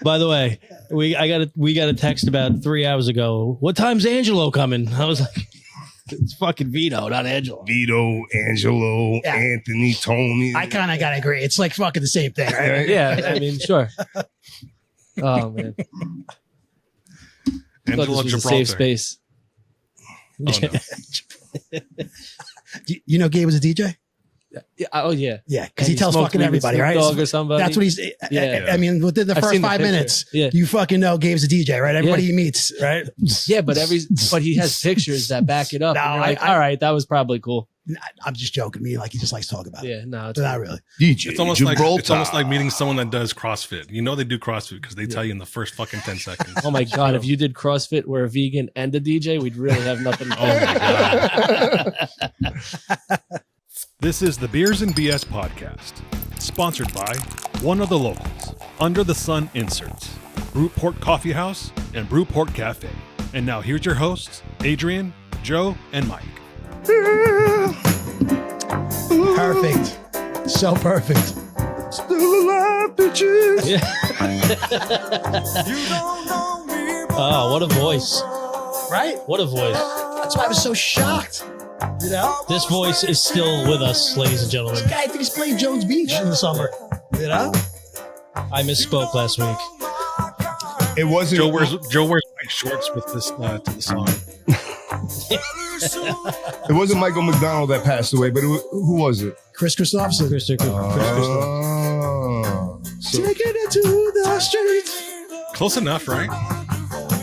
By the way, we got a text about 3 hours ago. What time's Angelo coming? I was like, it's fucking Vito, not Angelo. Vito, Angelo, Anthony, Tony. I kind of gotta agree. It's like fucking the same thing, right? Yeah, I mean, sure. Oh man, Angelo this was a Gibraltar. safe space. Oh, no. You know, Gabe was a DJ. Yeah. Oh yeah. Yeah, because he tells fucking everybody, right? Dog or somebody. That's what he's. Yeah. I mean, within the I've first seen the 5 picture. minutes, Yeah. you fucking know Gabe's a DJ, right? Everybody he meets, right? Yeah, but he has pictures that back it up. No, and you're like, all right, that was probably cool. I'm just joking. Me, like he just likes to talk about it. Yeah, no, But not really. DJ It's almost Gibraltar. like meeting someone that does CrossFit. You know they do CrossFit because they tell you in the first fucking 10 seconds. Oh my god, if you did CrossFit, were a vegan and a DJ, we'd really have nothing. Oh my god. This is the Beers and BS podcast, sponsored by one of the locals, Under the Sun Inserts, Brewport Coffee House, and Brewport Cafe. And now here's your hosts, Adrian, Joe, and Mike. Perfect. So perfect. Still alive, bitches. Yeah. Oh, what a voice. Right? What a voice. That's why I was so shocked. You know? This voice is still with us, ladies and gentlemen. This guy, I think he's playing Jones Beach in the summer. You know? I misspoke last week. It wasn't. Joe wears white shorts with this to the song. It wasn't Michael McDonald that passed away, but who was it? Chris Christopherson. Chris Oh. So, Taking it to the streets. Close enough, right?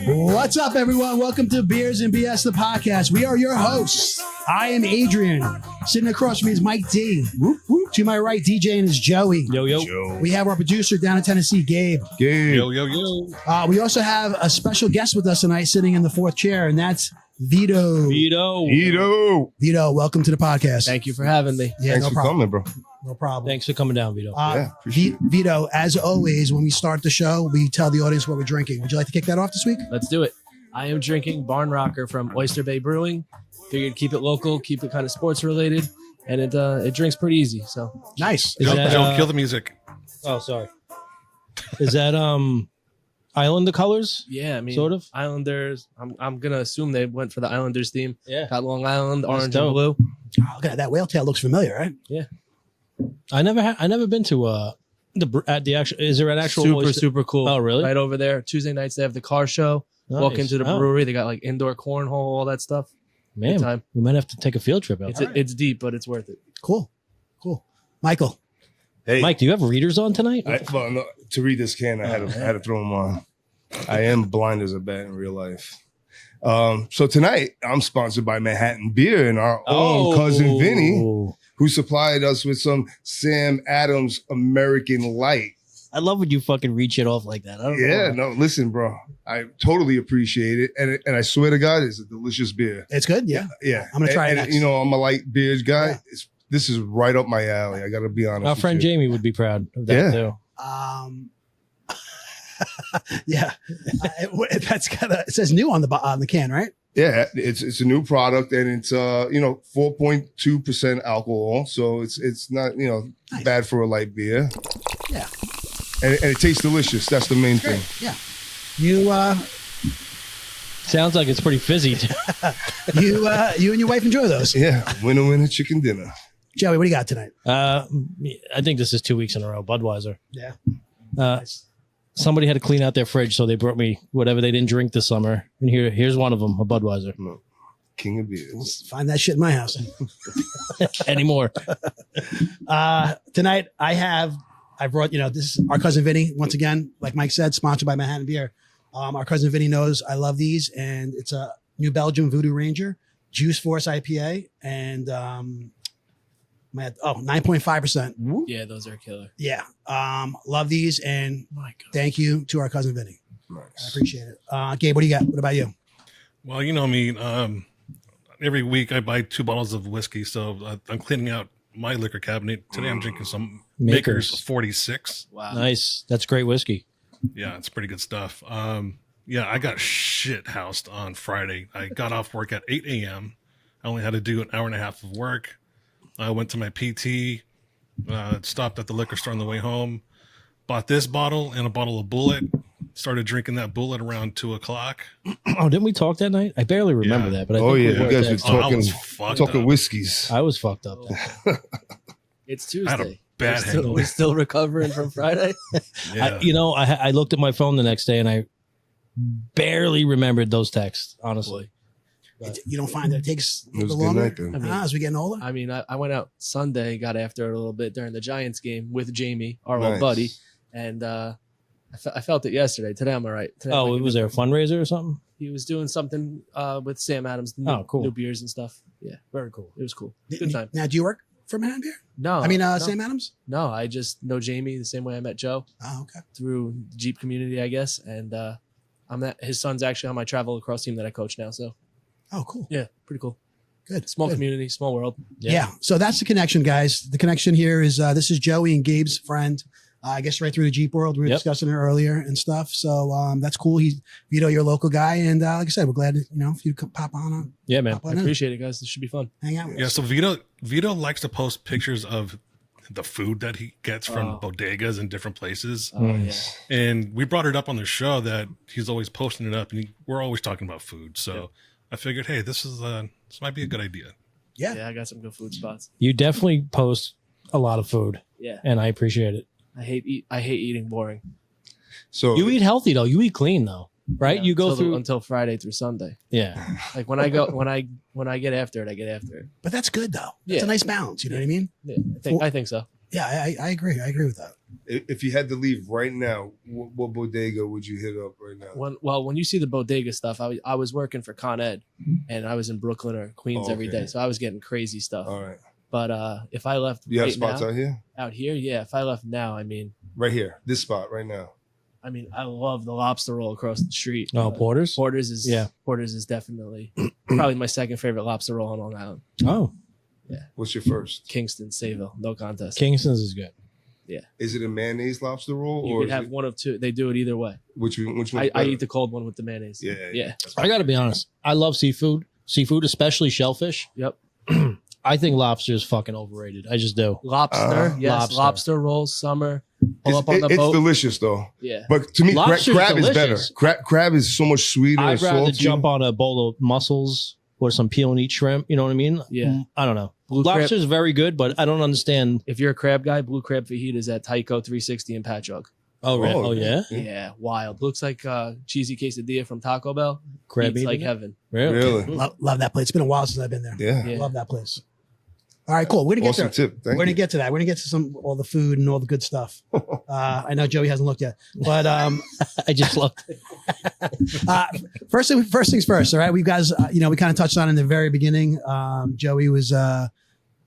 What's up, everyone? Welcome to Beers and BS, the podcast. We are your hosts. I am Adrian. Sitting across from me is Mike D. Whoop, whoop. To my right, DJing is Joey. Yo, yo. Joe. We have our producer down in Tennessee, Gabe. Gabe. Yo, yo, yo. We also have a special guest with us tonight sitting in the fourth chair, and that's Vito. Vito. Vito, welcome to the podcast. Thank you for having me. Yeah, Thanks no for problem. coming, bro. No problem. Thanks for coming down, Vito. Yeah, appreciate it. Vito, as always, when we start the show, we tell the audience what we're drinking. Would you like to kick that off this week? Let's do it. I am drinking Barn Rocker from Oyster Bay Brewing. Figured keep it local, keep it kind of sports related, and it drinks pretty easy. So Nice. Is that, Joe, kill the music. oh, sorry. Is that Islander colors? yeah, I mean, Sort of? Islanders. I'm gonna assume they went for the Islanders theme. Yeah. Got Long Island, orange and dope. blue. Oh, look at that. That whale tail looks familiar, right? I never been to the actual. Is there an actual Super oyster? super cool. Oh, really? Right over there. Tuesday nights they have the car show. Walk Nice. into the Oh, brewery. They got like indoor cornhole, all that stuff. man, Good time. we might have to take a field trip out. It's deep, but it's worth it. Cool. Michael. Hey, Mike, do you have readers on tonight? well, no, to read this can, I had to throw them on. I am blind as a bat in real life. So tonight, I'm sponsored by Manhattan Beer and our own cousin Vinny, who supplied us with some Sam Adams American Light. I love when you fucking reach it off like that. I don't Yeah, know. no, listen, bro. I totally appreciate it. And I swear to God, it's a delicious beer. It's good? Yeah. Yeah. I'm gonna try it and, next. You know, I'm a light beers guy. Yeah. This is right up my alley. I got to be honest Our with friend you. Jamie would be proud of that Yeah. too. Yeah. It says new on the can, right? Yeah, it's a new product and it's 4.2% alcohol, so it's not Nice. bad for a light beer. Yeah. And it tastes delicious. That's the main thing. Yeah. You Sounds like it's pretty fizzy. you and your wife enjoy those. Yeah, winner chicken dinner. Joey, what do you got tonight? I think this is 2 weeks in a row. Budweiser. Yeah. Somebody had to clean out their fridge, so they brought me whatever they didn't drink this summer. And here's one of them, a Budweiser. No, king of beers. Find that shit in my house. Anymore. Tonight I brought, this is our cousin Vinny, once again, like Mike said, sponsored by Manhattan Beer. Our cousin Vinny knows I love these, and it's a New Belgium Voodoo Ranger, Juice Force IPA, and 9.5%. Yeah, those are killer. Yeah. Love these, and My God. thank you to our cousin Vinny. I Nice. appreciate it. Gabe, what do you got? What about you? Well, you know me. Every week I buy 2 bottles of whiskey, so I'm cleaning out my liquor cabinet. Today I'm drinking some Maker's 46. Wow. Nice. That's great whiskey. Yeah, it's pretty good stuff. Yeah, I got shit housed on Friday. I got off work at 8 a.m. I only had to do an hour and a half of work. I went to my PT, stopped at the liquor store on the way home, bought this bottle and a bottle of Bullet. started drinking that bullet around 2:00. Oh, didn't we talk that night? I barely remember that, but I Oh, think yeah. we You were guys were texting. I talking, was fucked talking up. whiskeys. I was fucked up. It's I had a Tuesday. bad We're hangover. still recovering from Friday. Yeah. I looked at my phone the next day and I barely remembered those texts, honestly. You don't find that it takes a It was little a good longer night then. I mean, as we getting older? I mean, I went out Sunday, got after it a little bit during the Giants game with Jamie, our Nice. old buddy, and I felt it yesterday. Today I'm all right. Today I'm Oh, like, was there a fundraiser or something? He was doing something with Sam Adams. Oh, cool. New beers and stuff. Yeah, Very cool. it was cool. Good time. Now, do you work for Man Beer? No, I mean, no, Sam Adams? No, I just know Jamie the same way I met Joe Oh, okay. through the Jeep community, I guess. And his son's actually on my travel lacrosse team that I coach now. So Oh, cool. yeah, pretty cool. Good. Small Good. community, small world. Yeah. So that's the connection, guys. The connection here is this is Joey and Gabe's friend. I guess right through the Jeep world. We were Yep. discussing it earlier and stuff. So that's cool. He's Vito, you're a local guy, and like I said, we're glad if you could pop on, Yeah, man. pop I on in, appreciate it, guys. This should be fun. hang out with Yeah, us. so Vito likes to post pictures of the food that he gets from Oh. bodegas in different places. Oh Mm. yeah. And we brought it up on the show that he's always posting it up, and we're always talking about food. So I figured, hey, this might be a good idea. Yeah. Yeah, I got some good food spots. You definitely post a lot of food, Yeah, and I appreciate it. I hate eating boring. So You eat healthy though. You eat clean though, right? Yeah, You go through. until Friday through Sunday. Yeah. Like when I go when I get after it, I get after it. But that's good though. It's Yeah. a nice balance. You know what I mean? Yeah, I think so. Yeah, I agree. I agree with that. if you had to leave right now, what bodega would you hit up right now? When you see the bodega stuff, I was working for Con Ed, and I was in Brooklyn or Queens every okay. day, so I was getting crazy stuff. All right. But if I left You have right spots now, out here? yeah. If I left now, I mean, Right here. This spot right now. I love the lobster roll across the street. Oh, Porter's. Porter's is Yeah. Porter's is definitely probably my second favorite lobster roll on Long Island. Oh, What's your first? Kingston, Sayville, no contest. Kingston's is good. Is it a mayonnaise lobster roll You or could is have it, one of two. They do it either way. which one? I eat the cold one with the mayonnaise. Yeah. I got to be honest. I love seafood. Seafood, especially shellfish. Yep. I think lobster is fucking overrated. I just do. Lobster, yes. Lobster. Lobster rolls, summer. Pull up on the It's boat. delicious though. Yeah. But to me, Lobster's crab is better. delicious. Crab is so much sweeter and I'd rather salty. jump on a bowl of mussels or some peel and eat shrimp. You know what I mean? Yeah. I don't know. Blue crab, Lobster is very good, but I don't understand. if you're a crab guy, blue crab fajitas at Tyco 360 in Patchogue. Oh, really? Oh, Oh, yeah. Yeah, wild. Looks like cheesy quesadilla from Taco Bell. Crab Eats like eating it? heaven. Really? Really? Love that place. It's been a while since I've been there. Yeah. Yeah. Love that place. All right, cool. We're gonna get Awesome there. tip. We're Thank gonna you. get to that. We're gonna get to all the food and all the good stuff. I know Joey hasn't looked yet, but I just love first things first. All right, we guys, we kind of touched on in the very beginning. Joey was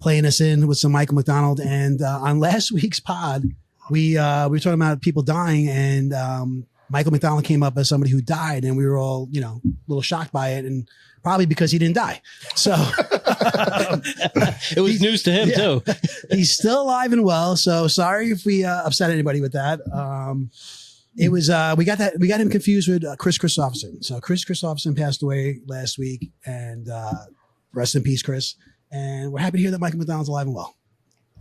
playing us in with some Michael McDonald, and on last week's pod, we were talking about people dying, and Michael McDonald came up as somebody who died, and we were all a little shocked by it, and probably because he didn't die. So it was news to him, too. he's still alive and well. So sorry if we upset anybody with that. It was we got him confused with Chris Christopherson. So Chris Christopherson passed away last week, and rest in peace, Chris. And we're happy to hear that Michael McDonald's alive and well.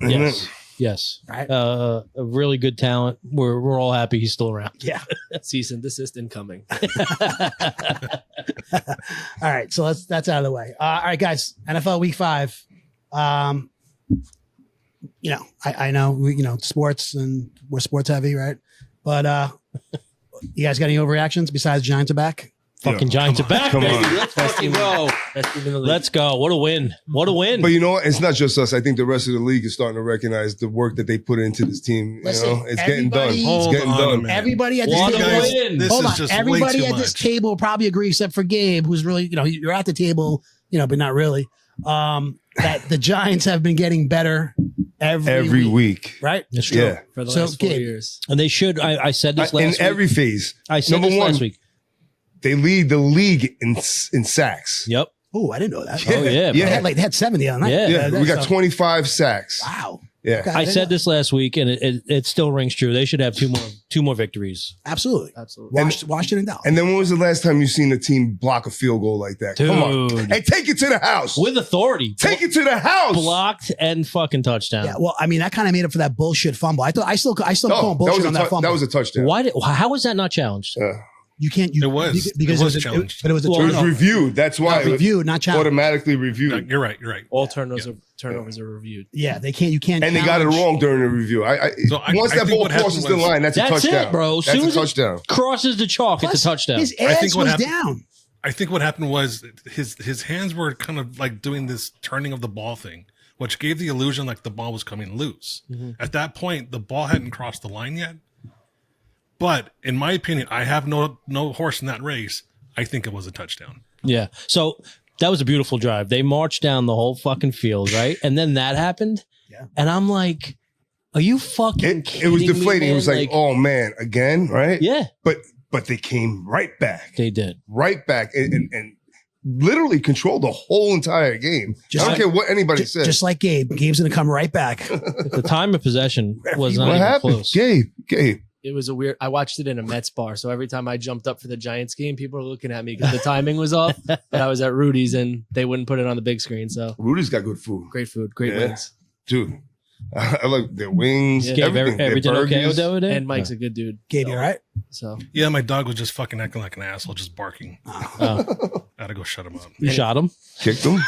Yes. Yes. Right. A really good talent. We're all happy he's still around. Yeah. Cease and desist incoming. All right, so that's out of the way. All right, guys, NFL Week 5. I know we sports, and we're sports heavy, right? But you guys got any overreactions besides Giants are back? Fucking Giants are back, Come baby. on. Let's fucking go. Best team in the league. Let's go. What a win. What a win. But you know what? It's not just us. I think the rest of the league is starting to recognize the work that they put into this team. Listen, It's getting done. everybody- It's Hold getting on a done. minute. Everybody at this What a table. Guys, win. this Hold is on. just Everybody way too at this much. table will probably agree, except for Gabe, who's really, you're at the table, but not really. That the Giants have been getting better Every week. right? It's true. Yeah. for the So, last 4 Gabe, years. And they should. I said this last In week. every phase. I said Number this one, last week. they lead the league in sacks. Yep. Oh, I didn't know that. Oh, yeah. Yeah. They had 70 on that. Yeah. Yeah, we got so- 25 sacks. Wow. Yeah. Okay. I said this last week, and it still rings true. They should have two more victories. Absolutely. Absolutely. Washington and Dallas. And then when was the last time you seen a team block a field goal like that? Come on. Dude. Hey, take it to the house. With authority. Take it to the house. Blocked and fucking touchdown. Yeah, well, I mean, that kind of made up for that bullshit fumble. I still call him bullshit on that fumble. That was a touchdown. How was that not challenged? You can't. It was. Because It was challenged. but it was a It was turnover. reviewed. That's why it was Reviewed, not challenged. automatically reviewed. You're right. You're right. All turnovers are reviewed. Yeah, they can't. You can't. And they got it challenge. wrong during the review. Once I that think ball what happened crosses the was- line, that's a That's touchdown. it, bro. That's Soon a as it touchdown. crosses the chalk, Plus, it's a touchdown. His I think ass what was happened- down. I think what happened was his hands were kind of like doing this turning of the ball thing, which gave the illusion like the ball was coming loose. At that point, the ball hadn't crossed the line yet. But in my opinion, I have no horse in that race. I think it was a touchdown. Yeah. So that was a beautiful drive. They marched down the whole fucking field, right? And then that happened. Yeah. And I'm like, are you fucking kidding It was me, deflating. man? It was like, oh man, again, right? Yeah, But they came right back. they did. Right back and literally controlled the whole entire game. Just I don't like- care what anybody says. Just like Gabe. Gabe's going to come right back. The time of possession was not what even happened? close. Gabe. It was a weird. I watched it in a Mets bar, so every time I jumped up for the Giants game, people were looking at me because the timing was off. But I was at Rudy's and they wouldn't put it on the big screen. So Rudy's got good food. great food, great Yeah. wings. Dude. I like their wings. Yeah. Gabe, Everything. Their everything okay burgers. with that over there? And Mike's a good dude. Gabe, so, you all right? So Yeah, my dog was just fucking acting like an asshole, just barking. Oh, I had to go shut him up. you shot him? Kicked them.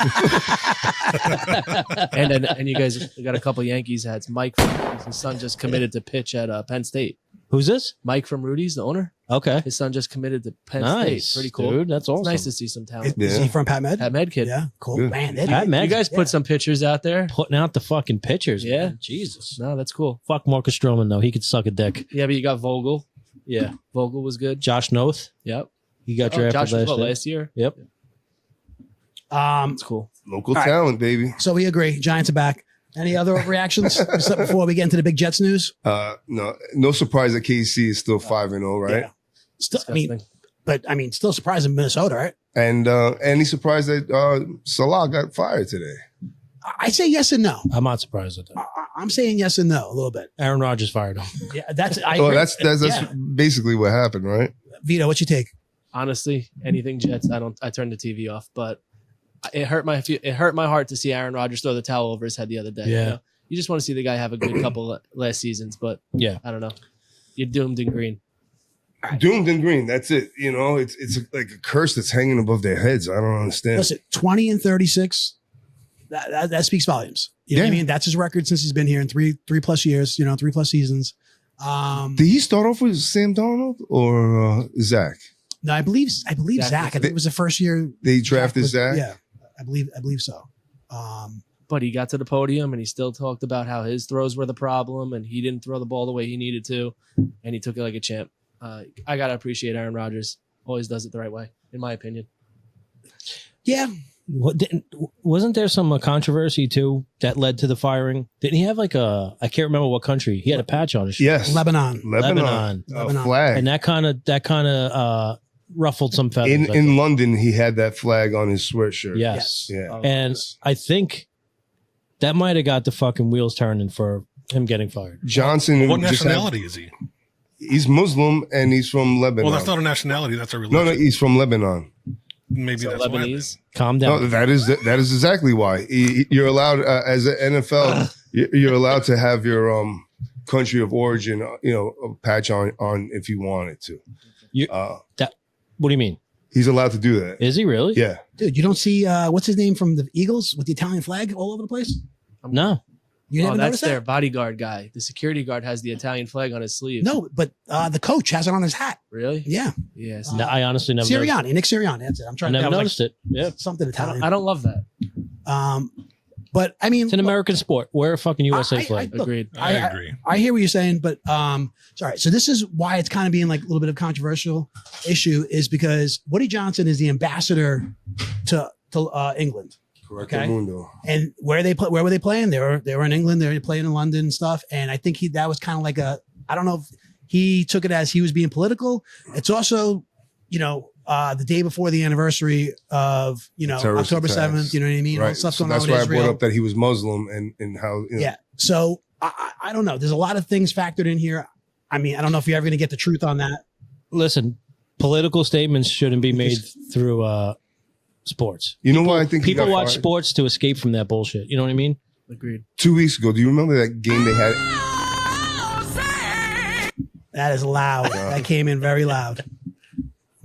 and you guys got a couple Yankees hats. Mike, his son just committed to pitch at Penn State. Who's this? Mike from Rudy's, the owner. Okay. His son just committed to Penn Nice. State. Pretty cool. Dude, that's awesome. It's nice to see some talent. Is Yeah. he from Pat Med? Pat Med kid. Yeah, cool. Good. Man, Pat Med. You guys Yeah. put some pictures out there. Putting out the fucking pictures. Yeah. Man. Jesus. No, that's cool. Fuck Marcus Stroman, though. He could suck a dick. Yeah, but you got Vogel. Yeah. Vogel was good. Josh Noth. Yep. He got Oh, drafted Josh was last what, year. last year. Yep. That's cool. Local All right. talent, baby. So we agree. Giants are back. Any other reactions before we get into the big Jets news? No surprise that KC is still 5-0, right? Yeah. Still, Disgusting. still surprising Minnesota, right? And he's surprised that Salah got fired today. I say yes and no. I'm not surprised at that. I'm saying yes and no a little bit. Aaron Rodgers fired him. Yeah, that's. I Well, agree. that's Yeah. basically what happened, right? Vito. What's your take? Honestly, anything Jets, I turned the TV off. But it hurt my heart to see Aaron Rodgers throw the towel over his head the other day. Yeah. You know? You just want to see the guy have a good couple of last seasons, but Yeah. I don't know. You're doomed in green. Doomed and green. That's it. You know, it's like a curse that's hanging above their heads. I don't understand. Listen, 20-36. That speaks volumes. You know what I Yeah. mean? That's his record since he's been here in three plus years. 3+ seasons. Did he start off with Sam Darnold or Zach? No, I believe Zach. I think it was the first year They drafted was- Zach. Yeah, I believe so. But he got to the podium and he still talked about how his throws were the problem and he didn't throw the ball the way he needed to, and he took it like a champ. I gotta appreciate Aaron Rodgers. Always does it the right way, in my opinion. Yeah, Wasn't there some controversy too that led to the firing? Didn't he have like I can't remember what country. He had a patch on his shirt. Yes. Lebanon. Lebanon. Lebanon. Flag. And that kind of ruffled some feathers. I think. In London, he had that flag on his sweatshirt. Yes. Yeah. And I think that might have got the fucking wheels turning for him getting fired. Johnson. What just had- nationality is he? he's Muslim and he's from Lebanon. Well, that's not a nationality. That's a religion. No, he's from Lebanon. Maybe So that's why. Lebanese. Calm down. No, that is exactly why. You're allowed as an NFL. You're allowed to have your country of origin, a patch on if you wanted to. What do you mean? He's allowed to do that. Is he really? Yeah. Dude, you don't see what's his name from the Eagles with the Italian flag all over the place? No. You never That's noticed their that? bodyguard guy. The security guard has the Italian flag on his sleeve. No, but the coach has it on his hat. Really? Yeah, Yes. No, I honestly never noticed. Sirianni, Nick Sirianni. That's it. I'm I trying. never that was noticed it. Yeah. like something Italian. I don't love that. But I mean, It's an American sport. Wear a fucking USA flag. look, Agreed. I agree. I hear what you're saying, but sorry. So this is why it's kind of being like a little bit of a controversial issue, is because Woody Johnson is the ambassador to England. Correct. Okay. Mundo. And where were they playing? They were in England. They were playing in London and stuff. And I think that was kind of like I don't know if he took it as he was being political. It's also, the day before the anniversary of, Terrorist October attacks. 7th, you know what I mean? All the Right. stuff So going on that's with why I Israel. brought up that he was Muslim and how. Yeah. So I don't know. There's a lot of things factored in here. I mean, I don't know if you're ever going to get the truth on that. Listen, political statements shouldn't be made through sports. You know why I think he People got watch fired? sports to escape from that bullshit. You know what I mean? Agreed. 2 weeks ago, do you remember that game they had? That is loud. That came in very loud.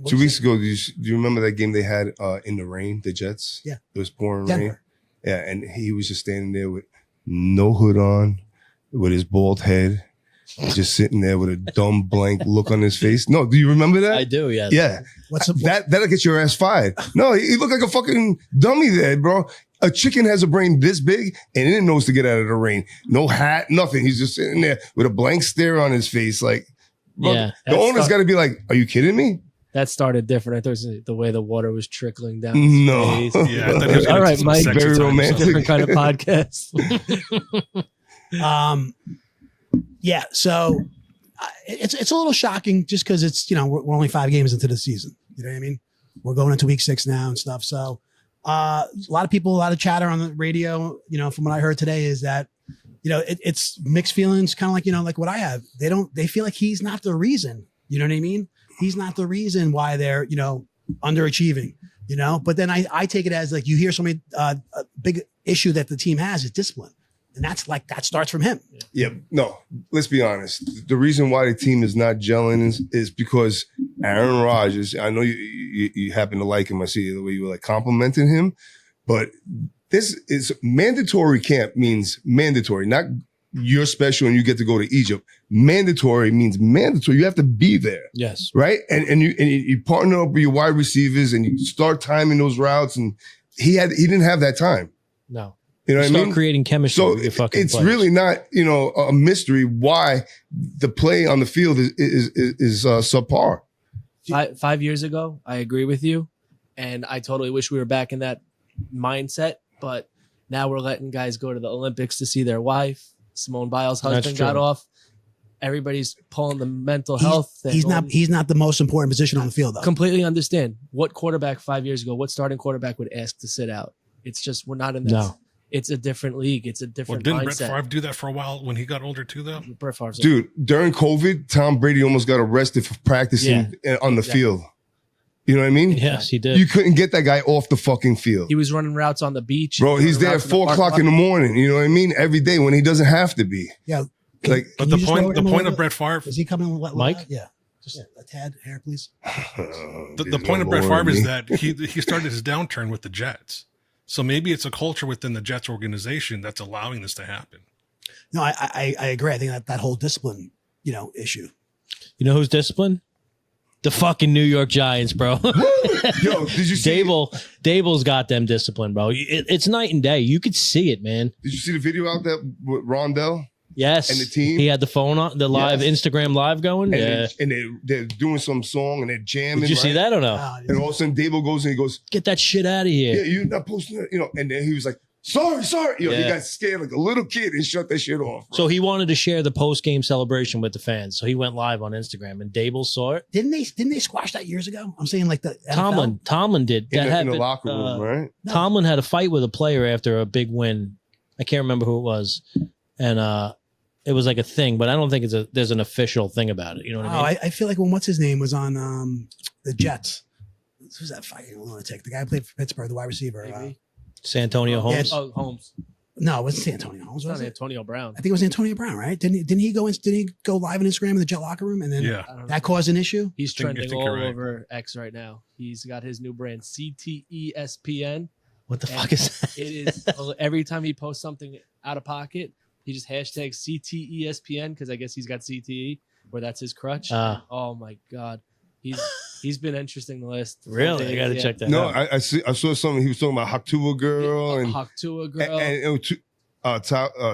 2 weeks ago, do you remember that game they had in the rain, the Jets? Yeah. It was pouring Denver. rain. Yeah, and he was just standing there with no hood on, with his bald head, just sitting there with a dumb blank look on his face. No, do you remember that? I do, yes. Yeah. That'll get your ass fired. No, he looked like a fucking dummy there, bro. A chicken has a brain this big and it knows to get out of the rain. No hat, nothing. He's just sitting there with a blank stare on his face. Like, bro, Yeah. the owner's got to be like, are you kidding me? That started different. I thought it was the way the water was trickling down. His No. face. Yeah, I thought he was All gonna right, do some Mike. sexy Very time or romantic. something. Different kind of podcast. Yeah. So it's a little shocking just because it's, we're only 5 games into the season. You know what I mean? We're going into week 6 now and stuff. So a lot of people, a lot of chatter on the radio, from what I heard today is that, it's mixed feelings, kind of like, like what I have. They feel like he's not the reason, you know what I mean? He's not the reason why they're, underachieving, but then I take it as like, you hear somebody, a big issue that the team has is discipline. And that starts from him. Yeah, no, let's be honest. The reason why the team is not gelling is because Aaron Rodgers, I know you happen to like him. I see the way you were like complimenting him, but this is mandatory camp means mandatory, not you're special and you get to go to Egypt. Mandatory means mandatory. You have to be there. Yes. Right? And you partner up with your wide receivers and you start timing those routes. And he didn't have that time. No. You know what I Start mean? creating chemistry So with your fucking it's players. really not, a mystery why the play on the field is subpar. 5 years ago, I agree with you. And I totally wish we were back in that mindset. But now we're letting guys go to the Olympics to see their wife. Simone Biles' husband got off. Everybody's pulling the mental health. He's not the most important position on the field, though. Completely understand. What quarterback 5 years ago, what starting quarterback would ask to sit out? It's just, we're not in that. No. It's a different league. It's a different Didn't mindset. Brett Favre do that for a while when he got older too, though? Brett Favre's Dude, during COVID, Tom Brady almost got arrested for practicing on the field. You know what I mean? Yes, he did. You couldn't get that guy off the fucking field. He was running routes on the beach. Bro, he's there at 4 o'clock in the morning. You know what I mean? Every day when he doesn't have to be. Yeah. Like, But Can the you just lower point him a of little Brett Favre, Is he coming with Mike? Yeah. Just a tad hair, please. the point of Brett Favre is that he started his downturn with the Jets. So maybe it's a culture within the Jets organization that's allowing this to happen. No, I agree. I think that whole discipline, issue. You know who's disciplined? The fucking New York Giants, bro. Yo, did you see? Dable's got them disciplined, bro. It's night and day. You could see it, man. Did you see the video out there with Rondell? Yes. And the team? He had the phone on, the live Yes. Instagram live going. And Yeah. they're doing some song and they're jamming. Did you see that or no? And all of a sudden, Dable goes and he goes, Get that shit out of here. "Yeah, you're not posting it," And then he was like, "Sorry." He Yeah. got scared like a little kid and shut that shit off. Bro. So he wanted to share the post game celebration with the fans. So he went live on Instagram, and Dable saw it. Didn't they squash that years ago? I'm saying like the NFL. Tomlin did. in, That the happened. locker room, right? No. Tomlin had a fight with a player after a big win. I can't remember who it was, and it was like a thing, but I don't think there's an official thing about it. You know what I mean? I feel like when what's his name was on the Jets. Who's that fighting lunatic? The guy who played for Pittsburgh, the wide receiver. Maybe. Santonio Holmes. Yes. Oh, Holmes. No, it wasn't Antonio Holmes. It's not Was it? Antonio Brown. I think it was Antonio Brown, right? Didn't he go live on Instagram in the Jet locker room and then Yeah. I don't know. that caused an issue? He's I think trending you're all right. over X right now. He's got his new brand, CTESPN. What the And fuck is that? It is every time he posts something out of pocket, he just hashtags CTESPN because I guess he's got CTE, where that's his crutch. Ah. Oh my god, he's been interesting the last 4 Really? I days, got to yeah. check that No, out. I saw something. He was talking about Haktua girl and Haktua girl. and it was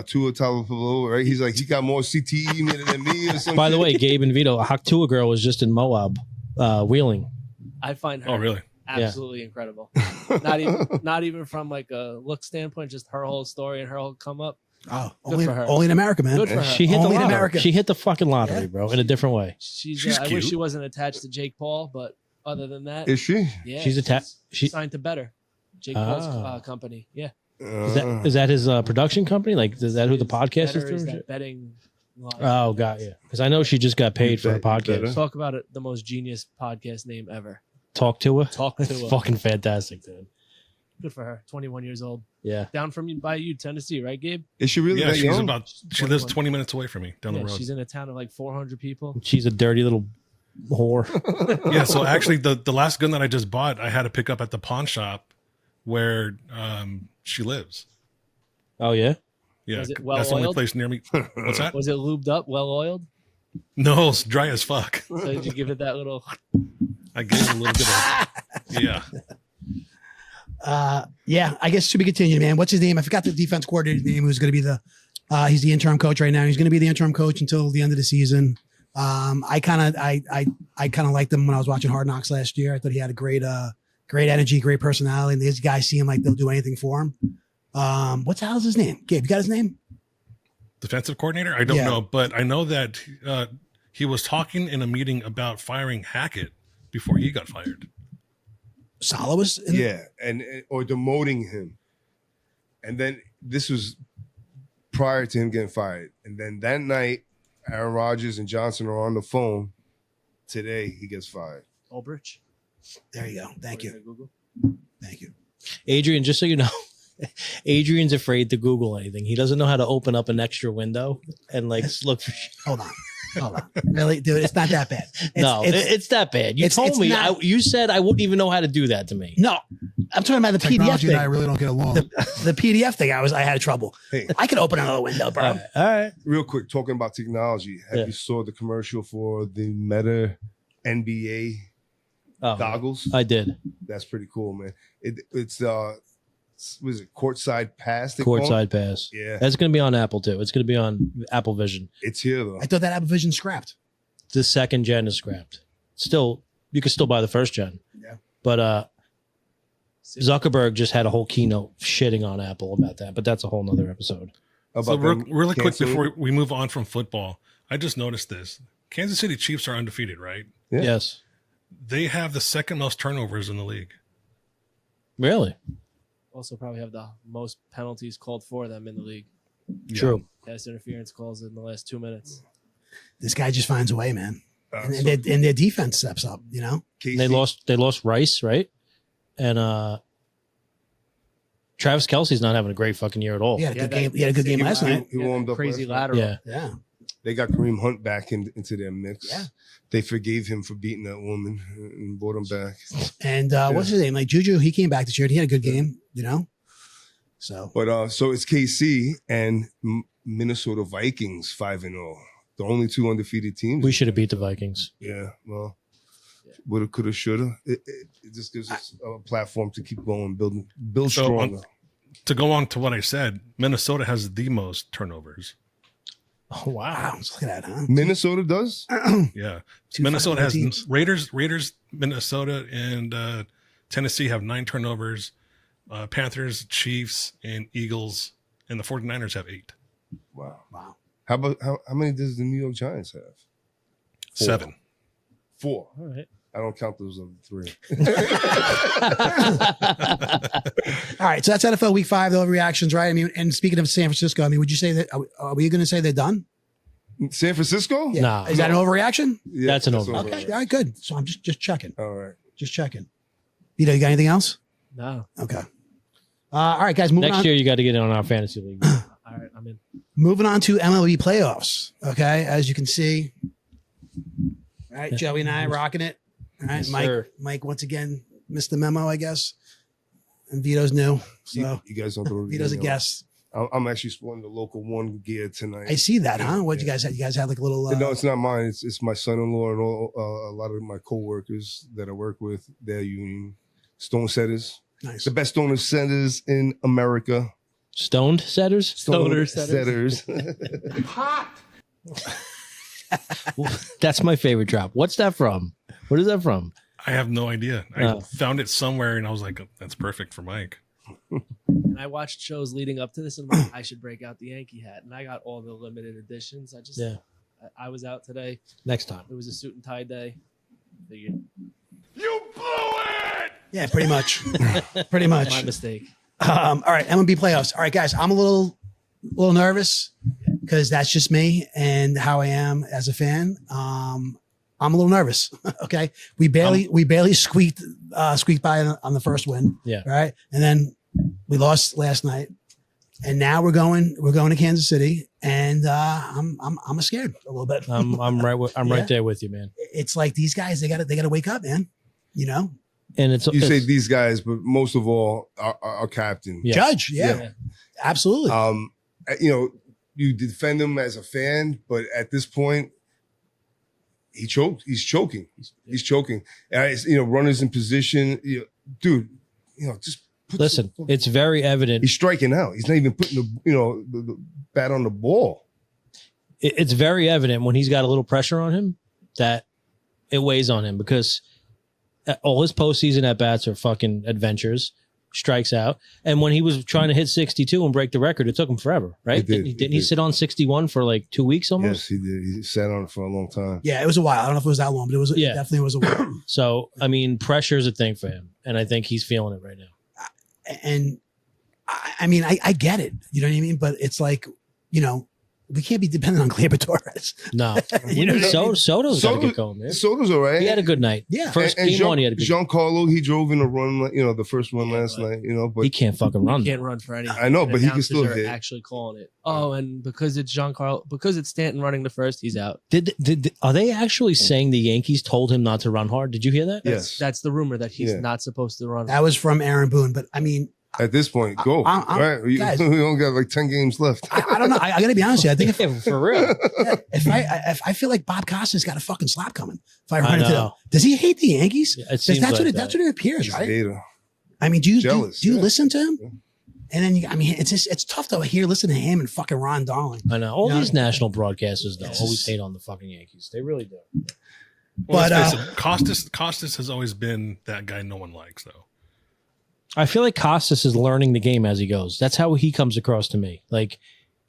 Tua Tagovailoa, right? He's like, he got more CTE than me or something. By the way, Gabe and Vito, a Haktua girl was just in Moab, wheeling. I find her Oh, really? absolutely incredible. Not even from like a look standpoint, just her whole story and her whole come up. Oh, Good for her. only in America, man. Good for her. She hit the Only in lottery. America. She hit the fucking lottery, Yeah. bro, in a different way. She's I wish cute. she wasn't attached to Jake Paul, but other than that, Is she? yeah, She's she's signed to Better, Jake Paul's Ah. company. Yeah, Is that his production company? Like, is that who the podcast Better is is through? that betting line. Oh, got you. Because I know she just got paid for her podcast. Talk about it, the most genius podcast name ever. Talk to her. Talk to It's her. fucking fantastic, dude. Good for her. 21 years old. Yeah. Down from by you, Tennessee, right, Gabe? Is she really Yeah, that she's young? about. She lives 21. 20 minutes away from me down the Yeah, road. she's in a town of like 400 people. She's a dirty little whore. Yeah, so actually, the last gun that I just bought, I had to pick up at the pawn shop where she lives. Oh, yeah? Yeah, Was it that's the only well-oiled? place near me. What's that? Was it lubed up, well oiled? No, it's dry as fuck. So did you give it that little? I gave it a little bit of. Yeah, Yeah, I guess to be continued, man. What's his name? I forgot the defense coordinator's name. Who's going to be he's the interim coach right now. He's going to be the interim coach until the end of the season. I kind of liked him when I was watching Hard Knocks last year. I thought he had a great energy, great personality. And these guys seem like they'll do anything for him. What's the hell's his name? Gabe, you got his name? defensive coordinator. I don't Yeah. know, but I know that he was talking in a meeting about firing Hackett before he got fired. Sala was in Yeah, and or demoting him. And then this was prior to him getting fired. And then that night, Aaron Rodgers and Johnson are on the phone. Today, he gets fired. Ulbrich. There you go. Thank you. Google. Thank you. Adrian, just so you know, Adrian's afraid to Google anything. He doesn't know how to open up an extra window and like look for. Hold on. Really, dude, it's not that bad. It's that bad. You told me. You said I wouldn't even know how to do that to me. No, I'm talking about the PDF Technology thing. and I really don't get along. The PDF thing. I had trouble. Hey, I could open another window, bro. All right. real quick, talking about technology. Have Yeah. you saw the commercial for the Meta NBA Oh, goggles? I did. That's pretty cool, man. It's was it courtside pass? they call it? Courtside pass. Yeah, That's going to be on Apple too. It's going to be on Apple Vision. it's here though. I thought that Apple Vision scrapped. The second gen is scrapped. Still, you can still buy the first gen. Yeah. But Zuckerberg just had a whole keynote shitting on Apple about that. But that's a whole nother episode. About So them really quick canceling- before we move on from football, I just noticed this. Kansas City Chiefs are undefeated, right? Yeah. Yes. They have the second most turnovers in the league. Really? Also, probably have the most penalties called for them in the league. True. Pass interference calls in the last 2 minutes. This guy just finds a way, man. And, so their defense steps up. You know. KC They lost Rice, right? And Travis Kelce's not having a great fucking year at all. He had a Yeah, good that- game. He had a good game last night. He warmed up Crazy last night. lateral. Yeah. Yeah. They got Kareem Hunt back into their mix. Yeah. They forgave him for beating that woman and brought him back. And what's his name? Like Juju, he came back this year. He had a good game. You know. So But so it's KC and Minnesota Vikings 5-0. The only two undefeated teams. We should have beat the Vikings. Yeah, well, woulda, coulda, shoulda. It just gives us a platform to keep going, build So, stronger. To go on to what I said, Minnesota has the most turnovers. Oh, wow, wow. look at that, huh? Minnesota does. Yeah. Two Minnesota 5-0 has teams. Raiders, Minnesota, and Tennessee have 9 turnovers. Panthers, Chiefs, and Eagles, and the 49ers have 8. Wow. Wow. How about how many does the New York Giants have? 7. 4. All right. I don't count those other 3. All right, so that's NFL Week 5. The overreactions, right? I mean, and speaking of San Francisco, I mean, would you say that? Are we going to say they're done? San Francisco? Yeah. Nah. Is that an overreaction? Yeah, That's an over. Okay. All right. Good. So I'm just checking. All right. Just checking. Vito, you got anything else? No. Okay. All right, guys. Moving Next on. year, you got to get in on our fantasy league. All right, I'm in. Moving on to MLB playoffs. Okay, as you can see. All right, Joey and I rocking it. All right, Yes, Mike. sir. Mike once again missed the memo, I guess. And Vito's new, so You guys don't throw the Vito's a game guest. out. I'm actually sporting the local one gear tonight. I see that, huh? What you Yeah. guys had? You guys had like a little. No, it's not mine. It's my son-in-law and all, a lot of my coworkers that I work with. Their union, stone setters, Nice. the best stone setters in America. Stoned setters? Stoner setters. That's my favorite drop. What's that from? What is that from? I have no idea. I Oh. found it somewhere, and I was like, that's perfect for Mike. And I watched shows leading up to this, and I'm like, I should break out the Yankee hat. And I got all the limited editions. Yeah. I was out today. Next time. It was a suit and tie day. Figured, Yeah, pretty much. Pretty my much. mistake. All right, MLB playoffs. All right, guys, I'm a little nervous because that's just me and how I am as a fan. I'm a little nervous. Okay, we barely squeaked by on the first win. Yeah. Right, and then we lost last night, and now we're going to Kansas City, and I'm scared a little bit. I'm right there with you, man. It's like these guys, they gotta wake up, man. You know, And it's You say these guys, but most of all, our captain. Yeah. Judge, yeah. Absolutely. You defend him as a fan, but at this point, he's choking. He's choking. And runners in position, dude. Just listen. It's very evident. He's striking out. He's not even putting the bat on the ball. It's very evident when he's got a little pressure on him that it weighs on him because all his postseason at bats are fucking adventures, strikes out. And when he was trying to hit 62 and break the record, it took him forever, right? Didn't he sit on 61 for like 2 weeks almost? Yes, he did. He sat on it for a long time. Yeah, it was a while. I don't know if it was that long, but it definitely was a while. So, I mean, pressure is a thing for him. And I think he's feeling it right now. And I mean, I get it. You know what I mean? But it's like, we can't be dependent on Gleyber Torres. No. You know what I mean? Soto's got to get going, man. Soto's all right. He had a good night. Yeah. First game one, he had a good Giancarlo, he drove in a run, the first one last night, but he can't fucking run. He can't run for anything. I know, but he can Announcers still are hit. actually calling it. Oh, and because it's Stanton running the first, he's out. Are they actually saying the Yankees told him not to run hard? Did you hear that? Yes. That's the rumor that he's not supposed to run. That was from Aaron Boone. But I mean, at this point, go. Right? Guys, we only got like 10 games left. I don't know. I got to be honest with you. I think For real. if I feel like Bob Costas got a fucking slap coming. If I run I into know. them, does he hate the Yankees? Yeah, it seems that's like that's what it appears, He's right? data. I mean, do you Jealous, do you yeah. listen to him? Yeah. And then it's tough to listen to him and fucking Ron Darling. I know. All You know? these national broadcasters, though, It's always just- hate on the fucking Yankees. They really do. Well, But, let's face it, Costas has always been that guy no one likes, though. I feel like Costas is learning the game as he goes. That's how he comes across to me. Like,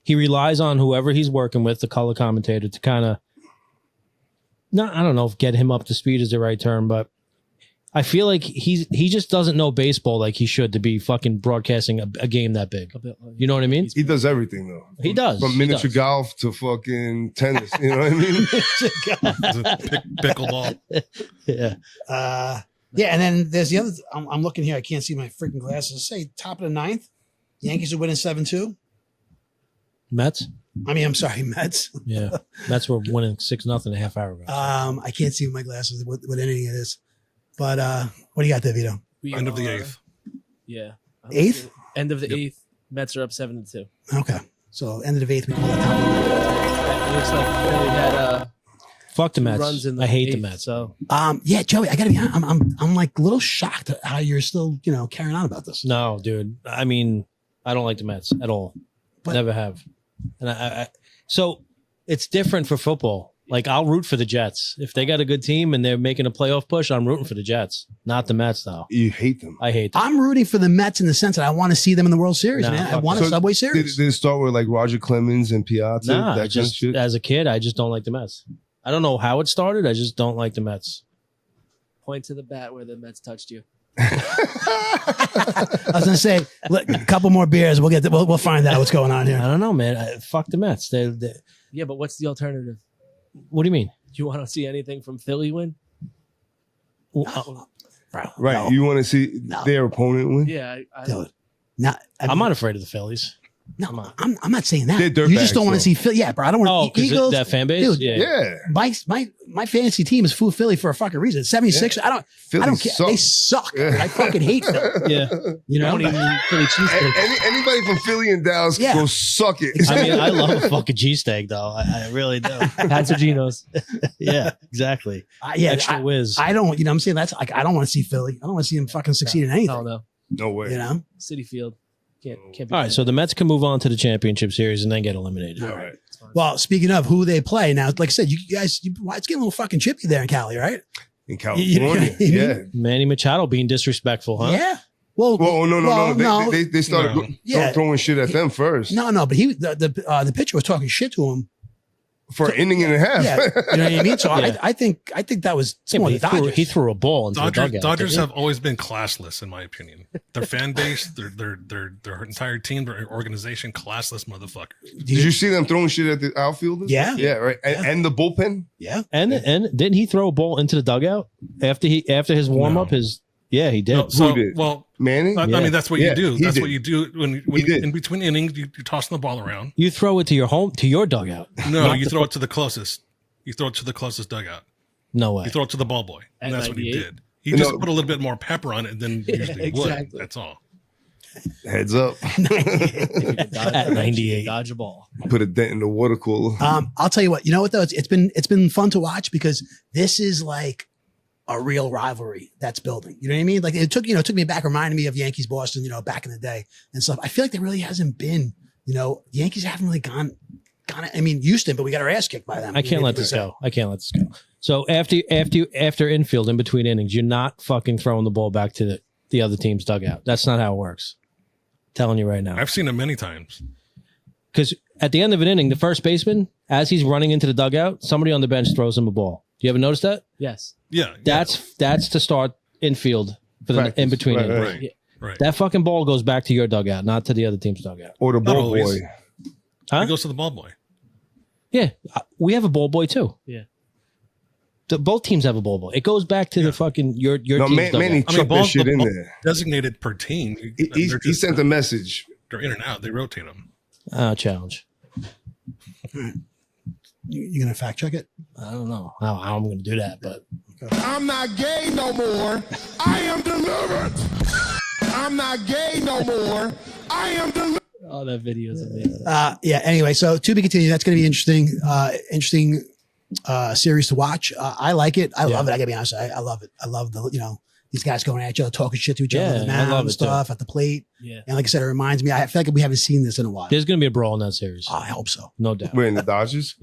he relies on whoever he's working with, the color commentator, to kind of, I don't know if get him up to speed is the right term, but I feel like he just doesn't know baseball like he should to be fucking broadcasting a game that big. You know what I mean? He does everything, though. He does. From He miniature does. golf to fucking tennis. You know what I mean? Pickleball. Yeah. Yeah, and then there's the other. I'm looking here. I can't see my freaking glasses. Say top of the ninth, Yankees are winning 7-2. Mets? I'm sorry, Mets. Yeah. Mets were winning 6-0 a half hour ago. I can't see with my glasses what inning it is. But what do you got there, Vito? End of the eighth. Yeah. Eighth? End of the eighth. Mets are up 7-2. Okay, so end of the eighth, we call that top of the ninth. It looks like Philly had Fuck the Mets. runs in the I hate eighth, the Mets. So Yeah, Joey, I gotta be honest. I'm like a little shocked at how you're still carrying on about this. No, dude. I mean, I don't like the Mets at all. But- Never have. And so it's different for football. Like, I'll root for the Jets. If they got a good team and they're making a playoff push, I'm rooting for the Jets. Not the Mets, though. You hate them. I hate them. I'm rooting for the Mets in the sense that I want to see them in the World Series, Nah, man. I fuck want that. a So Subway Did, Series. did it start with like Roger Clemens and Piazza? Nah, that kind of shit? as a kid, I just don't like the Mets. I don't know how it started. I just don't like the Mets. point to the bat where the Mets touched you. I was gonna say, look, a couple more beers. We'll find out what's going on I here. don't know, man. Fuck the Mets. They Yeah, but what's the alternative? what do you mean? Do you want to see anything from Philly win? Bro, Right. no, You want to see No. their opponent win? Yeah, dude. No, I'm not afraid of the Phillies. No, I'm not saying that. They're You just dirtbags, don't want though. to see Philly. Yeah, bro. I don't Oh, want because Eagles. that fan base? Dude, yeah. Yeah. My fantasy team is full Philly for a fucking reason. 76. Yeah. I Philly don't care. They sucks. suck. Yeah. I fucking hate Philly. Yeah. You I know. don't even eat Philly cheesesteak. Anybody from Philly and Dallas Yeah. can go suck it. I mean, I love a fucking cheesesteak, though. I really do. Pats or Geno's. Yeah, exactly. Yeah, Extra whiz. I don't. You know, what I'm saying that's like I don't want to see Philly. I don't want to see him fucking succeed in anything. Oh no, No way. You know. City Field can't be. All right, so the Mets can move on to the championship series and then get eliminated. All right. It's fine. Well, speaking of who they play now, like I said, you guys, it's getting a little fucking chippy there in Cali, right? In You know what I California. mean? Yeah. Manny Machado being disrespectful, huh? Yeah. Well, Well, no. They started No. Yeah. throwing shit at them first. no, but the pitcher was talking shit to him for an inning and a half. Yeah, you know what I mean. So Yeah. I think that was Yeah, more but the Dodgers. he threw a ball into the dugout. Dodgers didn't have always been classless, in my opinion. Their fan base, their entire team, their organization, classless motherfuckers. Did you see them throwing shit at the outfielders? Yeah. Yeah, right. And the bullpen? Yeah, and didn't he throw a ball into the dugout after his warm up? No. He did. No, so, Who did? well, Manny? I Yeah. mean, that's what Yeah, you do. he That's did. what you do when He did. in between innings, you're tossing the ball around. You throw it to your dugout. No, Not you the throw it to the closest. You throw it to the closest dugout. No way. You throw it to the ball boy. And At that's what he 98? did. He No. just put a little bit more pepper on it than usually exactly. would. That's all. Heads up. If you could dodge, At 98. dodge a ball. Put a dent in the water cooler. I'll tell you what. You know what though? It's been fun to watch because this is like a real rivalry that's building. You know what I mean? Like it took me back, reminding me of Yankees Boston, back in the day and stuff. I feel like there really hasn't been, the Yankees haven't really gone. I mean, Houston, but we got our ass kicked by them. I can't let this go. So after infield in between innings, you're not fucking throwing the ball back to the other team's dugout. That's not how it works. Telling you right now. I've seen it many times. Because at the end of an inning, the first baseman, as he's running into the dugout, somebody on the bench throws him a ball. Do you ever notice that? Yes. Yeah. That's to start infield for the Practice. in between Right, innings. right. Right. That fucking ball goes back to your dugout, not to the other team's dugout. Or the Not ball always. boy. Huh? It goes to the ball boy. Yeah, we have a ball boy too. Yeah. Both teams have a ball boy. It goes back to the fucking your No, team's Manny dugout. I mean, chucked that balls shit in ball there. designated per team. He sent a message. They're in and out. They rotate them. Challenge. You gonna fact check it? I don't know how I'm going to do that, but I'm not gay no more. I am delivered. I'm not gay no more. I am delivered. Oh, that video is amazing. Yeah. Anyway, so to be continued. That's going to be interesting. Interesting series to watch. I like it. I love it. I gotta be honest. I love it. I love the these guys going at each other, talking shit to each other, Yeah, on the I mound love and it too. stuff at the plate. Yeah. And like I said, it reminds me. I feel like we haven't seen this in a while. there's going to be a brawl in that series. I hope so. No doubt. We're in the Dodgers.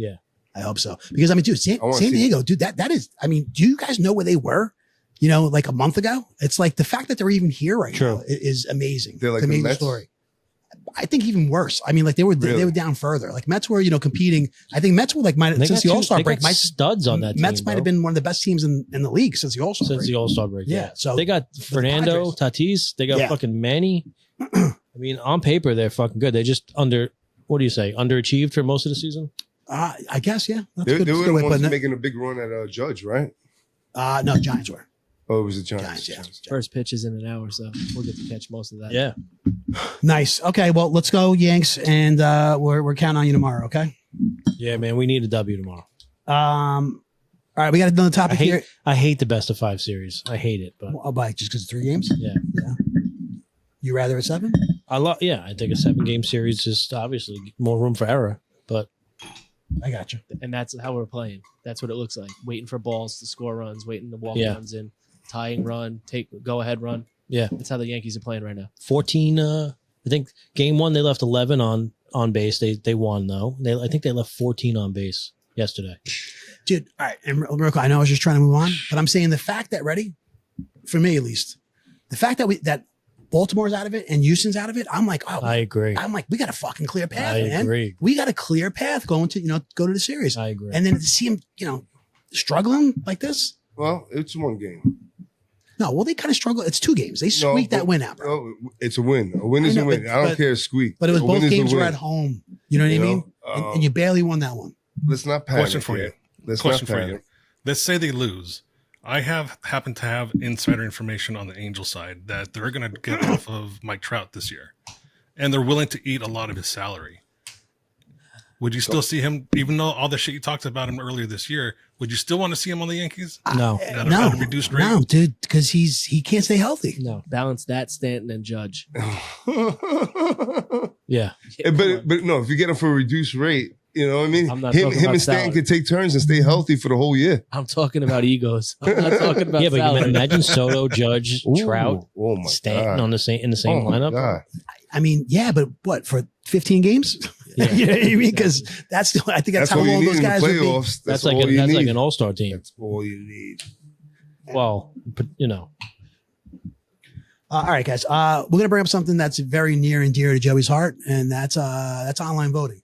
I hope so. Because I mean, dude, San I wanna see Diego, dude, that is. I mean, do you guys know where they were? Like a month ago. It's like the fact that they're even here right True. now is amazing. They're like It's an the amazing Mets? story. I think even worse. I mean, like they were Really? down further. Like Mets were, competing. I think Mets were like since the All Star break. Might studs on that team. Mets might have been one of the best teams in the league since the All Star break. since the All Star break. Yeah, so they got Fernando Padres. Tatis. They got Yeah. fucking Manny. I mean, on paper they're fucking good. They just underachieved for most of the season. I guess, yeah. That's They good. were Good the way of ones putting it. making a big run at Judge, right? No, Giants were. Oh, it was the Giants. Giants, yeah. First pitch is in an hour, so we'll get to catch most of that. Yeah. Nice. Okay, well, let's go, Yanks, and we're counting on you tomorrow. Okay. Yeah, man. We need a W tomorrow. All right, we got another topic here. I hate the best of 5 series. I hate it, but Oh, by just because it's 3 games. yeah. You rather at 7? I think a 7-game series is obviously more room for error, but I got you. And that's how we're playing. That's what it looks like. Waiting for balls to score runs, waiting to walk Yeah. runs in, tying run, go ahead run. yeah. That's how the Yankees are playing right now. 14 I think game 1 they left 11 on base. They won though. I think they left 14 on base yesterday. Dude, all right. And real quick, I know I was just trying to move on, but I'm saying the fact that, for me at least, the fact that Baltimore's out of it and Houston's out of it, I'm like, I agree. I'm like, we got a fucking clear path, I man. agree. We got a clear path going to, go to the series. I agree. And then to see him, struggling like this. Well, it's one game. No, well, they kind of struggle. It's 2 games. They squeaked that win out, bro. No, it's a win. A win is I know, a win. but- I don't but- care squeak. But it was A win both is a games were win. at home. You know what I mean? And you barely won that one. Let's not panic. Question for you. yet. Let's Question not for panic. you. Let's say they lose. I happen to have insider information on the Angel side that they're going to get off of Mike Trout this year, and they're willing to eat a lot of his salary. Would you still see him, even though all the shit you talked about him earlier this year? Would you still want to see him on the Yankees? No. At No, a reduced rate? no, dude, because he can't stay healthy. No. Balance that, Stanton and Judge. Yeah. but no, if you get him for a reduced rate, you know what I mean? I'm not Him talking about and Stan salary. could take turns and stay healthy for the whole year. I'm talking about egos. I'm not talking about Yeah, but salary. imagine Soto, Judge, Trout, Oh my Stanton God. in the same Oh my lineup. God. I mean, yeah, but what, for 15 games? Yeah. You know what I mean? Because I think that's That's how all you long need those in the guys would be. playoffs. That's all like you need. like an all-star team. That's all you need. Well, but, All right, guys. We're gonna bring up something that's very near and dear to Joey's heart, and that's online voting.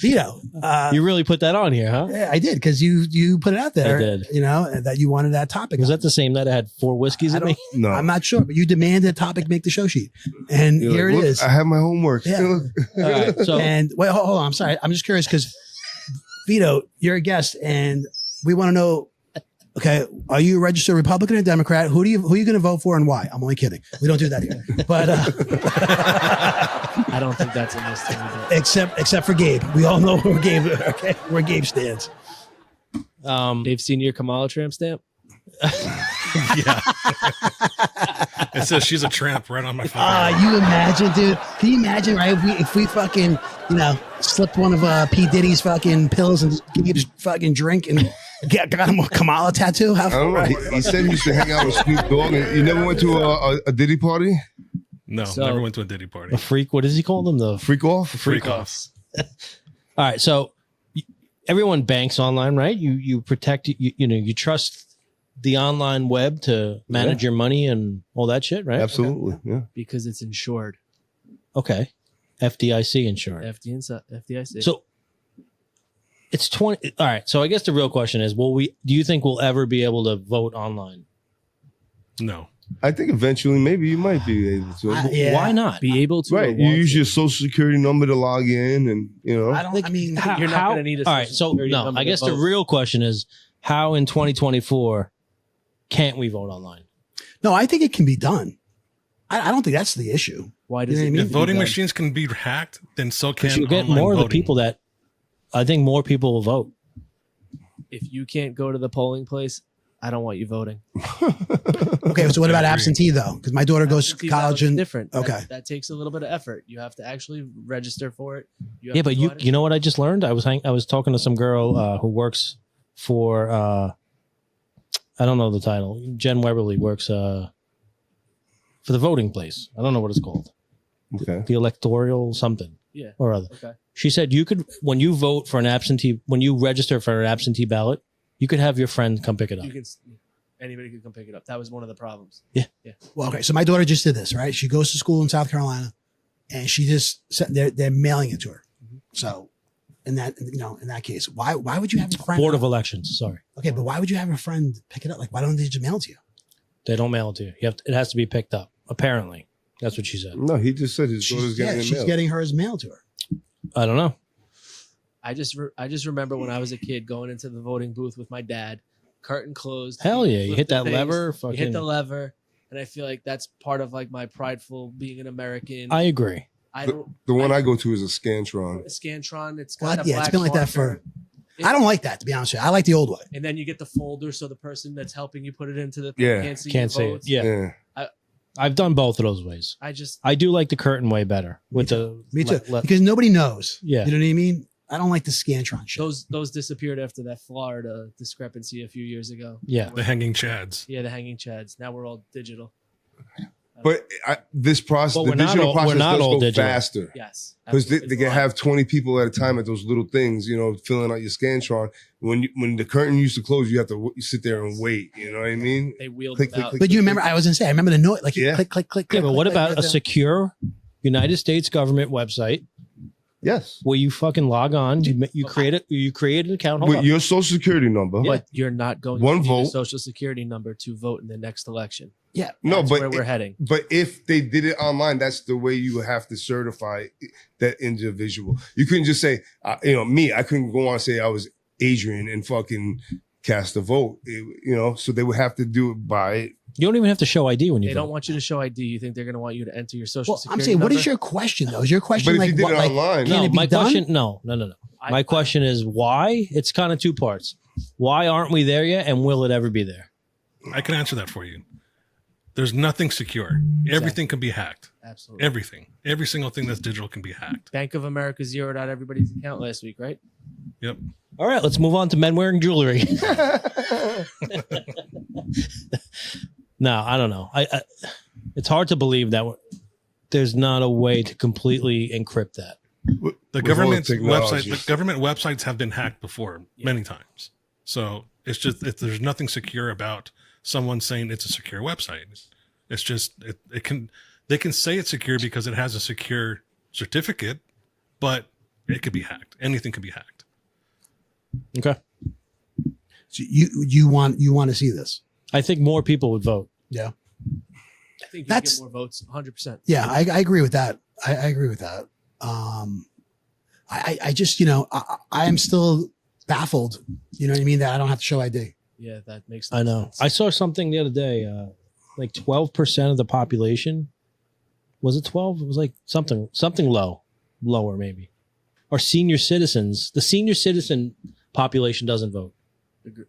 Vito, You really put that on here, huh? yeah, I did because you put it out there. I did. You know that you wanted that topic. Was that the same night I had 4 whiskeys I in me? No. I'm not sure, but you demanded a topic make the show sheet, and You're here like, it "Look, is. I have my homework. Yeah. Look." All right, so And wait, hold on. I'm sorry. I'm just curious because Vito, you're a guest, and we want to know. Okay, are you a registered Republican or Democrat? Who are you going to vote for and why? I'm only kidding. We don't do that here. But I don't think that's in this thing. except for Gabe, we all know where Gabe. Okay, where Gabe stands. They've seen your Kamala tramp stamp. Yeah. It says she's a tramp right on my phone. You imagine, dude? Can you imagine, right? If we fucking, slipped one of P Diddy's fucking pills and give you this fucking drink and got him a Kamala tattoo? How I don't know. He said he used to hang out with Snoop Dogg. And you never went to a Diddy party? No, So- never went to a Diddy party. a freak, what does he call them? The Freak off? Freak offs. All right, so everyone banks online, right? You protect you trust the online web to manage your money and all that shit, right? Absolutely. Yeah. Because it's insured. Okay. FDIC insurance. FDIC. So it's 20. All right. So I guess the real question is, do you think we'll ever be able to vote online? No. I think eventually maybe you might be able to. yeah. Why not? be able to. or Right. You want use to. your social security number to log in and, I mean, How- You're not how- gonna need a all right. social So security no, number I to guess the vote. real question is, how in 2024 can't we vote online? no, I think it can be done. I don't think that's the issue. Why You does know what I it mean? If voting done? machines can be hacked, then so can Because you get online more of the voting. people that I think more people will vote. If you can't go to the polling place, I don't want you voting. Okay, so what about I agree. absentee though? Because my daughter goes to Absentee college ballot's and different. okay. That takes a little bit of effort. You have to actually register for it. You have Yeah, to but go you out you know what I just learned? I was talking to some girl who works for I don't know the title. Jen Weberly works for the voting place. I don't know what it's called. okay. The electoral something Yeah. or other. Okay. She said you could, when you vote for an absentee, when you register for an absentee ballot, you could have your friend come pick it up. You can. Anybody could come pick it up. That was one of the problems. Well, okay, so my daughter just did this, right? She goes to school in South Carolina, and she just said they're mailing it to her. So, in that case, why would you have a friend? Board of Elections. Sorry, Okay, but why would you have a friend pick it up? Like, why don't they just mail it to you? they don't mail it to you. It has to be picked up. Apparently, that's what she said. No, he just said his daughter's getting She's mail. getting hers mailed to her. I don't know. I just remember when I was a kid going into the voting booth with my dad, curtain closed. Hell yeah, you flip hit the that things, lever. You Fucking, hit the lever, and I feel like that's part of like my prideful being an American. I agree. I don't. The one I go to is a Scantron. Scantron. It's Well, got a yeah, it's black been like that marker. I don't like that, to be honest with you. I like the old way. And then you get the folder, so the person that's helping you put it into the Yeah. can't see, Can't your say it. votes. Yeah, Yeah. I've done both of those ways. I I do like the curtain way better with the. Me too. le- Because nobody knows. Yeah. You know what I mean? I don't like the Scantron shit. those disappeared after that Florida discrepancy a few years ago. Yeah. The hanging chads. Yeah, the hanging chads. Now we're all digital. But this process, But the we're not digital all- we're process not does all go digital. faster. Yes, Because they absolutely. can It's a lot. have 20 people at a time at those little things, filling out your Scantron. When the curtain used to close, you have to sit there and wait. You know what I mean? They wheeled Click, them click, out. click. But you remember, I was going to say, I remember the noise, like you Yeah. click, click, click, Yeah, click. but what click, about click, a click. secure United States government website Yes. where you fucking log on, you create an account. Hold With on. your social security number. Yeah. But you're not going One to need a vote. social security number to vote in the next election. Yeah. No, That's but where we're heading. But if they did it online, that's the way you would have to certify that individual. You couldn't just say, me. I couldn't go on and say I was Adrian and fucking cast a vote. So they would have to do it by. You don't even have to show ID when you They vote. don't want you to show ID. You think they're going to want you to enter your social Well, security I'm saying, what number? is your question though? Is your question But if like, you did what, it like, online, can No, it be my done? question. No. My question is why? It's kind of two parts. Why aren't we there yet, and will it ever be there? I can answer that for you. There's nothing secure. Everything can be hacked. Absolutely. Everything. Every single thing that's digital can be hacked. Bank of America zeroed out everybody's account last week, right? Yep. All right, let's move on to men wearing jewelry. No, I don't know. I it's hard to believe that there's not a way to completely encrypt that. The With all government the technology. website, the government websites have been hacked before many times. So it's just there's nothing secure about someone saying it's a secure website. It's just they can say it's secure because it has a secure certificate, but It could be hacked. Anything could be hacked. Okay. So you want to see this? I think more people would vote. Yeah. I think you That's- get more votes, 100%. Yeah, I agree with that. I agree with that. I just, I am still baffled. You know what I mean? That I don't have to show ID. Yeah, that makes I know. sense. I saw something the other day. Like 12% of the population. Was it 12? It was like something lower maybe. Or senior citizens. The senior citizen population doesn't vote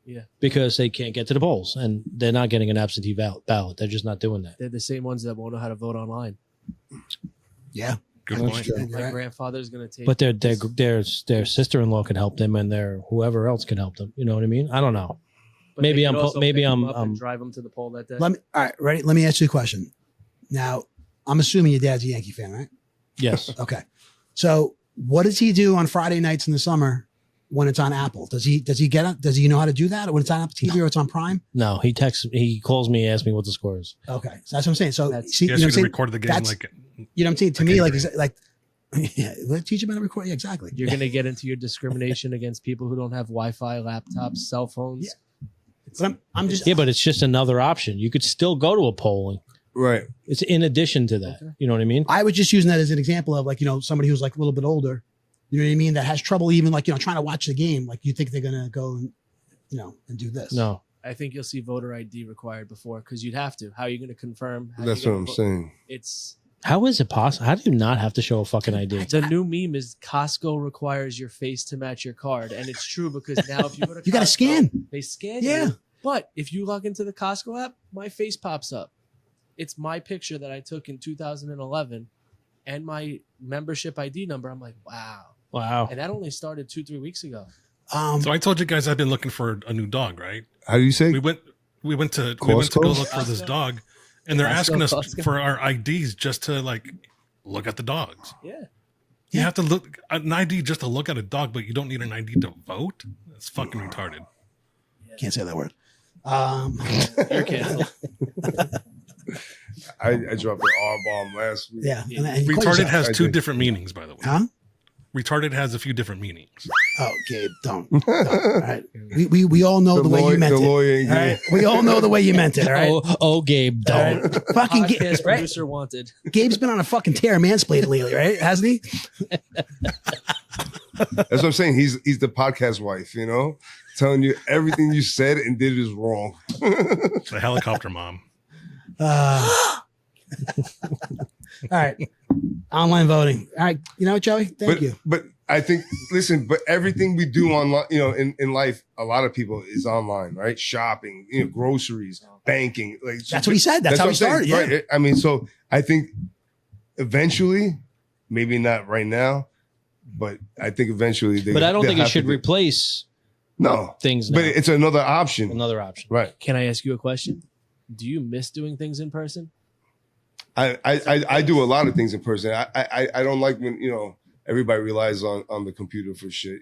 Yeah, because they can't get to the polls and they're not getting an absentee ballot. They're just not doing that. they're the same ones that won't know how to vote online. Yeah. Good That's point. true. My Right. grandfather's going to take. But their sister-in-law can help them and their whoever else can help them. You know what I mean? I don't know. but they maybe could I'm- also maybe pick them I'm- up and drive them to the poll that day. All right, ready? Let me ask you a question. Now, I'm assuming your dad's a Yankee fan, right? Yes. Okay. So, what does he do on Friday nights in the summer when it's on Apple? Does he know how to do that when it's on Apple TV or it's on Prime? No, he calls me, asks me what the score is. Okay, so that's what I'm saying. So, That's- see, He you has know you what I'm to saying? record the game That's- like You know what I'm saying? To I me, can't like, agree. is it like, yeah, let's teach him how to record. Yeah, exactly. You're going to get into your discrimination against people who don't have Wi-Fi, laptops, cell phones. Yeah. But I'm just Yeah, but it's just another option. You could still go to a polling. Right. It's in addition to that. Okay. You know what I mean? I was just using that as an example of like, somebody who's like a little bit older, you know what I mean? That has trouble even like, trying to watch the game. Like you think they're going to go and, and do this. No. I think you'll see voter ID required before because you'd have to. How are you going to confirm? How That's you what gonna I'm vote? saying. It's How is it possible? How do you not have to show a fucking ID? the new meme is Costco requires your face to match your card, and it's true because now if you go to You got to Costco, scan. they scan Yeah. you. But if you log into the Costco app, my face pops up. It's my picture that I took in 2011 and my membership ID number. I'm like, wow. Wow. And that only started 2-3 weeks ago. So I told you guys I've been looking for a new dog, right? How do you say? We went to go Costco? look for this Costco? dog, and they're Costco, asking us Costco. for our IDs just to like look at the dogs. Yeah. You have to look an ID just to look at a dog, but you don't need an ID to vote. That's fucking retarded. Can't say that word. You're canceled. I dropped an R bomb last week. Yeah. Yeah. And you call Retarded yourself- has I two did. different meanings, by the way. Huh? Retarded has a few different meanings. Oh, Gabe, don't. All right. We all know the way you meant the it. lawyer ain't All right. We all know the way you meant it. All right. Oh, Gabe, All don't. right. Fucking Podcast right? producer wanted. Gabe's been on a fucking tear mansplaining lately, right? Hasn't he? That's what I'm saying. He's the podcast wife, telling you everything you said and did is wrong. The helicopter mom. All right. Online voting. All right. You know what, Joey? Thank you. But I think, listen, but everything we do online, in life, a lot of people is online, right? Shopping, groceries, banking. Like That's what he said. That's how what he I'm saying, started. Yeah. Right? I mean, so I think eventually, maybe not right now, but I think eventually. But I don't think it have to should do- replace No, things but now. it's another option, Another option. right? Can I ask you a question? Do you miss doing things in person? I do a lot of things in person. I don't like when everybody relies on the computer for shit.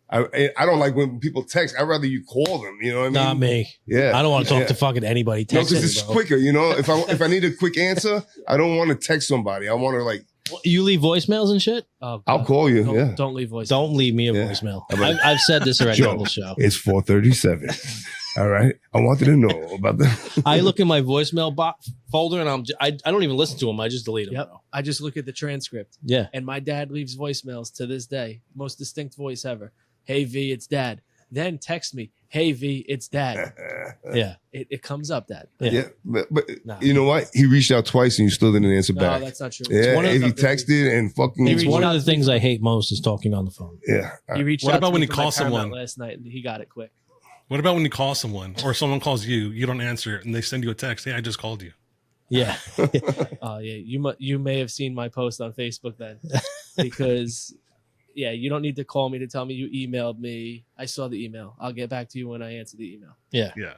I don't like when people text. I'd rather you call them. You know what I mean? Not me. Yeah, I don't want to talk Yeah. to fucking anybody. No, Text because it's bro. quicker. If I need a quick answer, I don't want to text somebody. I want to You leave voicemails and shit? Oh, I'll God. call you. Don't, Yeah, don't leave voice. Don't leave me a Yeah. voicemail. I'm like, I've said this already Joe, on the show. it's 4:37. All right, I wanted to know about the. I look in my voicemail folder and I don't even listen to them. I just delete them. Yep. Bro. I just look at the transcript. Yeah. And my dad leaves voicemails to this day. Most distinct voice ever. Hey V, it's dad. Then text me. Hey V, it's dad. Yeah. It comes up, dad. Yeah, but Nah. you know what? He reached out twice and you still didn't answer No, back. that's not true. Yeah, one of and he the- texted and fucking. It's reached one out of the to me things I hate most is talking on the phone. Yeah, He reached What out about to when me you for my call Paramount someone? last night and he got it quick. What about when you call someone or someone calls you, you don't answer, and they send you a text? Hey, I just called you. Yeah. Oh yeah, you may have seen my post on Facebook then, because yeah, you don't need to call me to tell me you emailed me. I saw the email. I'll get back to you when I answer the email. Yeah. Yeah.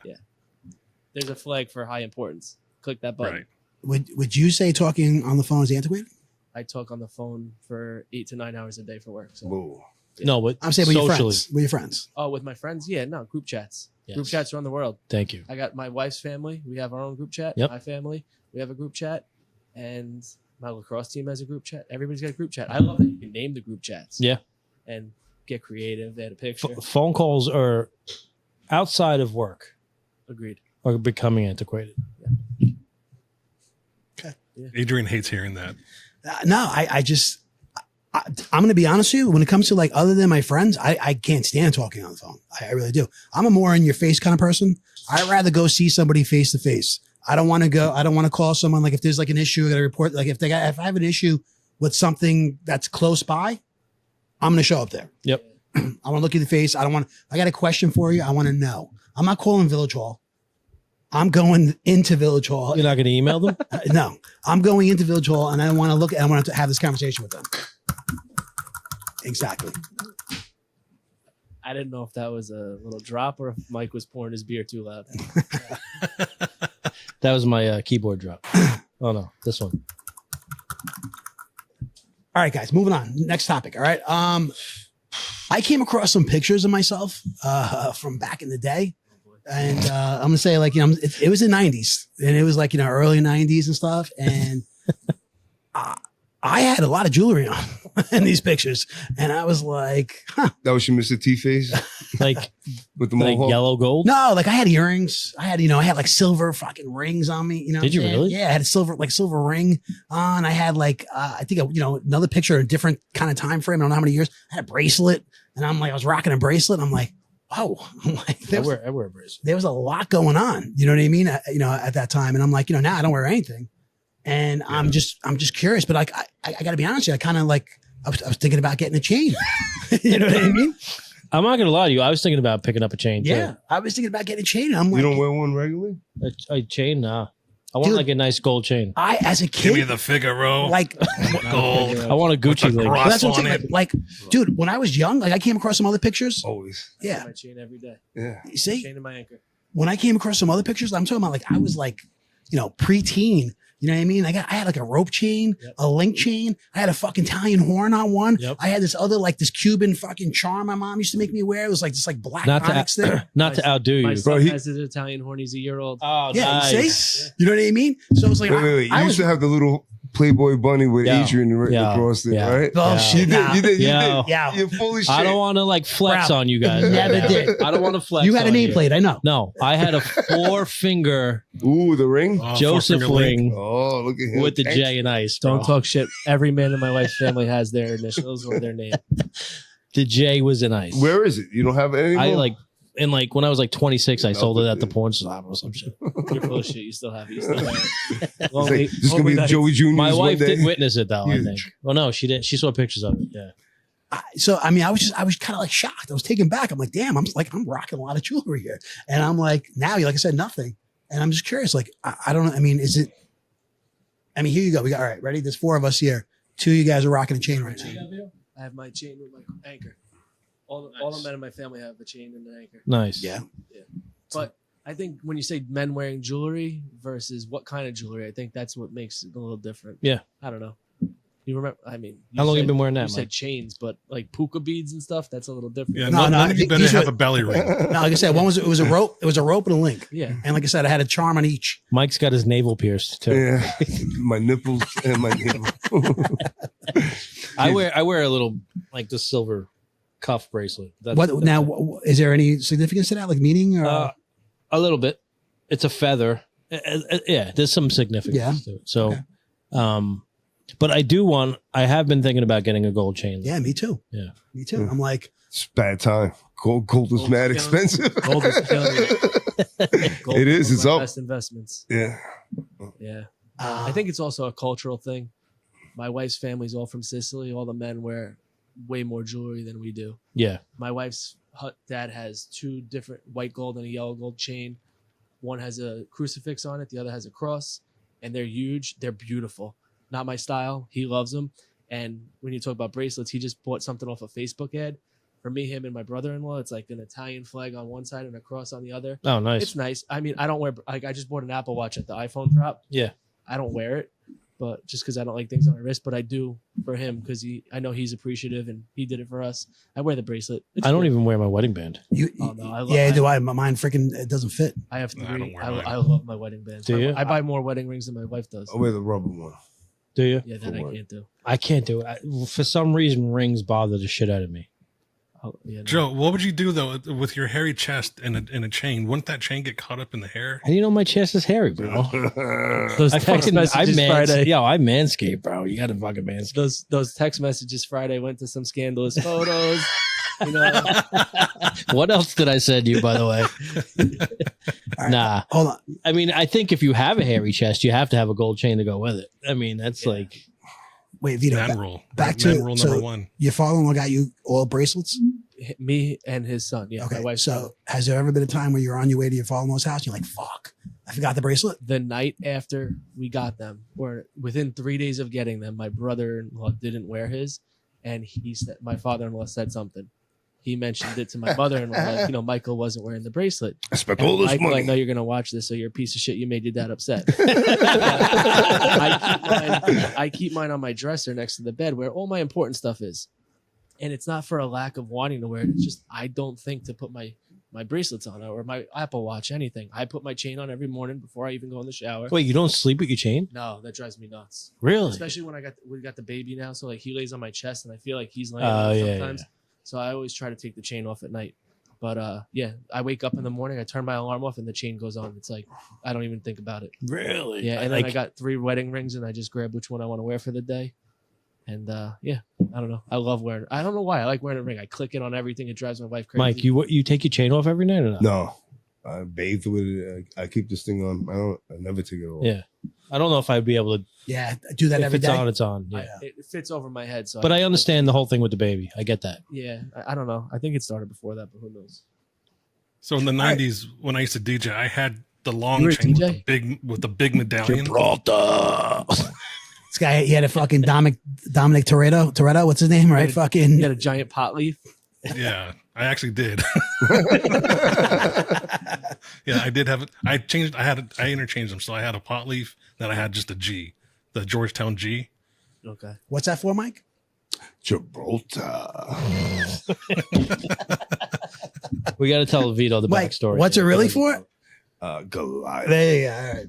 There's a flag for high importance. Click that button. Right. Would you say talking on the phone is antiquated? I talk on the phone for 8 to 9 hours a day for work. So, Whoa. No, but I'm saying with your socially. friends. With your friends. oh, with my friends, yeah, no, group chats. Yes. Group chats around the world. Thank you. I got my wife's family. We have our own group chat. Yep. My family, we have a group chat, and my lacrosse team has a group chat. Everybody's got a group chat. I love that you can name the group chats. Yeah. And get creative. They had a picture. Phone calls are outside of work Agreed. are becoming antiquated. Adrian hates hearing that. No, I'm going to be honest with you. When it comes to like other than my friends, I can't stand talking on the phone. I really do. I'm a more in your face kind of person. I'd rather go see somebody face to face. I don't want to call someone like if there's like an issue, I got to report. Like if I have an issue with something that's close by, I'm going to show up there. Yep. I want to look you in the face. I got a question for you. I want to know. I'm not calling Village Hall. I'm going into Village Hall. You're not going to email them? No, I'm going into Village Hall and I want to look. I want to have this conversation with them. Exactly. I didn't know if that was a little drop or if Mike was pouring his beer too loud. That was my keyboard drop. Oh no, this one. All right, guys, moving on. Next topic. All right. I came across some pictures of myself from back in the day. And I'm going to say like, it was the 90s and it was like, early 90s and stuff. And I had a lot of jewelry on in these pictures. And I was like, That was your Mr. T face Like, with the like mohawk. yellow gold? no, like I had earrings. I had like silver fucking rings on me. Did you really? Yeah. I had a silver ring on. I had like, I think, another picture, a different kind of time frame. I don't know how many years. I had a bracelet and I'm like, I was rocking a bracelet. And I'm like, oh, I'm like, I wear a bracelet. there was a lot going on. You know what I mean? At that time. And I'm like, now I don't wear anything. And I'm just curious, but like, I gotta be honest with you. I kind of like, I was thinking about getting a chain. You know what I mean? I'm not going to lie to you. I was thinking about picking up a chain. Yeah. I was thinking about getting a chain. I'm You like, don't wear one regularly? A chain? Nah. I want Dude. like a nice gold chain. as a Give me kid, the Figaro. like, gold. I want a Gucci With the link. cross that's what I'm on saying. it. Like, dude, when I was young, like I came across some other pictures. Always. Yeah. I wear my chain every day. Yeah. You see, Chain in my anchor. when I came across some other pictures, I'm talking about like I was like, preteen. You know what I mean? I had like a rope chain, Yep. a link chain. I had a fucking Italian horn on one. Yep. I had this other like this Cuban fucking charm my mom used to make me wear. It was like this like black Not onyx thing. to, not to outdo My you. son Bro, he- has his Italian horn. He's a year old. Oh, Yeah, nice. you see? You know what I mean? So it was like, Wait. You I used was, to have the little Playboy bunny with Yeah. Adrian written Yeah. across it, Yeah. right? oh Yeah. shit, nah. You did. Yeah. Yeah. You're full of shit. I don't want to like flex Bro, on you guys. never right now. did. I don't want to flex. You had a on nameplate, I know. No, I had a 4-finger Ooh, the ring? Oh, Joseph four-finger link. ring Oh, look at him. with the J and ice. Bro. Don't talk shit. Every man in my wife's family has their initials or their name. The J was in ice. Where is it? You don't have it anymore? I like, and like when I was like 26, I sold it at the Nothing. porn shop or some shit. You're full of shit. You still have it. You still have it. It's Lonely- like, this is going to lonely be nights. Joey Jr.'s My one wife day. did witness it though. I Huge. think. Well, no, she didn't. She saw pictures of it. Yeah. So I mean, I was kind of like shocked. I was taken back. I'm like, damn, I'm rocking a lot of jewelry here. And I'm like, now, like I said, nothing. And I'm just curious, like, I don't know. I mean, here you go. We got, all right, ready? There's 4 of us here. 2 of you guys are rocking a chain right now. I have my chain with my anchor. All the men in my family have a chain and an anchor. Nice. Yeah. But I think when you say men wearing jewelry versus what kind of jewelry, I think that's what makes it a little different. Yeah. I don't know. You remember? I mean, How long you been wearing You that, said Mike? chains, but like puka beads and stuff, that's a little different. Yeah, No, none of you better these have were- a belly ring. No, like I said, it was a rope. It was a rope and a link. Yeah. And like I said, I had a charm on each. Mike's got his navel pierced too. Yeah. My nipples and my navel. I wear a little like the silver cuff bracelet. That's, What now? Is there any significance to that, like meaning? Or? A little bit. It's a feather. Yeah, there's some significance Yeah. to it. So, Okay. but I have been thinking about getting a gold chain. Yeah, me too. Yeah. Me too. I'm like, It's bad time. Gold is Gold's mad killing- expensive. Gold is killing it. Gold It is, one of it's my up. Best investments. Yeah. Yeah. uh, I think it's also a cultural thing. My wife's family's all from Sicily. All the men wear way more jewelry than we do. Yeah. My wife's dad has 2 different white gold and a yellow gold chain. One has a crucifix on it. The other has a cross. And they're huge. They're beautiful. Not my style. He loves them. And when you talk about bracelets, he just bought something off a Facebook ad. For me, him, and my brother-in-law, it's like an Italian flag on one side and a cross on the other. Oh, nice. It's nice. I mean, I don't wear, like, I just bought an Apple Watch at the iPhone drop. Yeah. I don't wear it, but just because I don't like things on my wrist, but I do for him because I know he's appreciative and he did it for us. I wear the bracelet. It's I don't cool. even wear my wedding band. you, Oh, no, I love- yeah, I- do I? Mine freaking it doesn't fit. I have I 3. don't wear I, mine. I love my wedding bands. Do you? I buy more wedding rings than my wife does. I wear the rubber one. Do you? Yeah, that I can't do. I can't do it. For some reason, rings bother the shit out of me. Oh, yeah, no. Joe, what would you do though with your hairy chest and a chain? Wouldn't that chain get caught up in the hair? How do you know my chest is hairy, bro? Those I text messages Friday. Yo, I manscape, bro. You got to fucking manscape. Those text messages Friday went to some scandalous photos. You know, What else did I send you, by the way? All right, Nah. hold on. I mean, I think if you have a hairy chest, you have to have a gold chain to go with it. I mean, that's like, Wait, Vito. Man Back, rule. back Man to rule so number 1. your father-in-law got you all bracelets. me and his son. Yeah, my Okay, wife. so has there ever been a time where you're on your way to your father-in-law's house and you're like, "Fuck, I forgot the bracelet"? The night after we got them, or within 3 days of getting them, my brother-in-law didn't wear his, and he said, my father-in-law said something. He mentioned it to my mother-in-law, like, you know, Michael wasn't wearing the bracelet. I spent And all this Michael, I money. know you're gonna watch this, so you're a piece of shit. You made your dad upset. I keep mine on my dresser next to the bed where all my important stuff is, and it's not for a lack of wanting to wear it. It's just I don't think to put my bracelets on or my Apple Watch, anything. I put my chain on every morning before I even go in the shower. wait, you don't sleep with your chain? No, that drives me nuts. Really? Especially when we got the baby now, so like he lays on my chest and I feel like he's laying Oh, on it yeah, sometimes. So I always try to take the chain off at night. But yeah, I wake up in the morning, I turn my alarm off, and the chain goes on. It's like I don't even think about it. Really? Yeah, and then I got 3 wedding rings, and I just grab which one I want to wear for the day. And yeah, I don't know. I love wearing. I don't know why I like wearing a ring. I click it on everything. It drives my wife crazy. Mike, you take your chain off every night or not? No, I bathe with it. I keep this thing on. I never take it off. Yeah. I don't know if I'd be able to. Yeah, I do that If every it's day. on, it's on. Yeah. It fits over my head. So But I understand the whole thing with the baby. I get that. Yeah, I don't know. I think it started before that, but who knows? So in the 90s, when I used to DJ, I had the long You were a chain DJ? with the big medallion. Gibraltar. This guy, he had a fucking Dominic Toretto. Toretto, what's his name? Right? Fucking. You got a giant pot leaf. Yeah, I actually did. Yeah, I did have it. I interchanged them. So I had a pot leaf, then I had just a G, the Georgetown G. Okay. What's that for, Mike? Gibraltar. We got to tell Vito the Mike, backstory. what's it really for? Goliath. There you go. All right.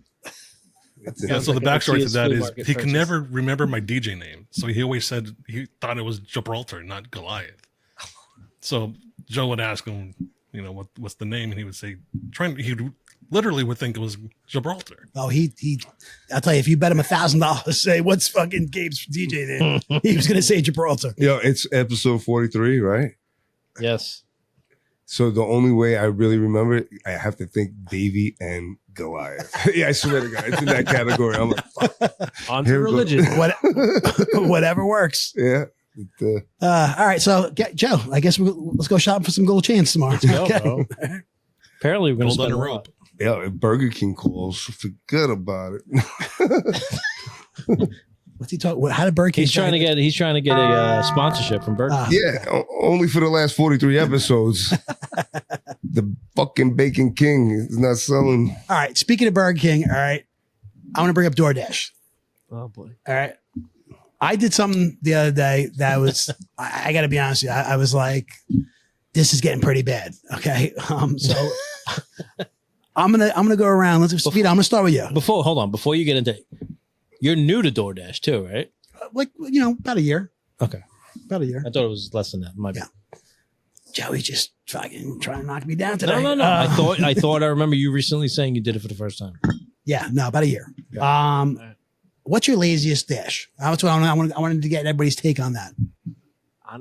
Yeah, so the like an backstory to Sears that flea is market he can purchase. never remember my DJ name. So he always said he thought it was Gibraltar, not Goliath. So Joe would ask him, you know, what's the name? And he would say, he literally would think it was Gibraltar. Oh, he. I'll tell you, if you bet him $1,000, say what's fucking Gabe's DJ name, he was gonna say Gibraltar. Yo, it's episode 43, right? Yes. So the only way I really remember it, I have to think Davy and Goliath. Yeah, I swear to God, it's in that category. I'm like, fuck. On Here to we go. religion. Whatever works. Yeah. All right, so Joe, I guess let's go shopping for some gold chains tomorrow. Go, Okay. bro. Apparently, we're going to Gold spend on a a rope. rope. Yeah, if Burger King calls, forget about it. What's he talking? How did Burger King? He's trying to get a sponsorship from Burger King. Yeah, only for the last 43 episodes. The fucking Bacon King is not selling. All right. Speaking of Burger King, all right, I want to bring up DoorDash. Oh boy. All right. I did something the other day that was, I got to be honest with you. I was like, this is getting pretty bad. Okay. So I'm gonna go around. Vito, I'm gonna start with you. Before you get into it, you're new to DoorDash too, right? Like, about a year. Okay. About a year. I thought it was less than that. My bad. Joey's just fucking trying to knock me down today. No. I thought I remember you recently saying you did it for the first time. Yeah, no, about a year. Yeah. What's your laziest dish? That's what I wanted to get everybody's take on that.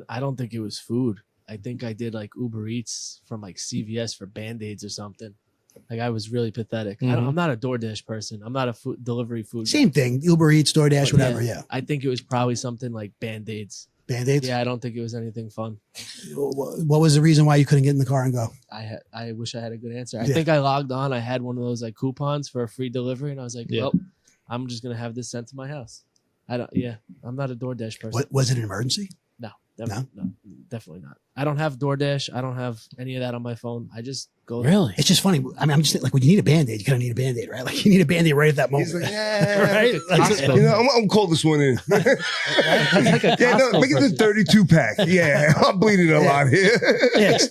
I don't think it was food. I think I did like Uber Eats from like CVS for Band-Aids or something. Like I was really pathetic. Mhm. I'm not a DoorDash person. I'm not a food delivery food. Same thing. Uber Eats, DoorDash, But whatever. Yeah. I think it was probably something like Band-Aids. Band-Aids. Yeah, I don't think it was anything fun. What was the reason why you couldn't get in the car and go? I wish I had a good answer. I Yeah. think I logged on. I had one of those like coupons for a free delivery, and I was like, Yeah. well, I'm just gonna have this sent to my house. I'm not a DoorDash person. What was it? An emergency? No, definitely not. I don't have DoorDash. I don't have any of that on my phone. I just go. Really? It's just funny. I mean, I'm just like when you need a Band-Aid, you kind of need a Band-Aid, right? Like you need a Band-Aid right at that moment. He's like, yeah, Right? Like, You know, I'm gonna call this one in. That's like a Yeah, no, Costco make it the person. 32 pack. Yeah, I'm bleeding a lot here. yes.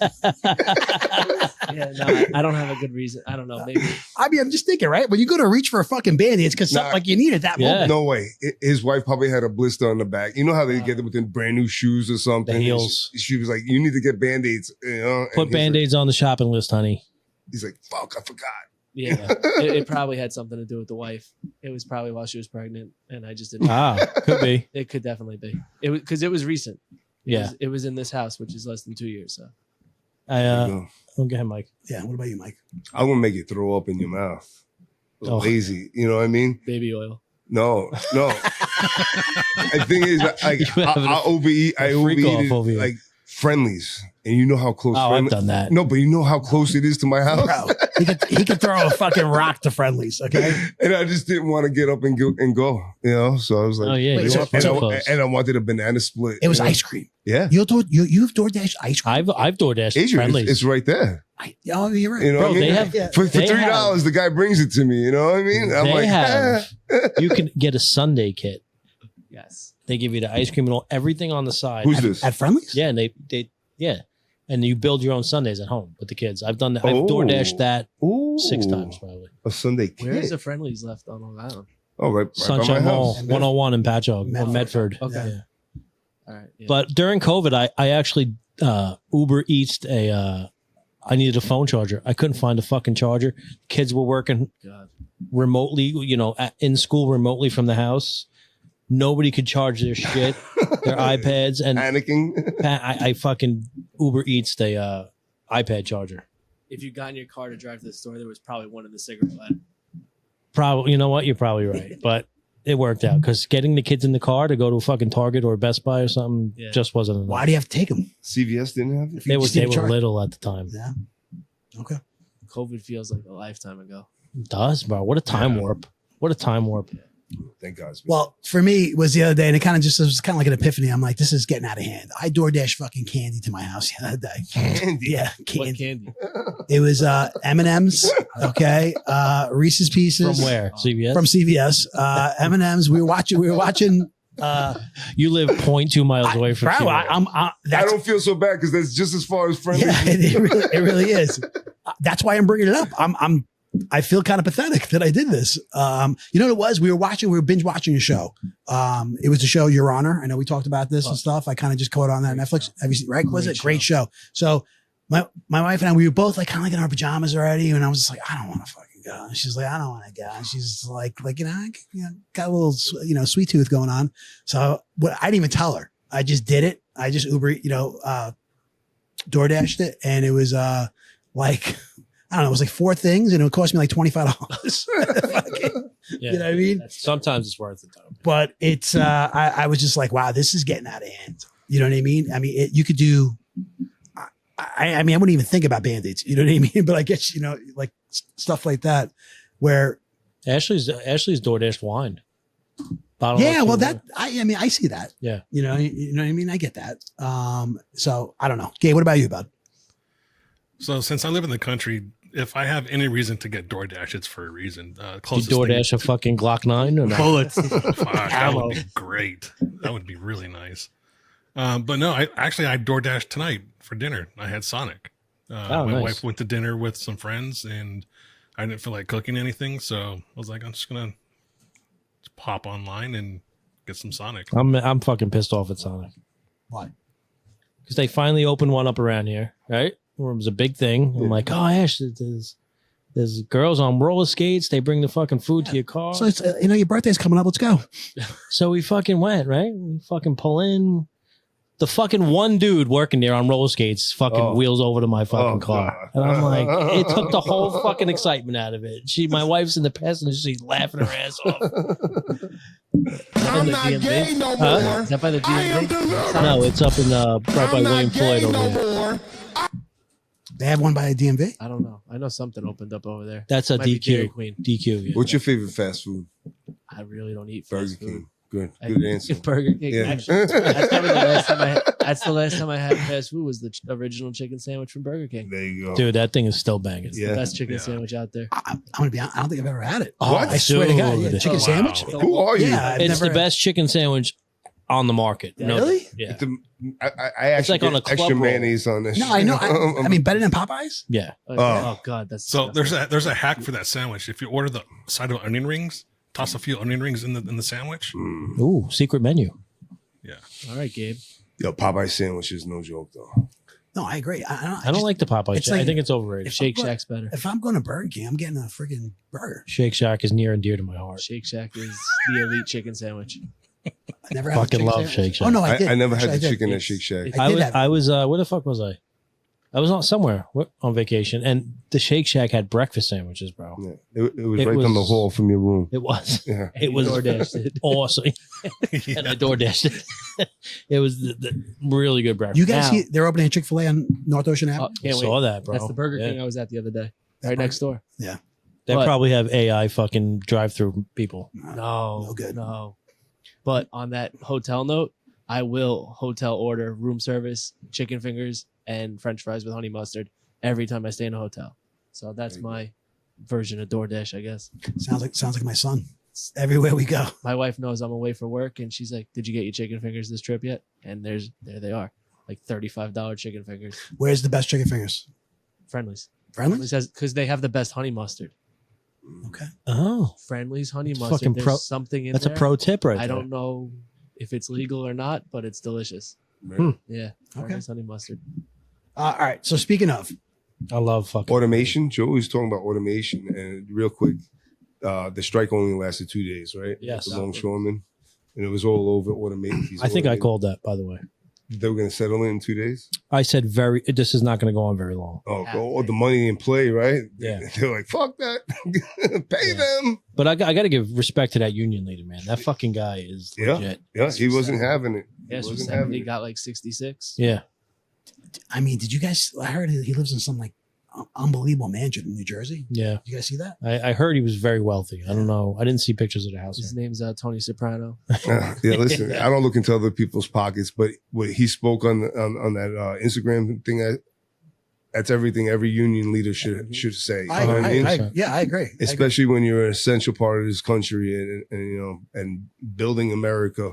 Yeah, no, I don't have a good reason. I don't know. Maybe I mean, I'm just thinking, right? When you go to reach for a fucking Band-Aid, it's because something like you need it that Yeah. moment. No way. His wife probably had a blister on the back. You know how they get them with brand new shoes or something? The heels. She was like, you need to get Band-Aids. You know? And Put he's Band-Aids on the shopping list, honey. He's like, fuck, I forgot. yeah, it probably had something to do with the wife. It was probably while she was pregnant, and I just didn't. Could be. It could definitely be. It was because it was recent. Yeah. It was in this house, which is less than 2 years. So There you go. Go ahead, Mike. Yeah. What about you, Mike? I want to make it throw up in your mouth. Oh. Lazy. You know what I mean? baby oil. No. The thing is, like, You having I overeat. I freak overeat off it, over here. like Friendlies. And you know how close Oh, I've Friendlies. done that. No, but you know how close it is to my house? Bro, he could throw a fucking rock to Friendlies, okay? And I just didn't want to get up and go, you know? So I was like, Oh, yeah. Wait, You so- are and, pretty so- close. I wanted a banana split. It was you know? ice cream. Yeah. You've DoorDash ice cream. I've DoorDashed Adrian, Friendlies. it's right there. Oh, you're right. You know Bro, what I mean? they have- Yeah. For they $3, have- the guy brings it to me. You know what I mean? I'm They like, have. You can get a Sunday kit. Yes. They give you the ice cream and all, everything on the side. Who's this? At Friendlies? Yeah, and yeah. And you build your own Sundays at home with the kids. I've done that. Oh. I've DoorDashed that Ooh. 6 times probably. A Sunday kid. Where is the Friendlies left on Long Island? Oh, right by Sunshine my Mall, house. 101 in Patchogue, or Medford. Medford. Okay. Yeah. All right. Yeah. But during COVID, I actually Uber Eats I needed a phone charger. I couldn't find a fucking charger. Kids were working God. remotely, in school remotely from the house. Nobody could charge their shit, their iPads, and Panicking. I fucking Uber Eats the iPad charger. If you got in your car to drive to the store, there was probably one in the cigarette butt. Probably, you know what? You're probably right, but it worked out because getting the kids in the car to go to a fucking Target or Best Buy or something Yeah. just wasn't enough. Why do you have to take them? CVS didn't have it? They were just need a charger. little at the time. Yeah. Okay. COVID feels like a lifetime ago. It does, bro? What a time warp! What a time warp! Thank God. Well, for me, it was the other day, and it was kind of like an epiphany. I'm like, this is getting out of hand. I DoorDash fucking candy to my house the other day. Candy. Yeah, What candy. candy? It was M&M's, okay, Reese's Pieces. From where? CVS. From CVS. M&M's. We were watching. You live 0.2 miles away from Bro, CVS. I that's don't feel so bad because that's just as far as friendly. yeah, it really is. That's why I'm bringing it up. I feel kind of pathetic that I did this. You know what it was? We were binge watching a show. It was the show Your Honor. I know we talked about this and stuff. I kind of just caught on that on Netflix. Have you seen, right? Was it great show? So my wife and I, we were both like kind of like in our pajamas already. And I was just like, I don't want to fucking go. And she's like, I don't want to go. And she's like, I got a little, sweet tooth going on. So I didn't even tell her. I just did it. I just DoorDashed it. And it was like, I don't know, it was like 4 things and it would cost me like $25. Yeah. You know what I mean? Sometimes it's worth it though. But it's, I was just like, wow, this is getting out of hand. You know what I mean? I mean, you could do, I mean, I wouldn't even think about Band-Aids, you know what I mean? But I guess, like stuff like that where. Ashley's DoorDashed wine. Bottle Yeah, of well, wine. I see that. Yeah. You know what I mean? I get that. So I don't know. Gabe, what about you, bud? So since I live in the country, if I have any reason to get DoorDash, it's for a reason. You Closest DoorDash a fucking Glock 9 or not? Bullets. Fuck, that would be great. That would be really nice. But no, I DoorDashed tonight for dinner. I had Sonic. My nice. wife went to dinner with some friends, and I didn't feel like cooking anything, so I was like, I'm just gonna pop online and get some Sonic. I'm fucking pissed off at Sonic Why? because they finally opened one up around here, right? Where it was a big thing. I'm like, oh, Ash, there's girls on roller skates. They bring the fucking food to your car. So it's, your birthday's coming up. Let's go. So we fucking went, right? We fucking pull in. The fucking one dude working there on roller skates fucking wheels over to my fucking car. God. And I'm like, it took the whole fucking excitement out of it. My wife's in the passenger seat laughing her ass off. I'm the not DMV? gay no Huh? more. Is that by the I am DMV? delivered. No, it's up in right by I'm William not gay Floyd over no there. more. They have one by a DMV. I don't know. I know something opened up over there. That's a Might be Dairy DQ. Queen. DQ. Yeah. What's your favorite fast food? I really don't eat Burger fast food. King. Good. I- Good answer. Burger King. Yeah. Actually, that's probably the last time that's the last time I had fast food was the original chicken sandwich from Burger King. There you go. Dude, that thing is still banging. Yeah. Best chicken sandwich out there. I'm gonna be honest. I don't think I've ever had it. Oh, I swear to God, yeah, dude. chicken Wow. sandwich. Who are you? Yeah, I've It's never the best chicken sandwich on the market. No, Really? yeah. I actually like on get a club extra roll. mayonnaise on this. No, I know. I mean, better than Popeyes. Yeah. Oh God, that's So disgusting. there's a hack for that sandwich. If you order the side of onion rings, toss a few onion rings in the sandwich. Ooh, secret menu. Yeah. All right, Gabe. Yo, Popeye sandwich is no joke though. No, I agree. I don't like the Popeye. it's Shack. I like- think it's overrated. if Shake I'm go- Shack's better. If I'm going to Burger King, I'm getting a freaking burger. Shake Shack is near and dear to my heart. Shake Shack is the elite chicken sandwich. I never had a Fucking chicken love sandwich. Shake Shack. Oh no, I did. I never had Actually, the I did. chicken at It's- Shake Shack. I did have it. I was where the fuck was I? I was on somewhere on vacation, and the Shake Shack had breakfast sandwiches, bro. Yeah. It was It right down the was- hall from your room. It was. Yeah. It was DoorDashed it. awesome. And I DoorDashed it. It was the really good breakfast. You guys Now- see they're opening a Chick-fil-A on North Ocean Ave. Oh, I can't saw wait. that, bro. That's the Burger Yeah. King I was at the other day. That Right burger- next door. They But- probably have AI fucking drive-through people. No, No good. No. But on that hotel note, I will hotel order room service, chicken fingers, and French fries with honey mustard every time I stay in a hotel. So that's my version of DoorDash, I guess. Sounds like my son. Everywhere we go. My wife knows I'm away for work, and she's like, "Did you get your chicken fingers this trip yet?" And there they are, like $35 chicken fingers, Where's the best chicken fingers? Friendlies. Friendly? Because they have the best honey mustard. Okay. Oh, Friendlies honey It's mustard. fucking There's pro- something in that's there. a pro tip right I there. don't know if it's legal or not, but it's delicious. Right. Yeah. Okay. Friendlies honey mustard. All right. So speaking of, I love fucking Automation. Joe was talking about automation, and real quick, the strike only lasted 2 days, right? Yes. The longshoreman, and it was all over automated. I think I called that, by the way. They were going to settle in 2 days. I said this is not going to go on very long. Oh, the money in play, right? Yeah. They're like, fuck that, pay them. But I got to give respect to that union leader, man. That fucking guy is Yeah. legit. Yeah, he wasn't having it. He Yes, wasn't having he it. got like 66. Yeah. I mean, did you guys? I heard he lives in some like unbelievable mansion in New Jersey. Yeah. Did you guys see that? I heard he was very wealthy. I don't know. I didn't see pictures of the house. His yet. name's Tony Soprano. Yeah, listen, I don't look into other people's pockets, but what he spoke on that Instagram thing, that's everything every union leader should say. You know what I mean? I agree. Especially when you're an essential part of this country and you know and building America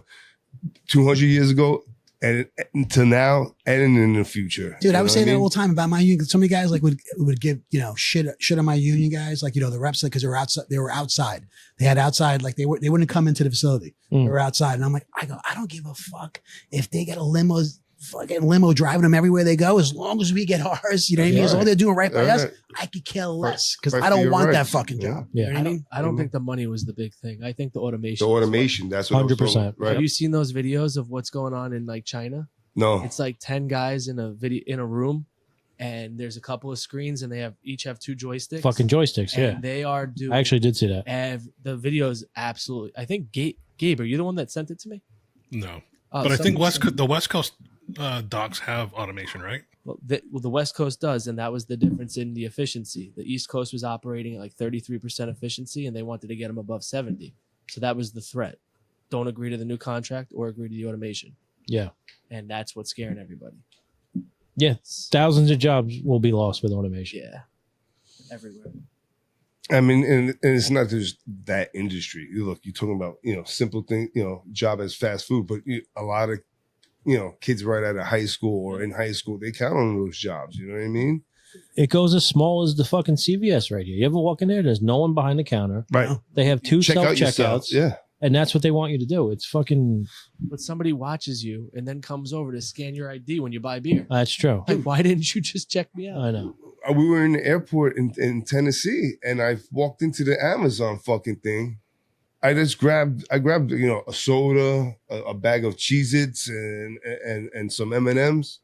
200 years ago and to now and in the future. Dude, I You was know saying what that all the time about my union. So many guys like would give shit on my union guys, like the reps, because they were outside. They were outside. They had outside, like they wouldn't come into the facility. Mm. They were outside, and I'm like, I don't give a fuck if they get a fucking limo driving them everywhere they go, as long as we get ours. You know what I mean? As long as they're doing right by us, I could care less because Fight I for don't your want that rights. fucking Yeah. job. Yeah. You know what I mean? I don't think the money was the big thing. I think the automation. The was what- automation, that's what I was 100%. talking about, Have right? you seen those videos of what's going on in like China? No. It's like 10 guys in a room, and there's a couple of screens, and they each have 2 joysticks. Fucking joysticks. and Yeah. they are doing. I actually did see that. The video is absolutely. I think Gabe, are you the one that sent it to me? No, Oh, but I think somebody- the West Coast docks have automation, right? Well, the West Coast does, and that was the difference in the efficiency. The East Coast was operating at like 33% efficiency, and they wanted to get them above 70. So that was the threat. Don't agree to the new contract or agree to the automation. Yeah. And that's what's scaring everybody. Yeah. Thousands of jobs will be lost with automation. Yeah. Everywhere. I mean, and it's not just that industry. Look, you're talking about, simple thing, job as fast food, but a lot of, kids right out of high school or in high school, they count on those jobs. You know what I mean? It goes as small as the fucking CVS right here. You ever walk in there? There's no one behind the counter. Right. They have 2 Check out yourself. self-checkouts. Yeah. And that's what they want you to do. It's fucking, But somebody watches you and then comes over to scan your ID when you buy beer. that's true. Like, why didn't you just check me out? I know. We were in the airport in Tennessee, and I walked into the Amazon fucking thing. I grabbed a soda, a bag of Cheez-Its and some M&Ms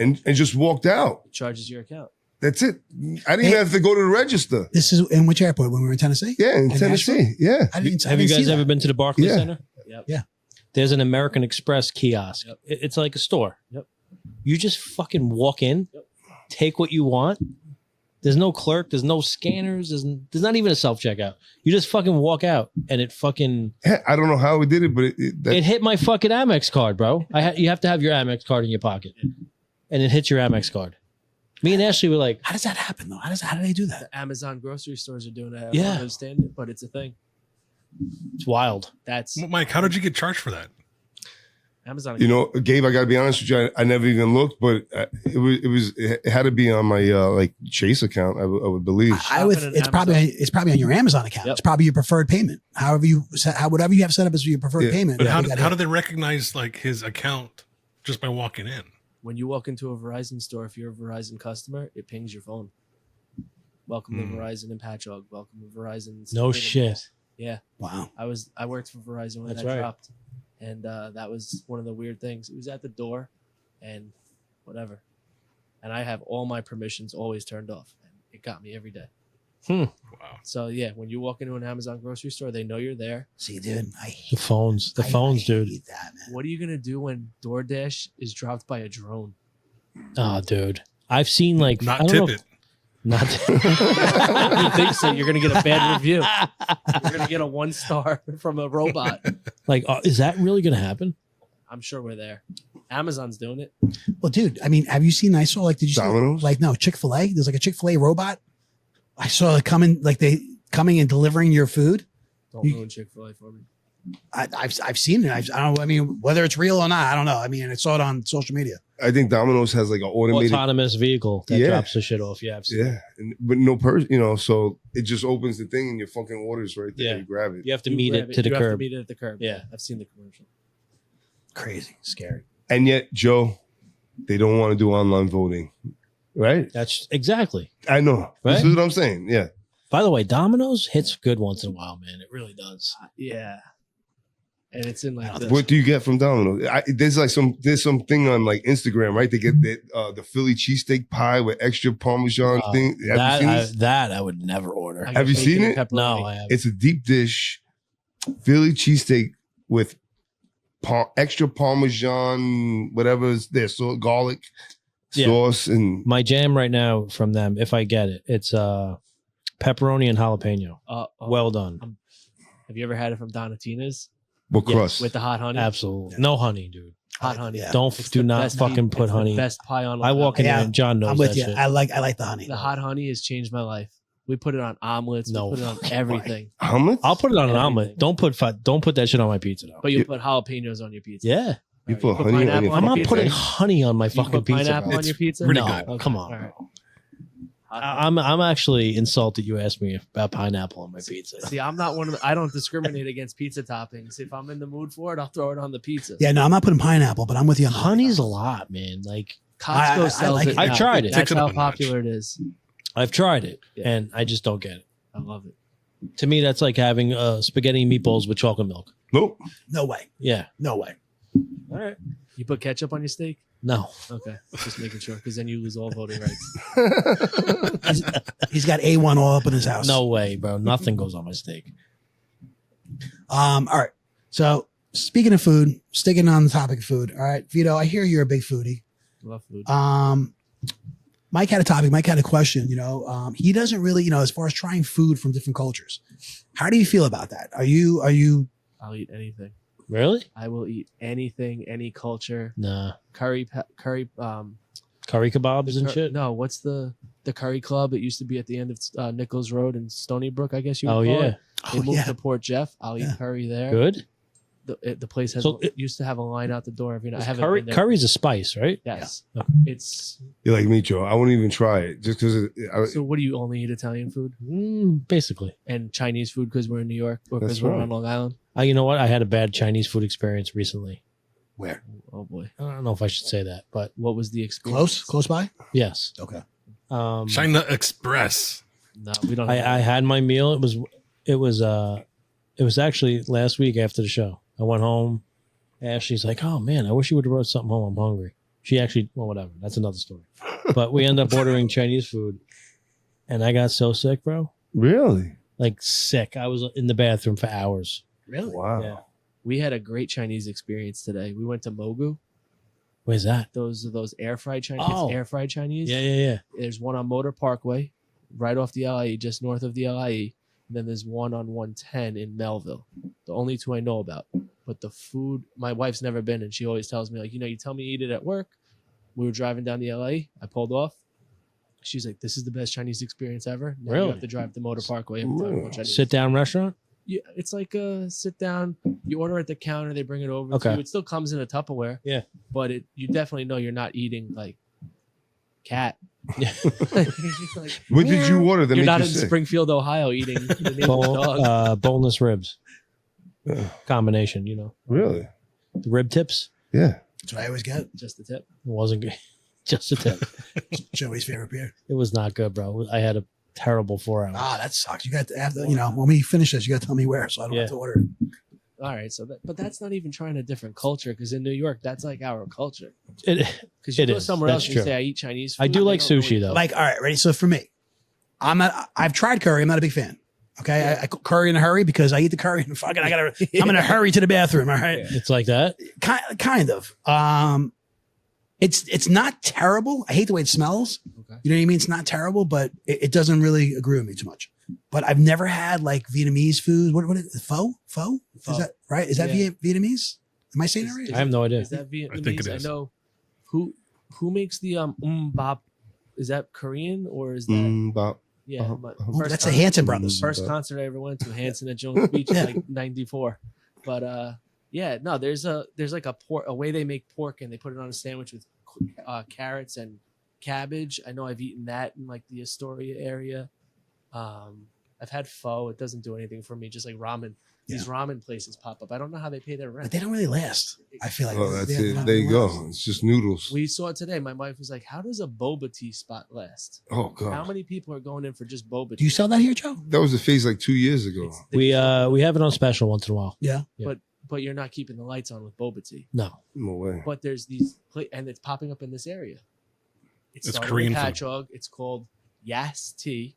and just walked out. It charges your account. That's it. I didn't even have to go to the register. This is in which airport when we were in Tennessee? Yeah, in Nashville? Tennessee. Yeah. I didn't. Have you guys ever been to the Barclays Yeah. Center? Yep. Yeah. There's an American Express kiosk. Yep. It's like a store. Yep. You just fucking walk in, Yep. take what you want. There's no clerk. There's no scanners. There's not even a self-checkout. You just fucking walk out, and it fucking I don't know how we did it, but it hit my fucking Amex card, bro. You have to have your Amex card in your pocket, and it hits your Amex card. Me and Ashley were like, How does that happen though? How do they do that? The Amazon grocery stores are doing it. I Yeah. don't understand it, but it's a thing. it's wild. That's Mike, how did you get charged for that? Amazon. You know, Gabe, I gotta be honest with you. I never even looked, but it had to be on my like Chase account. I would believe. I would. It's probably on your Amazon account. Yep. It's probably your preferred payment. Whatever you have set up as your preferred payment. But how do they recognize like his account just by walking in? When you walk into a Verizon store, if you're a Verizon customer, it pings your phone. Welcome to Verizon and Patchogue. Welcome to Verizon. No shit. Yeah. Wow. I worked for Verizon when That's that right. dropped. And that was one of the weird things. It was at the door and whatever. And I have all my permissions always turned off. And it got me every day. Wow. So yeah, when you walk into an Amazon grocery store, they know you're there. See, dude, I The hate phones, I dude. hate that, man. What are you gonna do when DoorDash is dropped by a drone? Oh, dude. I've seen like I Not don't tip know- it. Not You think so? You're gonna get a bad review. You're gonna get a 1-star from a robot. like is that really gonna happen? I'm sure we're there. Amazon's doing it. Well, dude, I mean, have you seen? I saw like, did you Domino's? see like no Chick-fil-A? There's like a Chick-fil-A robot. I saw it coming and delivering your food. Don't You- ruin Chick-fil-A for me. I've seen it. I don't know. I mean, whether it's real or not, I don't know. I mean, I saw it on social media. I think Domino's has like an automated. Autonomous vehicle that Yeah. drops the shit off. Yeah, I've seen it. Yeah, but no person. You know, so it just opens the thing and your fucking orders right there. Yeah. You grab it. You have to You meet grab it to the you have to curb. meet it at the curb. Yeah. I've seen the commercial. Crazy, scary. And yet, Joe, they don't want to do online voting, right? That's exactly. I know. This Right? is what I'm saying. Yeah. By the way, Domino's hits good once in a while, man. It really does. Yeah. And it's in like the, What do you get from Domino's? There's something on like Instagram, right? They get the Philly cheesesteak pie with extra Parmesan thing. Have you seen this? That I would never order. I Have get you bacon seen and it? pepperoni. No, I haven't. It's a deep dish Philly cheesesteak with extra Parmesan, whatever is there, so garlic Yeah. sauce and My jam right now from them, if I get it, it's pepperoni and jalapeno. Well done. Have you ever had it from Donatina's what Yes, crust? with the hot honey? Absolutely. No honey, dude. Hot honey. Yeah. Don't It's do the not best fucking pie- put it's the honey. best pie on. I walk in Yeah, there and John knows I'm with that you. shit. I like the honey. The hot honey has changed my life. We put it on omelets. No We put it on fucking everything. Hummus? I'll put it on an Everything. omelet. Don't put that shit on my pizza though. But you put jalapenos on your pizza. Yeah. You All put right, honey on pineapple your I'm not pizza? putting honey on my You fucking put pizza. pineapple bro. on your pizza? pretty No, good. come on. All right. Hot I'm actually insulted you asked me about pineapple on my pizza. See, I'm not one of the, I don't discriminate against pizza toppings. If I'm in the mood for it, I'll throw it on the pizza. Yeah, no, I'm not putting pineapple, but I'm with you on the Honey's a lot, man. Like Costco I sells like it. it. I've now. tried it. That's Takes it up how a notch. popular it is. I've tried it Yeah. and I just don't get it. I love it. To me, that's like having spaghetti and meatballs with chocolate milk. Nope. No way. Yeah. No way. All right. You put ketchup on your steak? No. Okay, just making sure, because then you lose all voting rights. He's got A1 all up in his house. No way, bro. Nothing goes on my steak. All right. So speaking of food, sticking on the topic of food. All right, Vito, I hear you're a big foodie. Love food. Mike had a topic. Mike had a question. He doesn't really, as far as trying food from different cultures. How do you feel about that? Are you? I'll eat anything. Really? I will eat anything, any culture. Nah. Curry. Curry kebabs and shit? No, what's the curry club? It used to be at the end of Nichols Road in Stony Brook, I guess you would Oh, call yeah. it. They moved yeah. to Port Jeff. I'll Yeah. eat curry there. Good. The place has So used to have a line out the door every night. I haven't Curry, been there. curry's a spice, right? Yes. Yeah. It's You're like me, Joe. I wouldn't even try it just because. so. What do you only eat Italian food Basically. and Chinese food because we're in New York or That's because we're right. on Long Island? You know what? I had a bad Chinese food experience recently. Where? Oh boy, I don't know if I should say that, but what was the experience? Close by? yes. Okay. China Express. No, we don't. have I had my meal. It was actually last week after the show. I went home. Ashley's like, "Oh man, I wish you would have brought something home. I'm hungry." She actually, well, whatever. That's another story. But we end up ordering Chinese food, and I got so sick, bro. Really? Like sick. I was in the bathroom for hours. Really? Wow. Yeah. We had a great Chinese experience today. We went to Mogu. Where's that? Those air fried Chinese. Oh. It's air fried Chinese. Yeah. There's one on Motor Parkway, right off the LIE, just north of the LIE. And then there's one on 110 in Melville. The only two I know about. But the food, my wife's never been, and she always tells me, like, you tell me you eat it at work. We were driving down the LIE. I pulled off. She's like, this is the best Chinese experience ever. Now Really? You have to drive to Motor Parkway every time you go Chinese. Sit down restaurant. it's like a sit down. You order at the counter, they bring it over Okay. to you. It still comes in a Tupperware. Yeah. But you definitely know you're not eating like cat. Like, What did you order that you're made not you in sick? Springfield, Ohio, eating the name of the dog. Boneless ribs Yeah. combination. You know, Really? the rib tips. Yeah. That's what I always get. Just the tip. It wasn't good. Just a tip. Joey's favorite beer. It was not good, bro. I had a terrible 4 hours. Ah, that sucks. You got to have to, when we finish this, you got to tell me where, so I don't Yeah. have to order it. All right, but that's not even trying a different culture because in New York, that's like our culture. It, Because you It go is. somewhere That's else and true. you say I eat Chinese food. I do they like don't know sushi what- though. Like, all right, ready? So for me, I've tried curry. I'm not a big fan. Okay. I cook curry in a hurry because I eat the curry and fucking, I'm in a hurry to the bathroom. All right. It's like that. Kind of. It's not terrible. I hate the way it smells. Okay. You know what I mean? It's not terrible, but it doesn't really agree with me too much. But I've never had like Vietnamese food. What is it? Pho? Pho. Is that right? Is that Yeah. Vietnamese? Am I saying that right? I have no idea. Is that Vietnamese? I think it is. I know who makes the bop. Is that Korean or is that Bop. yeah? Bop. my Ooh, first that's the con- Hanson brothers. First concert I ever went to, Hanson at Jones Beach, Yeah. like '94. But yeah, no, there's like a way they make pork and they put it on a sandwich with carrots and cabbage. I know I've eaten that in like the Astoria area. I've had pho. It doesn't do anything for me. Just like ramen. These ramen places pop up. I don't know how they pay their But rent. they don't really last. I feel like Oh, that's they- it. There you go. It's just noodles. We saw it today. My wife was like, "How does a boba tea spot last? Oh How god. many people are going in for just boba Do tea?" you sell that here, Joe? That was the phase like 2 years ago. It's- We have it on special once in a while. Yeah. but you're not keeping the lights on with boba tea. No. No way. But there's these, and it's popping up in this area. It's started Korean with food. Patchogue. It's called Yas Tea,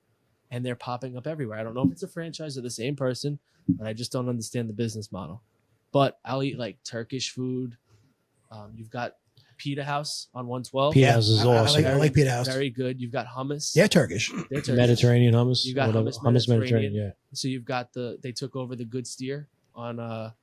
and they're popping up everywhere. I don't know if it's a franchise or the same person, but I just don't understand the business model. But I'll eat like Turkish food. You've got Pita House on 112. Pita House is I awesome. like Pita House. Very good. You've got hummus. They're Turkish. They're Turkish. Mediterranean hummus. You got whatever. hummus Mediterranean. Yeah. So you've got they took over the Good Steer on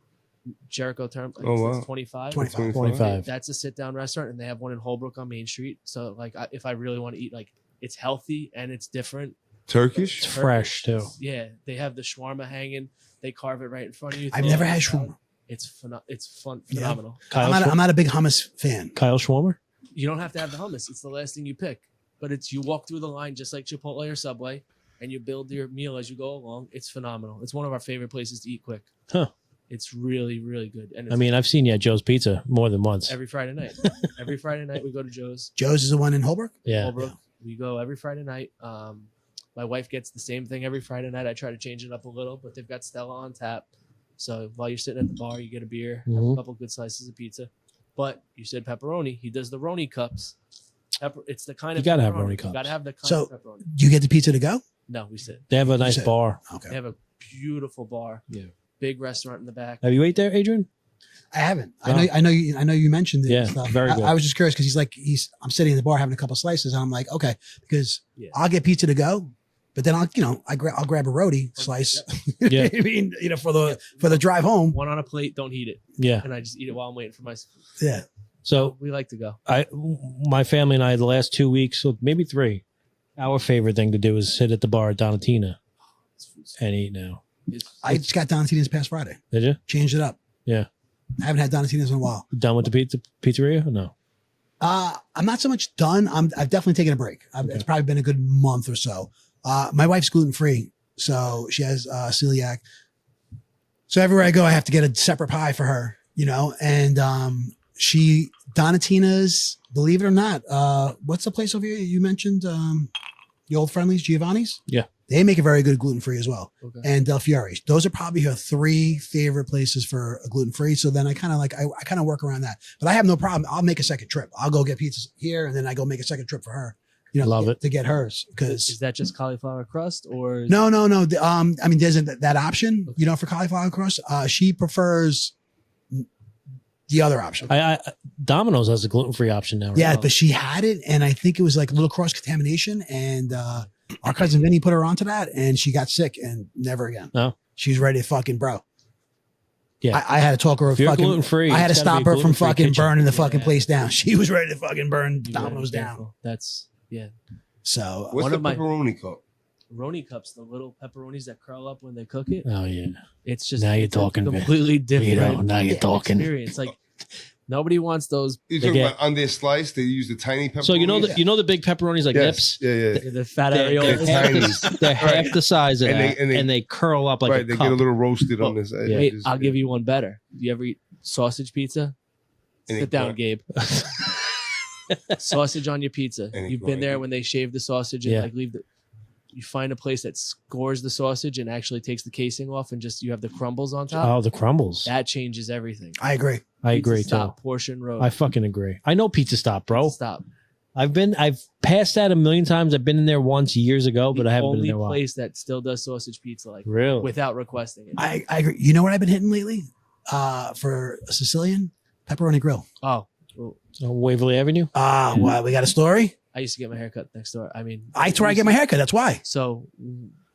Jericho Term. Oh, wow. 25. 25. That's a sit down restaurant, and they have one in Holbrook on Main Street. So like, if I really want to eat, like, it's healthy and it's different. Turkish? It's fresh too. Yeah, they have the shawarma hanging. They carve it right in front of you. I've throw never it had out. shawarma. It's fun, Yeah. phenomenal. Kyle, I'm not a big hummus fan. Kyle Schwarmer. You don't have to have the hummus. It's the last thing you pick, but it's you walk through the line just like Chipotle or Subway, and you build your meal as you go along. It's phenomenal. It's one of our favorite places to eat quick. Huh. It's really, really good. And it's I mean, I've seen you at Joe's Pizza more than once. every Friday night. Every Friday night we go to Joe's. Joe's is the one in Holbrook. Yeah. Holbrook. We go every Friday night. My wife gets the same thing every Friday night. I try to change it up a little, but they've got Stella on tap. So while you're sitting at the bar, you get a beer, have a Mhm. couple good slices of pizza. But you said pepperoni. He does the Roni cups. It's the kind You of gotta have pepperoni. Roni You cups. gotta have the kind So- of pepperoni. Do you get the pizza to go? No, we said They have a nice said- bar. Okay. they have a beautiful bar. Yeah. Big restaurant in the back. Have you ate there, Adrian? I haven't. Oh. I know you mentioned it. Yeah, and stuff. very good. I was just curious because I'm sitting in the bar having a couple slices and I'm like, okay, because Yeah. I'll get pizza to go, but then I'll grab a roti slice. Yeah. I mean, for the drive home. One on a plate, don't heat it. Yeah. And I just eat it while I'm waiting for my. Yeah. So We like to go. my family and I, the last 2 weeks, so maybe 3, our favorite thing to do is sit at the bar at Donatina and eat now. I just got Donatina's past Friday. Did you? Changed it up. Yeah. I haven't had Donatina's in a while. Done with the pizzeria or no? I'm not so much done. I've definitely taken a break. It's probably been a good month or so. My wife's gluten free, so she has celiac. So everywhere I go, I have to get a separate pie for her, and Donatina's, believe it or not, what's the place over here you mentioned? The Old Friendlies, Giovanni's? Yeah. They make a very good gluten-free as well. Okay. And Del Fiore. Those are probably her 3 favorite places for a gluten-free. So then I kind of work around that. But I have no problem. I'll make a second trip. I'll go get pizzas here and then I go make a second trip for her. Love it. To get hers. Is Because that just cauliflower crust or? no. I mean, there's that option, for cauliflower crust. She prefers the other option. I Domino's has a gluten-free option now. Right? Yeah, but she had it, and I think it was like a little cross contamination, and our cousin Vinny put her onto that, and she got sick, and never again. No? She's ready to fucking bro. Yeah. I had to talk her If you're fucking. gluten-free, I had to it's gotta stop be a her from gluten-free fucking kitchen. burning the fucking Yeah. place down. She was ready to fucking burn You gotta be Domino's down. careful. That's yeah. So What's One the of my- pepperoni cup? Roni cups, the little pepperonis that curl up when they cook it. Oh yeah. It's just Now you're it's a talking, completely different. Vito, now you're talking. Experience. Like nobody wants those. You They talking get- about on their slice? They use the tiny pepper. So you know the big pepperonis like nips. Yeah. The fat They're, areolas. they're half the size of And that, they- and they curl up like Right, a they cup. get a little roasted on Oh, this. yeah. Wait, I'll give you one better. You ever eat sausage pizza? And Sit they down, cut. Gabe. Sausage on your pizza. And You've they been cut. there when they shave the sausage and Yeah. like leave the. You find a place that scores the sausage and actually takes the casing off, and just you have the crumbles on top. Oh, the crumbles. That changes everything. I agree. I agree Pizza too. Stop, Portion Road. I fucking agree. I know Pizza Stop, bro. Stop. I've passed that a million times. I've been in there once years ago, but I haven't been in only there in a while. place that still does sausage pizza like Really? without requesting it. I agree. You know what I've been hitting lately? For a Sicilian pepperoni grill. Oh, well, Waverly Avenue. What? We got a story? I used to get my haircut next door. I mean, That's where I get my haircut. That's why. So,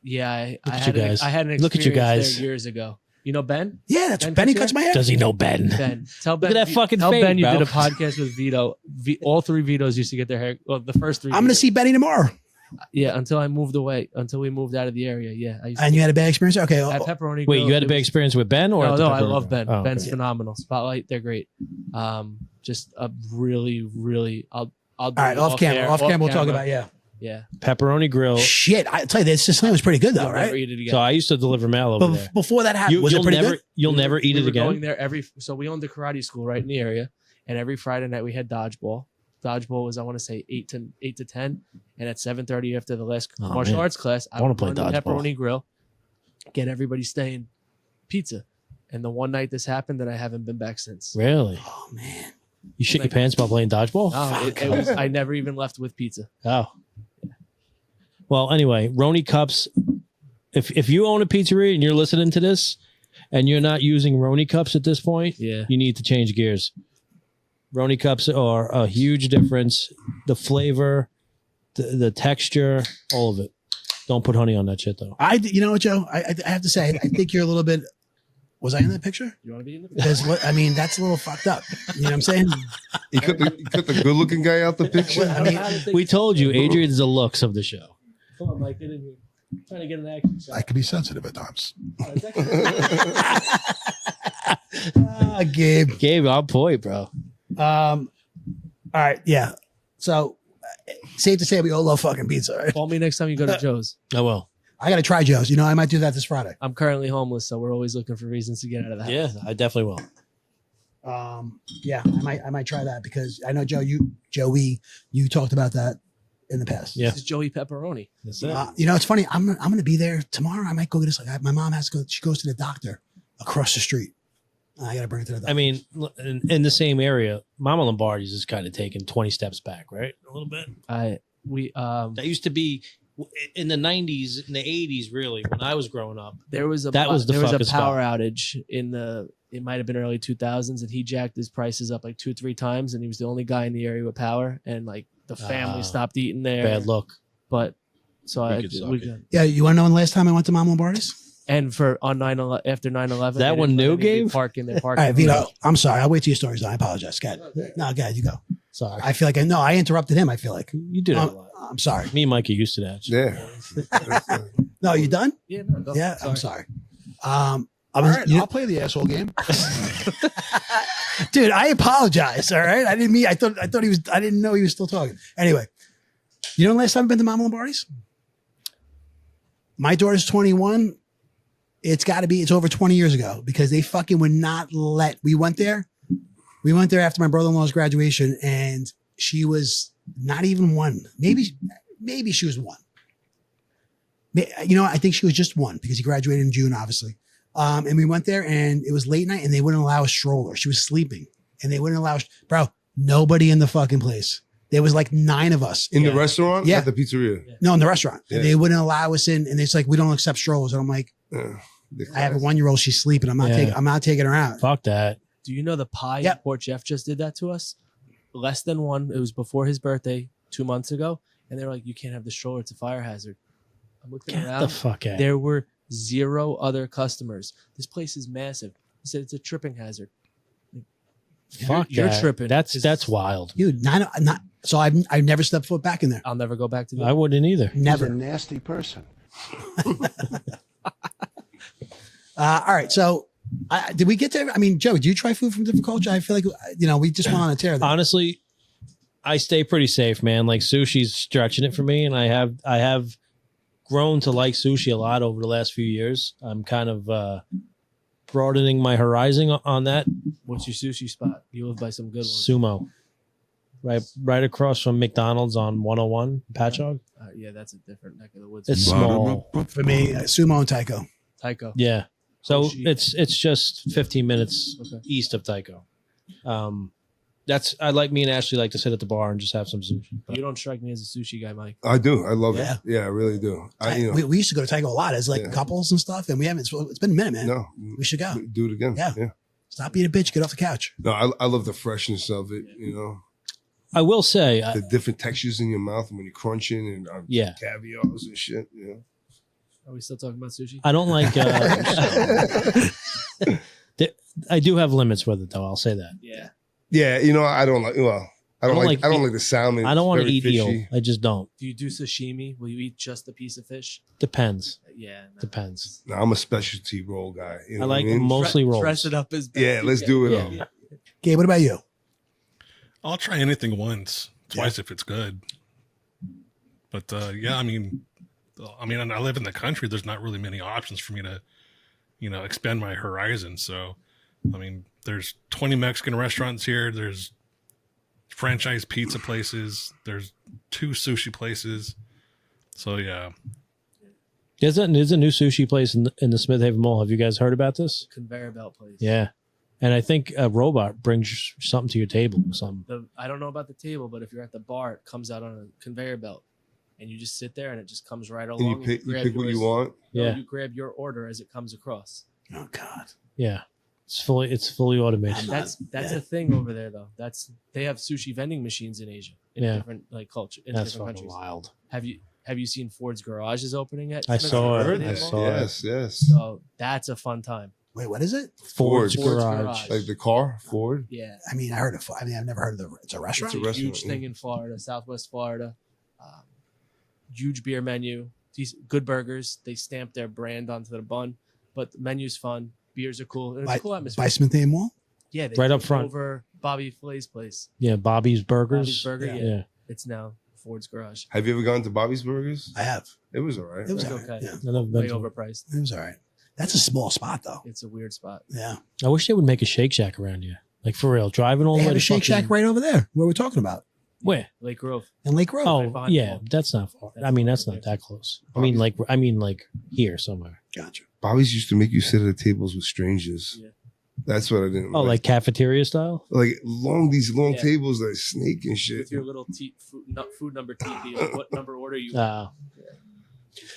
yeah, I Look at had you guys. I had an Look at you experience guys. there years ago. You know Ben? Yeah, that's Ben Benny Couture? cuts my hair. Does he know Ben? Ben, tell Look Ben. at that fucking tell fade, Ben you bro. did a podcast with Vito. All three Vitos used to get their hair. Well, the first three. I'm gonna Vitos. see Benny tomorrow. Yeah, until I moved away. Until we moved out of the area. Yeah, I used And you had a bad experience? Okay. at Pepperoni. Wait, Grill, you had a it big was- experience with Ben, or No, at the no, I Pepperoni love Ben. Grill? Oh, Ben's okay. phenomenal. Spotlight, they're great. Just a really, really. I'll. Do All right, it off camera. Off camera, we'll talk about Yeah. Pepperoni Grill. Shit, I tell you, this Sicilian was pretty good though, You'll never right? eat it again. So I used to deliver mail over But there. before that happened, was it You'll pretty never, good? you'll never eat we it were again. Going there so we owned a karate school right in the area, and every Friday night we had dodgeball. Dodgeball was, I want to say, 8 to 10, and at 7:30 after the last Oh, martial man. arts class, I I wanna would play run the dodgeball. Pepperoni Grill, get everybody staying pizza. And the one night this happened, that I haven't been back since. Really? Oh man. You shit your pants while playing dodgeball? No, it was, I never even left with pizza. Oh. Well, anyway, Roni cups. If you own a pizzeria and you're listening to this and you're not using Roni cups at this point, Yeah. you need to change gears. Roni cups are a huge difference. The flavor, the texture, all of it. Don't put honey on that shit though. You know what, Joe? I have to say, I think you're a little bit. Was I in that picture? You want to be in the Because that's a little fucked up. You know what I'm saying? You cut the good looking guy out the picture. I mean, We told you, Adrian's the looks of the show. Come on, Mike, get in here. I'm trying to get an action shot. I can be sensitive at times. Gabe. Gabe, on point, bro. All right, yeah. So safe to say we all love fucking pizza. Right? Call me next time you go to Joe's. I will. I got to try Joe's. You know, I might do that this Friday. I'm currently homeless, so we're always looking for reasons to get out of the house. Yeah, I definitely will. Yeah, I might try that because I know Joey, you talked about that in the past. Yeah. This is Joey Pepperoni. That's it. You know, it's funny. I'm going to be there tomorrow. I might go get this. Like, my mom has to go. She goes to the doctor across the street. I got to bring her to the doctor. I mean, in the same area, Mama Lombardi's is kind of taking 20 steps back, right? A little bit. That used to be in the 90s, in the 80s, really, when I was growing up. There was a That was the there was a fucking power outage it might have been early 2000s, and he jacked his prices up like 2-3 times, and he was the only guy in the area with power, and like the family stopped eating there. Bad look. But so yeah, you want to know when the last time I went to Mom Lombardi's? and for on 9/11 after 9/11, That one new, Gabe? parking their All parking. right, Vito. I'm sorry. I'll wait till your story's done. I apologize. Go ahead. No, go ahead. You go. Sorry. I feel like I interrupted him. I feel like You do that a lot. I'm sorry. Me and Mike are used to that. Yeah. No, you done? Yeah, no, go. Yeah, I'm sorry. I All was, right, you know- I'll play the asshole game. dude, I apologize. All right. I didn't mean, I thought he was, I didn't know he was still talking. Anyway, you know, last time I've been to Mama Lombardi's? My daughter's 21. It's it's over 20 years ago because they fucking would not we went there after my brother-in-law's graduation and she was not even one. Maybe she was one. You know, I think she was just one because he graduated in June, obviously. And we went there and it was late night and they wouldn't allow a stroller. She was sleeping and they wouldn't allow, nobody in the fucking place. There was like 9 of us. In the restaurant? Yeah. At the pizzeria? No, in the restaurant. Yeah. And they wouldn't allow us in and it's like, we don't accept strollers. And I'm like, I have a 1-year-old. She's sleeping. I'm not taking her out. Fuck that. Do you know the pie? Yep. Port Jeff just did that to us. Less than one. It was before his birthday 2 months ago, and they were like, "You can't have the stroller; it's a fire hazard." I'm looking Get around. the fuck out. There were 0 other customers. This place is massive. He said it's a tripping hazard. Fuck you're that. tripping. That's wild. Dude, so I've never stepped foot back in there. I'll never go back to I wouldn't either. Never. He's a nasty person. All right. So did we get to, I mean, Joe, do you try food from different culture? I feel like, we just went on a tear there. Honestly, I stay pretty safe, man. Like sushi's stretching it for me. And I have grown to like sushi a lot over the last few years. I'm kind of broadening my horizon on that. What's your sushi spot? You live by some good ones. Sumo. Right across from McDonald's on 101, Patchogue. Yeah, that's a different neck of the woods. It's small. For me, Sumo and Taiko. Taiko. Yeah. So Hoshi. it's just 15 minutes east of Taiko. Me and Ashley like to sit at the bar and just have some sushi. You don't strike me as a sushi guy, Mike. I do. I love Yeah. it. Yeah, I really do. We used to go to Taiko a lot as couples and stuff, and we haven't. It's been a minute, man. No, We should go. do it again. Yeah. Stop being a bitch. Get off the couch. No, I love the freshness of it. I will say, The different textures in your mouth when you're crunching and Yeah. caviars and shit. Are we still talking about sushi? I don't like. I do have limits with it, though. I'll say that. Yeah. Yeah, I don't like. Well, I don't like the salmon. I don't want to Very eat fishy. eel. I just don't. Do you do sashimi? Will you eat just a piece of fish? Depends. Yeah. No. Depends. No, I'm a specialty roll guy. You know I what like mean? mostly rolls. Dress it up as best Yeah, you let's can. do it. Yeah. All. Gabe, what about you? I'll try anything once, twice if it's good. But I mean, I live in the country. There's not really many options for me to, expand my horizon. So, I mean, there's 20 Mexican restaurants here. There's franchise pizza places. There's 2 sushi places. So yeah, There's a new sushi place in the Smith Haven Mall. Have you guys heard about this? Conveyor belt place. Yeah. And I think a robot brings something to your table or something. I don't know about the table, but if you're at the bar, it comes out on a conveyor belt. And you just sit there and it just comes right And along. you pick what yours. you want. No, Yeah. you grab your order as it comes across. Oh God. Yeah. It's fully automated. That's a thing over there though. They have sushi vending machines in Asia in Yeah. different culture in That's different fucking countries. wild. Have you seen Ford's Garage is opening it? I saw it. I saw it. Yes. So that's a fun time. Wait, what is it? Ford's Ford's Garage. Garage. Like the car, Ford. Yeah. I mean, I've never heard of it's a restaurant. It's a restaurant, Huge thing in Florida, Southwest Florida. Huge beer menu. These good burgers. They stamp their brand onto the bun, but the menu's fun. Beers are cool. It's a cool atmosphere. By Smith Haven Mall. Yeah, they Right up took front. over Bobby Flay's place. Yeah, Bobby's Burgers. Bobby's Burger. Yeah. Yeah. Yeah. It's now Ford's Garage. Have you ever gone to Bobby's Burgers? I have. It was all right. It was It's all right. okay. Yeah. I never been Way to it. overpriced. It was all right. That's a small spot though. It's a weird spot. Yeah. I wish they would make a Shake Shack around here. Like for real. Driving all They the way have to a Shake fucking- Shack right over there. Where we're talking about Where? Lake Grove. in Lake Grove. Oh, behind yeah. the That's not far. That's I mean, not that's far. not that close. I mean, like here somewhere. Gotcha. Bobby's used to make you sit at tables with strangers. Yeah. That's what I didn't Oh, like cafeteria style? like these long Yeah. tables like snake and shit. With your little food number TP. Like what number order you? All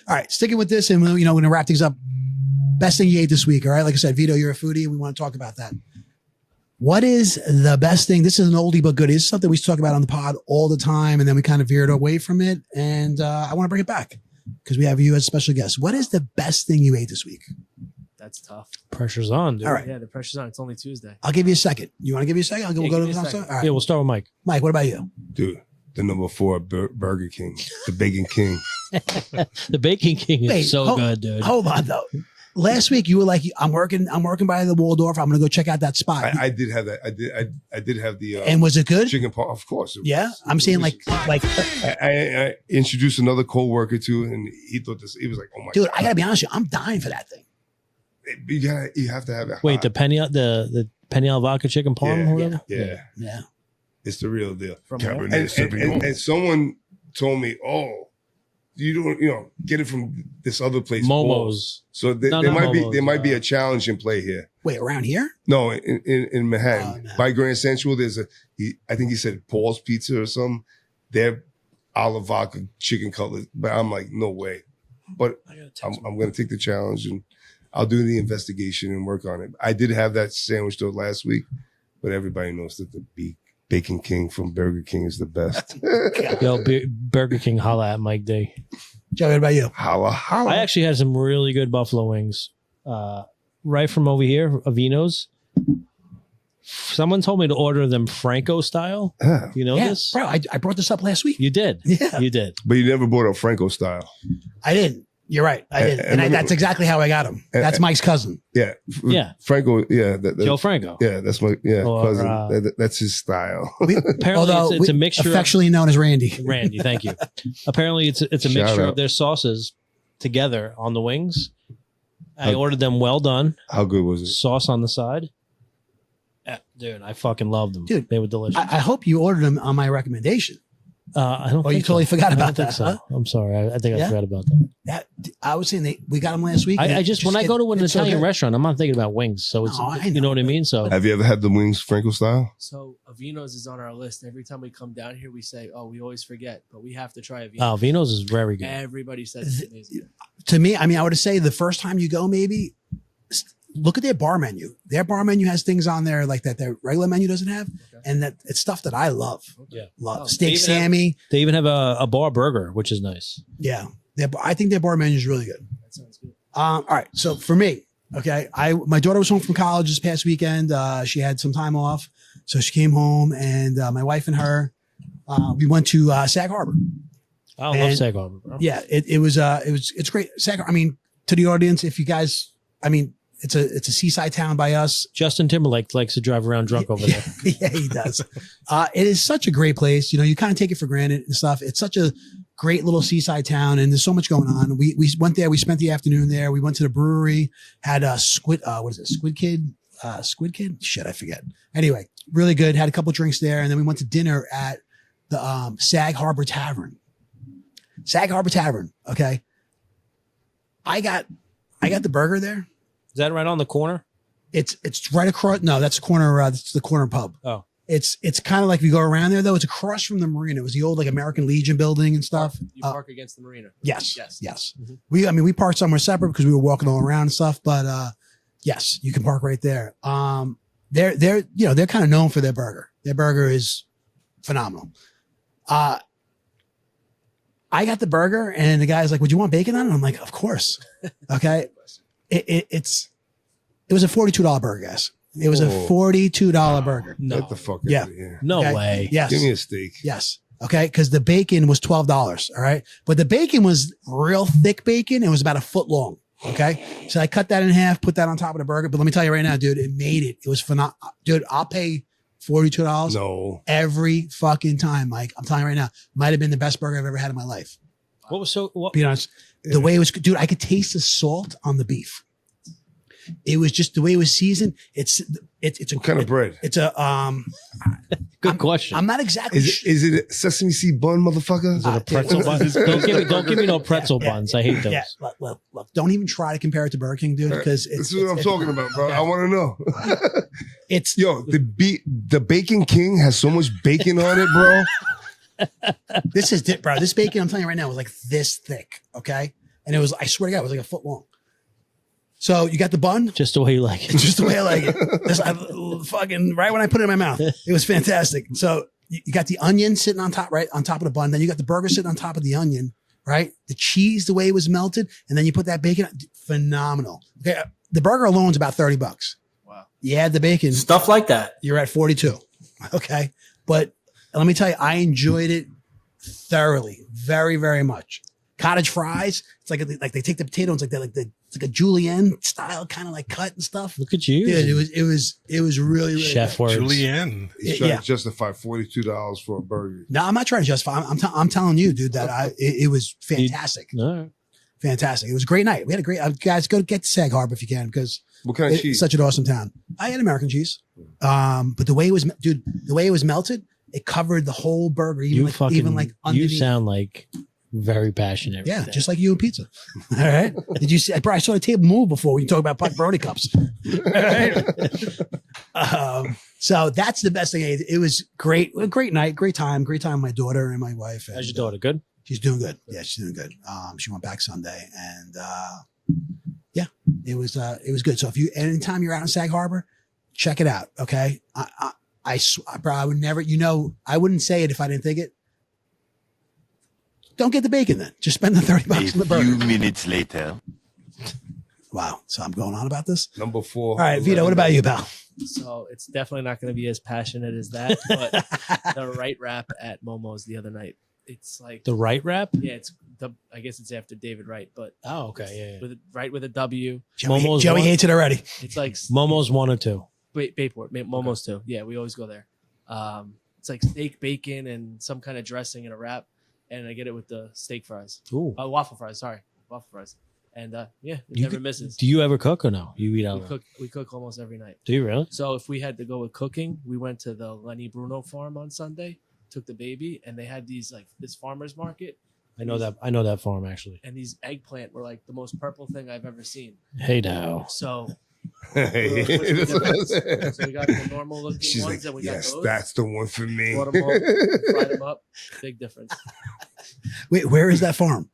right, sticking with this, and we're going to wrap things up. Best thing you ate this week, all right? Like I said, Vito, you're a foodie, and we want to talk about that. What is the best thing? This is an oldie but goodie. This is something we talk about on the pod all the time, and then we kind of veered away from it, and I want to bring it back because we have you as a special guest. What is the best thing you ate this week? That's tough. Pressure's on, dude. All right. Yeah, the pressure's on. It's only Tuesday. I'll give you a second. You want to give you a second? We'll go to give the me a next one. second. All right. Yeah, we'll start with Mike. Mike, what about you? Dude, the number 4 Burger King, the Bacon King. The Baking King is Wait, so good, dude. Hold on, though. Last week you were like, I'm working by the Waldorf. I'm going to go check out that spot. I did have that. I did have the and was it good? chicken parm. Of course. Yeah, I'm saying like, I introduced another coworker to, and he thought this. He was like, "Oh my dude, god, I gotta be honest with you, I'm dying for that thing. you have to have it." Wait, hot. the penny al vodka chicken parm or whatever? yeah, Yeah. it's the real deal. From Cabernet where? And someone told me, "Oh, you don't, get it from this other place, Momo's. So No, there not might be Momo's, there might be a challenge in play here. Wait, around here? No, in Manhattan, Oh, no. by Grand Central, there's I think he said Paul's Pizza or something. They're olive vodka chicken cutlet, but I'm like, no way. But I'm going to take the challenge and I'll do the investigation and work on it. I did have that sandwich though last week, but everybody knows that the Bacon King from Burger King is the best. Yo, Burger King, holla at Mike D. Joe, what about you? Holla, holla. I actually had some really good buffalo wings right from over here, Avino's. Someone told me to order them Franco style. Yeah. You know Yeah, this? bro, I brought this up last week. You did. Yeah. You did. But you never bought a Franco style. I didn't. You're right. I did. And that's exactly how I got him. That's Mike's cousin. Yeah. Yeah. Franco. Yeah. Joe Franco. Yeah. That's my Or, cousin. That's his style. Apparently, Although it's a mixture. affectionately known as Randy. Randy, thank you. Apparently, it's a Shout mixture out. of their sauces together on the wings. I ordered them well done. How good was it? Sauce on the side. Dude, I fucking loved them. Dude, they were delicious. I hope you ordered them on my recommendation. I don't. Oh, you think totally so. forgot I don't about think that, so. huh? I'm sorry. I think Yeah? I forgot about that. That I was saying we got them last week. I just when I go to an it's so Italian good. restaurant, I'm not thinking about wings. So it's No, I you know know, what I mean. So Have you ever had the wings Franco style? So Vino's is on our list. Every time we come down here, we say, "Oh, we always forget," but we have to try a Vino. Vino's is very good. Everybody says it's amazing. To me, I mean, I would say the first time you go, maybe look at their bar menu. Their bar menu has things on there like that their regular menu doesn't have, and that it's stuff that I love. Yeah. Love Oh, steak they even Sammy. They even have a bar burger, which is nice. Yeah, I think their bar menu is really good. That sounds good. All right, so for me, okay, my daughter was home from college this past weekend. She had some time off, so she came home, and my wife and her, we went to Sag Harbor. I love And- Sag Harbor, bro. Yeah, it's great. Sag, I mean, to the audience, if you guys, I mean, it's a seaside town by us. Justin Timberlake likes to drive around drunk over there. Yeah, he does. It is such a great place. You know, you kind of take it for granted and stuff. It's such a great little seaside town, and there's so much going on. We went there. We spent the afternoon there. We went to the brewery. Had a squid. What is it? Squid Kid. Squid Kid. Shit, I forget. Anyway, really good. Had a couple drinks there, and then we went to dinner at the Sag Harbor Tavern. Sag Harbor Tavern. Okay. I got the burger there. Is that right on the corner? It's right across. No, that's the corner. That's the corner pub. Oh. It's kind of like if you go around there though. It's across from the marina. It was the old like American Legion building and stuff. You park against the marina. Yes. Yes. Mhm. We parked somewhere separate because we were walking all around and stuff. But yes, you can park right there. They're kind of known for their burger. Their burger is phenomenal. I got the burger and the guy's like, "Would you want bacon on it?" I'm like, "Of course." Okay. It was a $42 burger, guys. It was a $42 burger. No. Get the fuck Yeah. out of here. No Okay? way. Yes. Give me a steak. Yes. Okay. Because the bacon was $12. All right. But the bacon was real thick bacon. It was about a foot long. Okay. So I cut that in half, put that on top of the burger. But let me tell you right now, dude, it made it. It was phenomenal. Dude, I'll pay $42 No. every fucking time, Mike. I'm telling you right now, might have been the best burger I've ever had in my life. What was so? What? Be honest. The way it was, dude, I could taste the salt on the beef. It was just the way it was seasoned. It's a What kind of bread? It's a Good question. I'm not exactly Is it a sesame seed bun, motherfucker? Is it a pretzel bun? Don't give me no pretzel buns. I hate those. Yeah, look, don't even try to compare it to Burger King, dude, because This is what I'm talking about, bro. I want to know. It's Yo, the Bacon King has so much bacon on it, bro. this is bro. This bacon, I'm telling you right now, was like this thick, okay, and it was. I swear to God, it was like a foot long. So you got the bun, Just the way you like it. just the way I like it. Fucking right when I put it in my mouth, it was fantastic. So you got the onion sitting on top, right on top of the bun. Then you got the burger sitting on top of the onion, right? The cheese, the way it was melted, and then you put that bacon. Phenomenal. Okay, the burger alone is about $30. Wow. You add the bacon, Stuff like that. you're at 42. Okay, but let me tell you, I enjoyed it thoroughly, very, very much. Cottage fries. It's like they take the potato. It's like a julienne style kind of like cut and stuff. Look at you. Dude, it was really, really Chef good. words. Julienne. He's trying Yeah. to justify $42 for a burger. No, I'm not trying to justify. I'm telling you, dude, that it was fantastic. All right. Fantastic. It was a great night. We had a great guys. Go get to Sag Harbor if you can, because What kind of it's cheese? such an awesome town. I had American cheese, but the way it was, dude, the way it was melted, it covered the whole burger, even like You underneath. sound like very passionate. Yeah, right just like you and pizza. All right. Did you see? Bro, I saw the table move before when you talk about pepperoni cups. All right. So that's the best thing. It was great. A great night. Great time. Great time with my daughter and my wife. How's And, your daughter? Good? she's doing good. Yeah, she's doing good. She went back Sunday, and yeah, it was good. So if you anytime you're out in Sag Harbor, check it out. Okay. Bro, I would never. I wouldn't say it if I didn't think it. Don't get the bacon then. Just spend the $30 on the burger. Minutes later. Wow. So I'm going on about this. Number 4. All right, Vito, what about you, pal? So it's definitely not going to be as passionate as that, but the right wrap at Momo's the other night. It's like, The right wrap? yeah, it's I guess it's after David Wright, but Oh, okay. Yeah. with a W. Momo's Joey one? hates it already. It's like Momo's 1 or 2. Bayport, Momo's too. Yeah, we always go there. It's like steak, bacon, and some kind of dressing and a wrap, and I get it with the steak fries. Ooh. Waffle fries. Sorry, waffle fries. And it never misses. Do you ever cook or no? You eat out? We cook almost every night. Do you really? So if we had to go with cooking, we went to the Lenny Bruno farm on Sunday, took the baby, and they had these like this farmer's market. I know that farm actually. And these eggplant were like the most purple thing I've ever seen. Hey now. So Hey. so we got the normal looking She's ones, like, and we yes, got those. that's the one for me. Brought them up, fried them up. Big difference. Wait, where is that farm?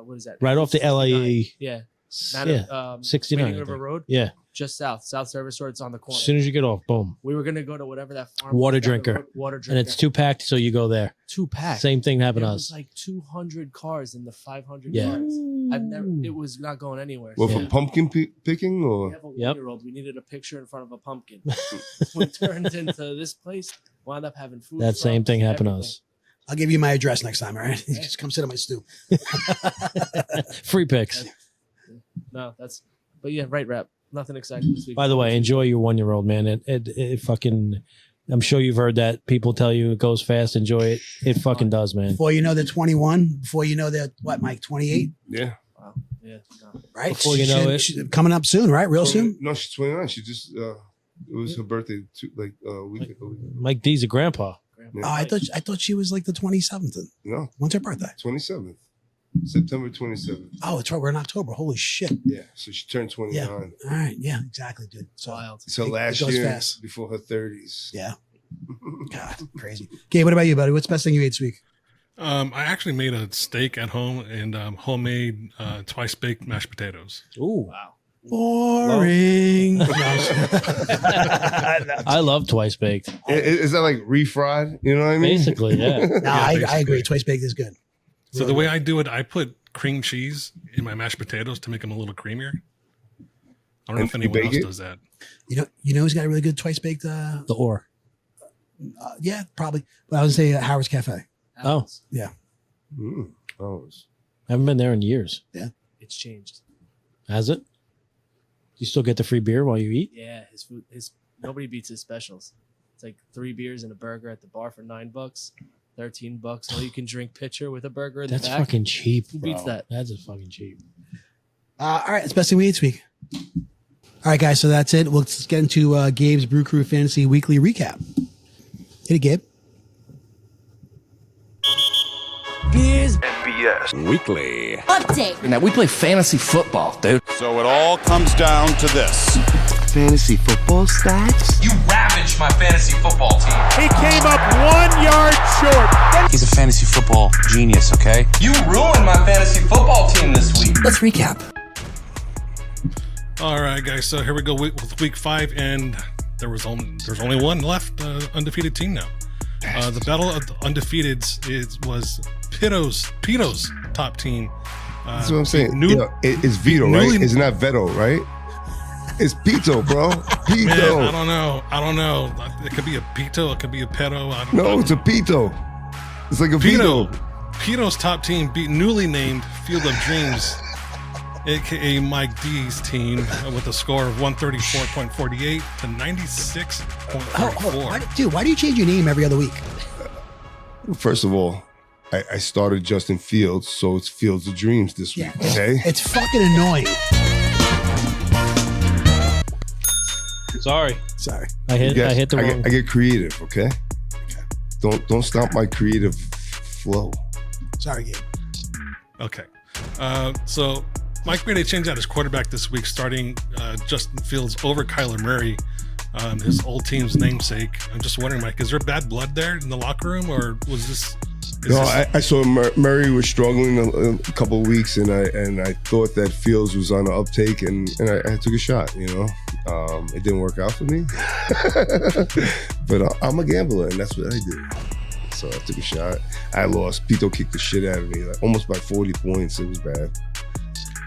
What is that? Right off the 69. LAE. Yeah. 69. Wading I River think. Road. Yeah. Just south service road. It's on the corner. As soon as you get off, boom. We were gonna go to whatever that farm. Water was down the drinker. road. Water drinker. And it's 2 packed, so you go there. 2 pack. Same thing happened to There us. was like 200 cars in the 500 Yeah. yards. It was not going anywhere. Well, Yeah. for pumpkin picking We or have a Yep. 1-year-old. We needed a picture in front of a pumpkin. We turned into this place. Wound up having food. That same trucks, thing happened to everything. us. I'll give you my address next time, all right? You just come sit on my stoop. Free picks. No, but yeah, right wrap. Nothing exciting this week. By the way, enjoy your 1-year-old, man. It fucking. I'm sure you've heard that. People tell you it goes fast. Enjoy it. It fucking does, man. Before you know they're 21, before you know they're, what, Mike, 28, yeah. Wow. Yeah. No. right? Before you know it. She's coming up soon, right? Real soon? No, she's 29. She just it was her birthday a week ago. Mike D's a grandpa. Yeah. Oh, I thought she was like the 27th. No, When's her birthday? 27th. September 27th. Oh, it's right. We're in October. Holy shit. Yeah, so she turned 29. Yeah. All right. Yeah, exactly, dude. So, Wild. So It last goes year, fast. before her 30s. yeah. God, crazy. Okay, what about you, buddy? What's the best thing you ate this week? I actually made a steak at home and homemade twice baked mashed potatoes. Ooh. Wow. Boring. I love twice baked. Is that like refried? You know what I mean? Basically, yeah. No, I basically. agree. Twice baked is good. So the way I do it, I put cream cheese in my mashed potatoes to make them a little creamier. I don't know And if you anyone bake else it? does that. You know who's got a really good twice baked? The ore. Yeah, probably. But I would say Howard's Cafe. Oh. Yeah. Mm. Oh, I haven't been there in years. It's changed. Has it? You still get the free beer while you eat? Yeah, his food. Nobody beats his specials. It's like 3 beers and a burger at the bar for $9, $13. All you can drink pitcher with a burger in That's the back. fucking cheap. Who beats bro. that? That's a fucking cheap. All right, it's best thing we ate this week. All right, guys. So that's it. Let's get into Gabe's Brew Crew Fantasy Weekly Recap. Hit it, Gabe. Weekly. Update. Now we play fantasy football, dude. So it all comes down to this. Fantasy football stats? You ravaged my fantasy football team. He came up 1 yard short. He's a fantasy football genius, okay? You ruined my fantasy football team this week. Let's recap. All right, guys. So here we go with week 5, and there's only one left undefeated team now. The battle of the undefeateds was Pito's top team. that's what I'm saying. New- It's Vito, newly- right? It's not Veto, right? It's Pito, bro. Pito. Man, I don't know. It could be a Pito. It could be a Pedo. I don't know. No, it's a Pito. It's like a Vito. Pito's top team beat newly named Field of Dreams, aka Mike D's team, with a score of 134.48 to 96.44. Why do you change your name every other week? First of all, I started Justin Fields, so it's Fields of Dreams this week, Yeah. okay? It's fucking annoying. Sorry. Sorry. I hit the wrong. I get creative, okay? Don't stop my creative flow. Sorry, Gabe. Okay. So Mike Brady changed out his quarterback this week, starting Justin Fields over Kyler Murray, his old team's namesake. I'm just wondering, Mike, is there bad blood there in the locker room, or was this? I saw Murray was struggling a couple of weeks, and I thought that Fields was on the uptake, and I took a shot. You know, it didn't work out for me, but I'm a gambler, and that's what I do. So I took a shot. I lost. Pito kicked the shit out of me, like almost by 40 points. It was bad.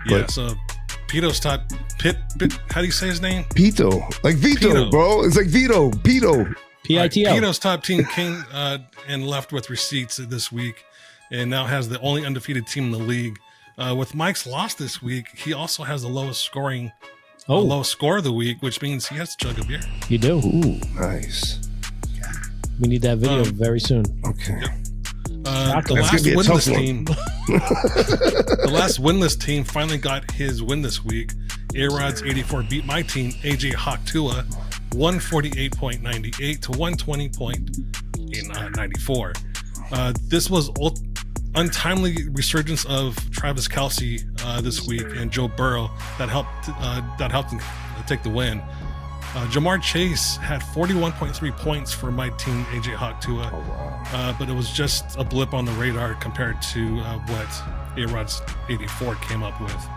Yeah. But- So Pito's top Pit. How do you say his name? Pito, like Vito, Pito. bro. It's like Vito. PITO. Pito's top team came and left with receipts this week, and now has the only undefeated team in the league. With Mike's loss this week, he also has the lowest score of the week, which means he has to chug a beer. You do. Ooh, nice. We need that video very soon. Okay. The last winless team finally got his win this week. A-Rod's 84 beat my team, AJ Hawk-Tua, 148.98 to 120.94. This was untimely resurgence of Travis Kelce this week and Joe Burrow that helped him take the win. Jamar Chase had 41.3 points for my team, AJ Hawk-Tua, but it was just a blip on the radar compared to what A-Rod's 84 came up with.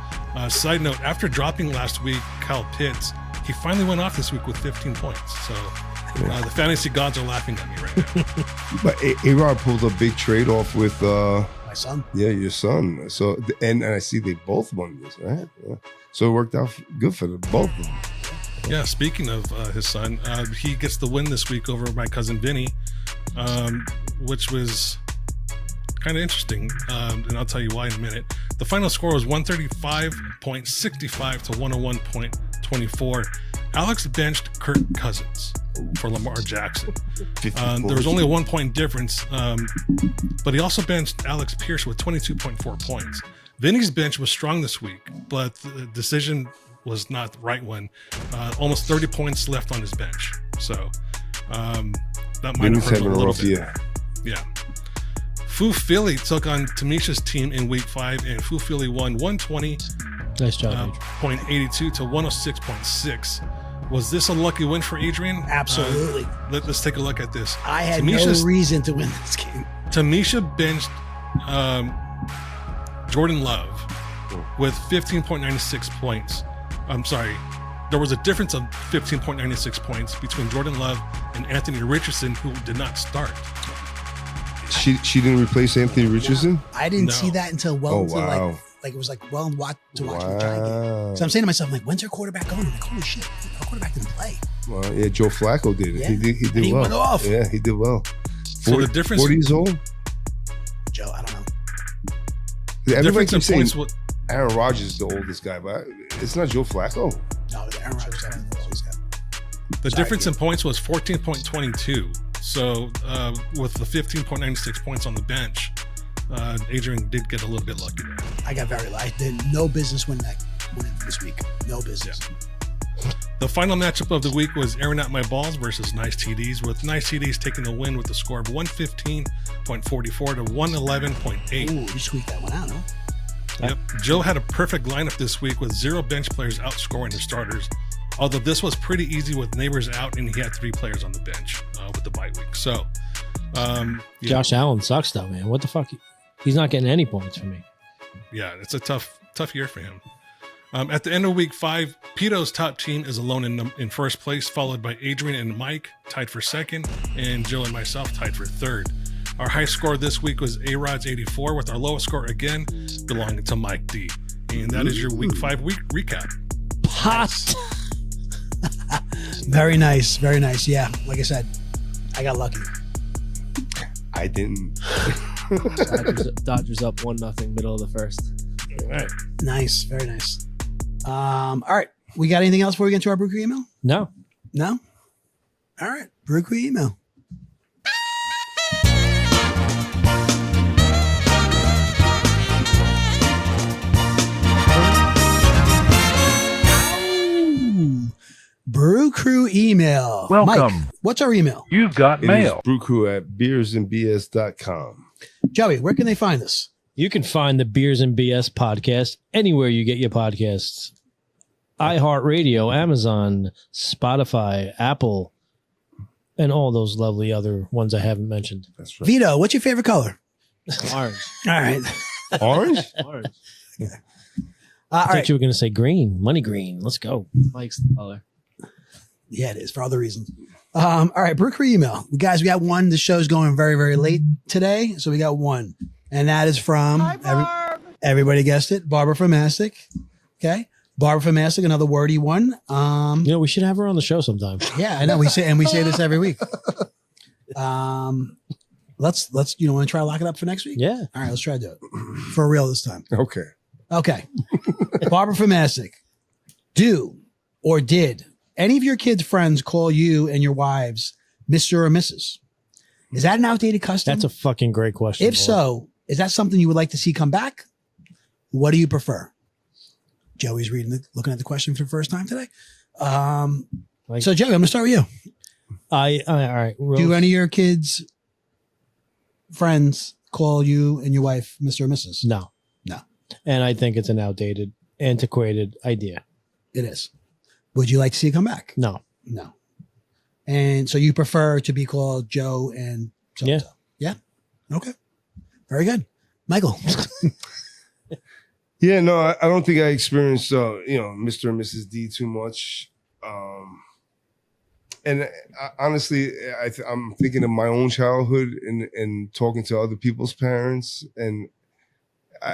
Side note, after dropping last week Kyle Pitts, he finally went off this week with 15 points. So the fantasy gods are laughing at me right now. But A-Rod pulled a big trade off with My son. Yeah, your son. So and I see they both won this, right? Yeah. So it worked out good for the both of them. Yeah, speaking of his son, he gets the win this week over my cousin Vinny, which was kind of interesting, and I'll tell you why in a minute. The final score was 135.65 to 101.24. Alex benched Kirk Cousins for Lamar Jackson. There was only a 1 point difference, but he also benched Alex Pierce with 22.4 points. Vinny's bench was strong this week, but the decision was not the right one. Almost 30 points left on his bench. So that might have hurt a little bit. Yeah. Fu Philly took on Tamisha's team in week 5, and Fu Philly won 120. Nice job, .82 to 106.6. Was this a lucky win for Adrian? Absolutely. Let's take a look at this. I had no reason to win this game. Tamisha benched Jordan Love with 15.96 points. I'm sorry. There was a difference of 15.96 points between Jordan Love and Anthony Richardson, who did not start. She didn't replace Anthony Richardson? I didn't see that until like it was like to watch the Giants. So I'm saying to myself, like, when's her quarterback going? I'm like, holy shit, our quarterback didn't play. Well, yeah, Joe Flacco did it. Yeah. He did He well. went off. Yeah, he did well. So the difference 40 years old? Joe, I don't know. Everybody keeps saying points. Aaron Rodgers is the oldest guy, but it's not Joe Flacco. No, Aaron Rodgers is the oldest guy. The difference in points was 14.22. So with the 15.96 points on the bench, Adrian did get a little bit lucky there. I got very lucky. I did no business winning this week. No business. Yeah. The final matchup of the week was Airing Out My Balls versus Nice TDs, with Nice TDs taking the win with the score of 115.44 to 111.8. Ooh, you squeaked that one out, huh? Yep. Joe had a perfect lineup this week with 0 bench players outscoring the starters, although this was pretty easy with Neighbors out and he had 3 players on the bench with the bye week. So, Josh Allen sucks though, man. What the fuck? He's not getting any points for me. Yeah, it's a tough year for him. At the end of week 5, Pito's top team is alone in first place, followed by Adrian and Mike, tied for second, and Joe and myself tied for third. Our high score this week was A-Rod's 84, with our lowest score again belonging to Mike D. And that is your week 5 week recap. Hot. Very nice. Very nice. Yeah. Like I said, I got lucky. I didn't. Dodgers up 1-0, middle of the first. All right. Nice. Very nice. All right. We got anything else before we get into our Brew Crew email? No. No? All right. Brew Crew email. Brew Crew email. Welcome. Mike, what's our email? You've got mail. brewcrew@beersandbs.com. Joey, where can they find us? You can find the Beers and BS podcast anywhere you get your podcasts. iHeartRadio, Amazon, Spotify, Apple, and all those lovely other ones I haven't mentioned. That's right. Vito, what's your favorite color? Orange. All right. Orange? Orange. I All thought right. you were going to say green, money green. Let's go. Mike's the color. Yeah, it is for other reasons. All right, Brew Crew email. Guys, we got one. The show's going very, very late today, so we got one. And that is from, everybody guessed it, Barbara from Mastic. Okay. Barbara from Mastic, another wordy one. We should have her on the show sometime. Yeah, I know. We say this every week. let's want to try to lock it up for next week? Yeah. All right, let's try to do it for real this time. Okay. Okay. Barbara from Massac, do or did any of your kids' friends call you and your wives Mr. or Mrs.? Is that an outdated custom? That's a fucking great question. If so, is that something you would like to see come back? What do you prefer? Joey's looking at the question for the first time today. So Joey, I'm gonna start with you. All right. Do any of your kids' friends call you and your wife Mr. or Mrs.? No. No. And I think it's an outdated, antiquated idea. It is. Would you like to see it come back? No. No. And so you prefer to be called Joe and so-and-so? Yeah. Okay. Very good. Michael. Yeah, no, I don't think I experienced, Mr. and Mrs. D too much. And honestly, I'm thinking of my own childhood and talking to other people's parents, and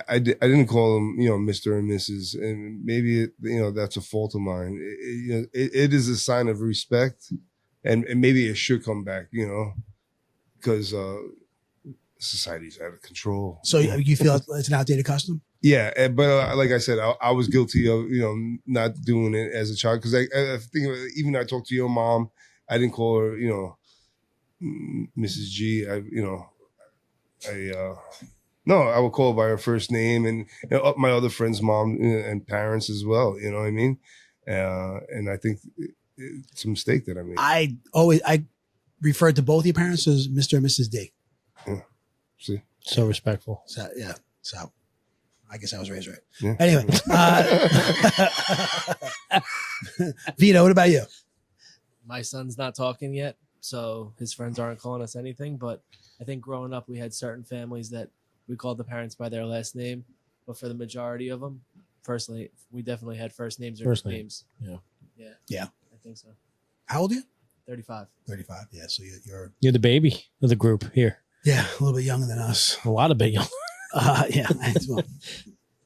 I didn't call them, Mr. and Mrs. And maybe that's a fault of mine. It is a sign of respect, and maybe it should come back, because society's out of control. So you feel it's an outdated custom? Yeah, but like I said, I was guilty of not doing it as a child, because I think even I talked to your mom, I didn't call her Mrs. G. I would call her by her first name, and my other friends' mom and parents as well. You know what I mean? And I think it's a mistake that I made. I referred to both your parents as Mr. and Mrs. D. Yeah. See, so respectful. So yeah. So I guess I was raised right. Yeah. Anyway, Vito, what about you? My son's not talking yet, so his friends aren't calling us anything. But I think growing up, we had certain families that we called the parents by their last name. But for the majority of them, firstly, we definitely had first names or First name. names. Yeah. I think so. How old are you? 35. 35. Yeah. So You're the baby of the group here. Yeah, a little bit younger than us. A lot of bit young. Yeah. Well,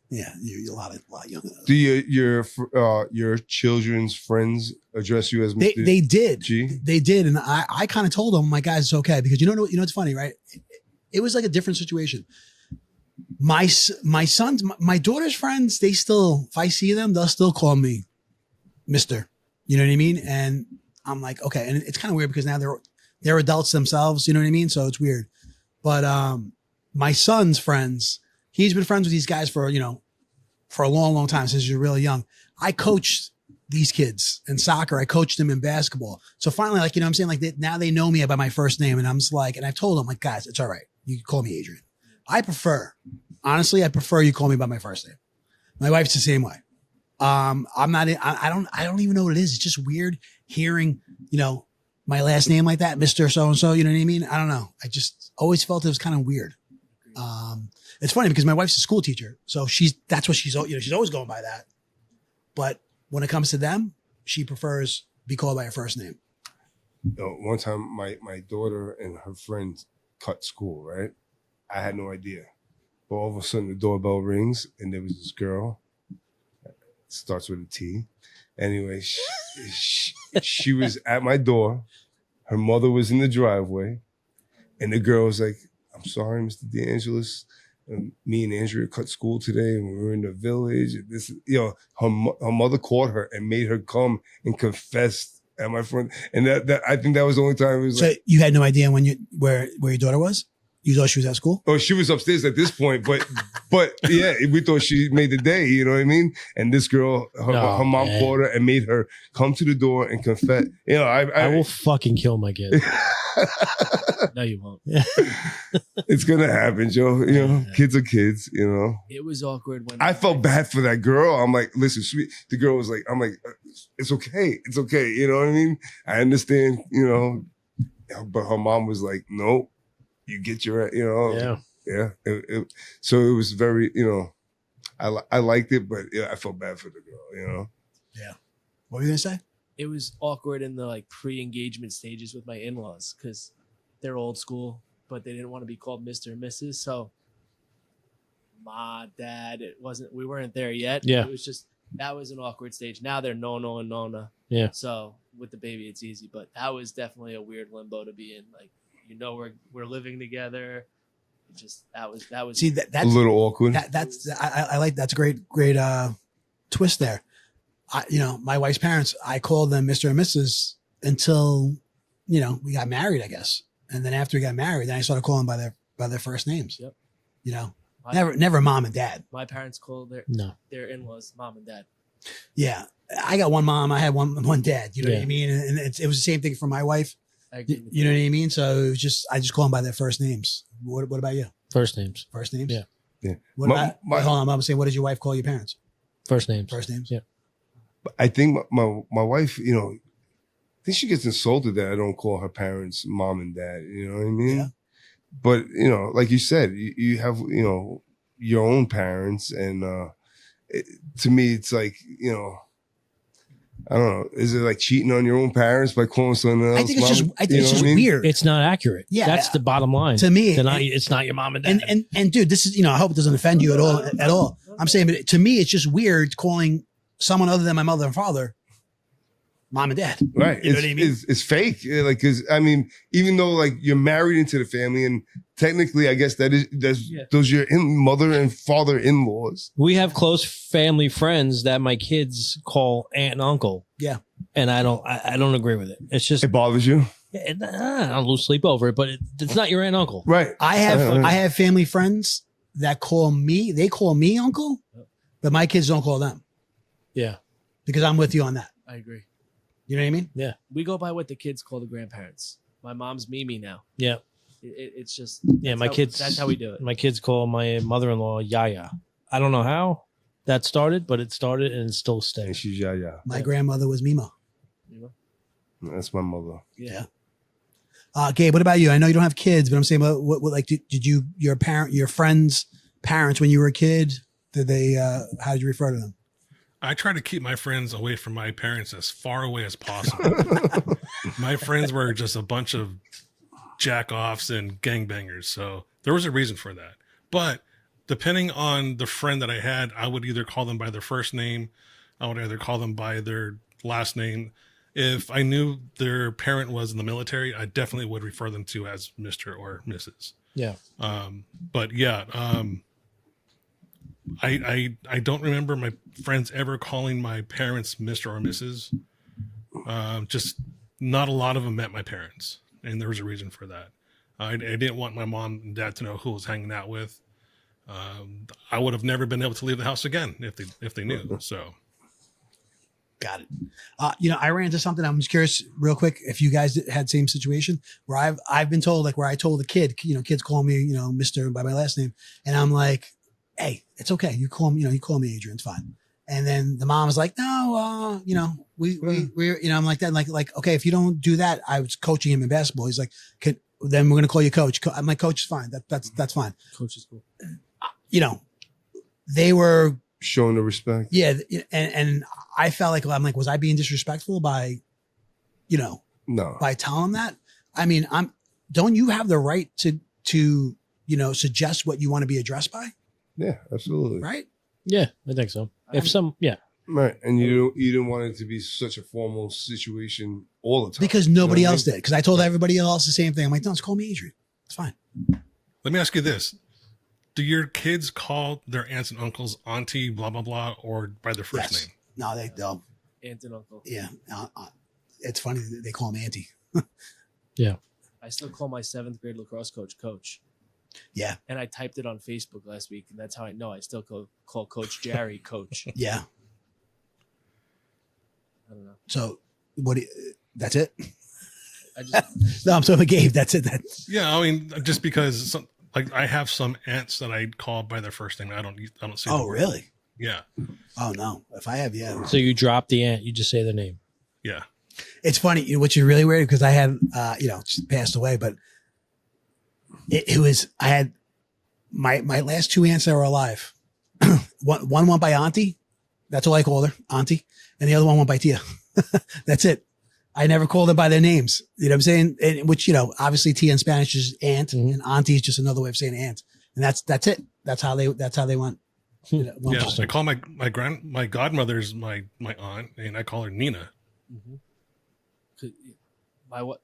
yeah, you're a lot younger than us. do your children's friends address you as Mr. They did. G? They did, and I kind of told them, my guys, it's okay, because it's funny, right? It was like a different situation. My sons, my daughter's friends, they still, if I see them, they'll still call me Mr. You know what I mean? And I'm like, okay, and it's kind of weird because now they're adults themselves. You know what I mean? So it's weird. But my son's friends, he's been friends with these guys for a long, long time, since you're really young. I coached these kids in soccer. I coached them in basketball. So finally, like, I'm saying, like, now they know me by my first name, and I'm just like, and I've told them, like, guys, it's all right. You can call me Adrian. Honestly, I prefer you call me by my first name. My wife's the same way. I'm not, I don't even know what it is. It's just weird hearing, my last name like that, Mr. So-and-so, you know what I mean? I don't know. I just always felt it was kind of weird. It's funny because my wife's a school teacher. So that's what she's always going by that. But when it comes to them, she prefers to be called by her first name. One time my daughter and her friends cut school, right? I had no idea. But all of a sudden the doorbell rings and there was this girl. Starts with a T. Anyway, she was at my door. Her mother was in the driveway. And the girl was like, I'm sorry, Mr. DeAngelis. Me and Andrea cut school today and we were in the village. Her mother called her and made her come and confess at my front. And that I think that was the only time it was. So you had no idea where your daughter was? You thought she was at school? Oh, she was upstairs at this point, but yeah, we thought she made the day, you know what I mean? And this girl, her mom called her and made her come to the door and confess. I will fucking kill my kid. No, you won't. It's gonna happen, Joe. Kids are kids, It was awkward when I felt bad for that girl. I'm like, listen, sweet. The girl was like, I'm like, it's okay. It's okay. You know what I mean? I understand, but her mom was like, nope. You get your, yeah. So it was very, I liked it, but I felt bad for the girl, Yeah. What were you gonna say? it was awkward in the like pre-engagement stages with my in-laws because they're old school, but they didn't want to be called Mr. and Mrs. So my dad, we weren't there yet. Yeah. It was just, that was an awkward stage. Now they're no and nona. Yeah. So with the baby, it's easy, but that was definitely a weird limbo to be in. Like, we're living together. It just that was See that's a little awkward. that's I like that's a great twist there. My wife's parents, I called them Mr. and Mrs. until we got married, I guess, and then after we got married, then I started calling by their first names. Yep. Never mom and dad. My parents called their in-laws mom and dad. Yeah, I got one mom. I had one dad. You know what I mean? And it was the same thing for my wife. You know what I mean? So it was I just call them by their first names. What about you? First names. First names. Yeah. What about? Hold on, I'm saying, what does your wife call your parents? First names. First names. Yeah. I think my wife, I think she gets insulted that I don't call her parents mom and dad. You know what I mean? Yeah. But like you said, you have your own parents, and to me, it's like I don't know. Is it like cheating on your own parents by calling someone else? I think it's just weird. It's not accurate. Yeah, that's the bottom line. To me, it's not your mom and dad. And dude, this is I hope it doesn't offend you at all. I'm saying, but to me, it's just weird calling someone other than my mother and father mom and dad. Right. You know what I mean? It's fake. Like, cause even though like you're married into the family, and technically I guess those are your mother and father in-laws. We have close family friends that my kids call aunt and uncle. Yeah. And I don't agree with it. It's just, it bothers you. I don't lose sleep over it, but it's not your aunt and uncle. Right. I have family friends that call me uncle, but my kids don't call them. Yeah. Because I'm with you on that. I agree. You know what I mean? Yeah. We go by what the kids call the grandparents. My mom's Mimi now. Yeah. It's just kids. That's how we do it. My kids call my mother-in-law Yaya. I don't know how that started, but it started and it still And stays. she's Yaya. My grandmother was Mima. That's my mother. Yeah. Gabe, what about you? I know you don't have kids, but I'm saying, what like, did your friends' parents, when you were a kid, how did you refer to them? I try to keep my friends away from my parents as far away as possible. My friends were just a bunch of jack-offs and gangbangers, so there was a reason for that. But depending on the friend that I had, I would either call them by their first name, I would either call them by their last name. If I knew their parent was in the military, I definitely would refer them to as Mr. or Mrs. Yeah. But yeah, I don't remember my friends ever calling my parents Mr. or Mrs. Just not a lot of them met my parents, and there was a reason for that. I didn't want my mom and dad to know who I was hanging out with. I would have never been able to leave the house again if they knew. So, got it. I ran into something. I'm just curious, real quick, if you guys had same situation where I've been told, like, where I told a kid, kids call me, Mr. by my last name, and I'm like, hey, it's okay. You call me, Adrian. It's fine. And then the mom was like, no, we're, I'm like that. Like, okay, if you don't do that, I was coaching him in basketball. He's like, then we're going to call you coach. I'm like, coach is fine. That's fine. Coach is cool. They were showing the respect. Yeah. And I felt like, I'm like, was I being disrespectful by, no, by telling them that? I mean, don't you have the right to suggest what you want to be addressed by? Yeah, absolutely. Right? Yeah, I think so. Right. And you didn't want it to be such a formal situation all the time. Because nobody else did. Because I told everybody else the same thing. I'm like, don't, just call me Adrian. It's fine. Let me ask you this. Do your kids call their aunts and uncles auntie, blah, blah, blah, or by their first name? No, they don't. Aunt and uncle. Yeah. It's funny that they call him auntie. Yeah. I still call my 7th grade lacrosse coach. Yeah. And I typed it on Facebook last week, and that's how I know I still call Coach Jerry Coach. Yeah. I don't know. So that's it? No, I'm talking about Gabe. That's it. Yeah, I mean, just because I have some aunts that I call by their first name. I don't say. Oh, really? Yeah. Oh no. If I have, yeah. So you drop the aunt, you just say the name. Yeah. It's funny, which is really weird because I had, she passed away, but I had my last 2 aunts that were alive. one went by Auntie. That's all I called her, Auntie. And the other one went by Tia. That's it. I never called them by their names. You know what I'm saying? And, which, obviously Tia in Spanish is aunt, and Auntie is just another way of saying aunt. And that's it. That's how they went. Yeah, I call my godmother's my aunt, and I call her Nina. Mm-hmm.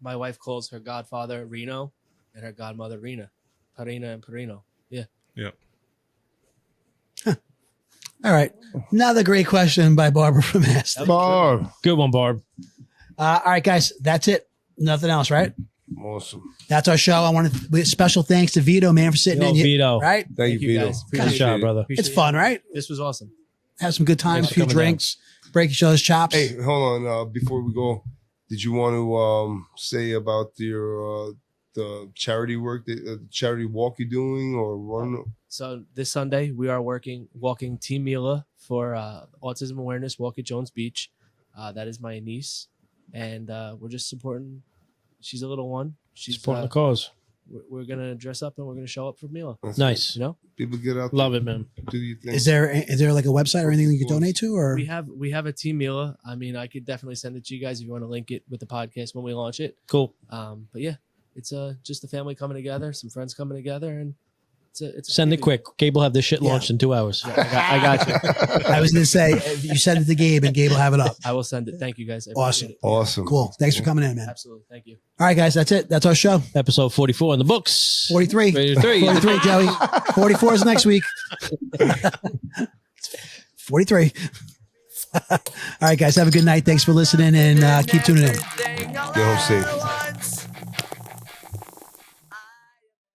My wife calls her godfather Reno, and her godmother Rena and Perino. Yeah. Yep. All right. Another great question by Barbara from Aston. Barb. Good one, Barb. All right, guys. That's it. Nothing else, right? Awesome. That's our show. I want to special thanks to Vito, man, for sitting Yo, in here. Vito. Right? Thank you, Vito. guys. Good Appreciate job, it. brother. It's fun, right? This was awesome. Have some good times, Thanks a few for coming drinks, break each other's chops. Hey, hold on. Before we go, did you want to say about your the charity work, the charity walk you're doing or run? So this Sunday we are walking Team Mila for autism awareness walk at Jones Beach. That is my niece, and we're just supporting. She's a little one. She's Supporting the cause. we're gonna dress up and we're gonna show up for Mila. That's Nice. You know, People get out. Love it, man. Do your thing. Is there like a website or anything you could donate to? Or we have a Team Mila. I mean, I could definitely send it to you guys if you want to link it with the podcast when we launch it. Cool. But yeah, it's just the family coming together, some friends coming together, and it's a Send it community. quick. Gabe will have this shit launched in 2 hours. Yeah, I got you. I was going to say, you send it to Gabe and Gabe will have it up. I will send it. Thank you guys. I Awesome. appreciate it. Awesome. Cool. Thanks for coming in, man. Absolutely. Thank you. All right, guys. That's it. That's our show. Episode 44 in the books. 43. 43. 43, Joey. 44 is next week. 43. All right, guys. Have a good night. Thanks for listening and keep tuning in. Get home safe.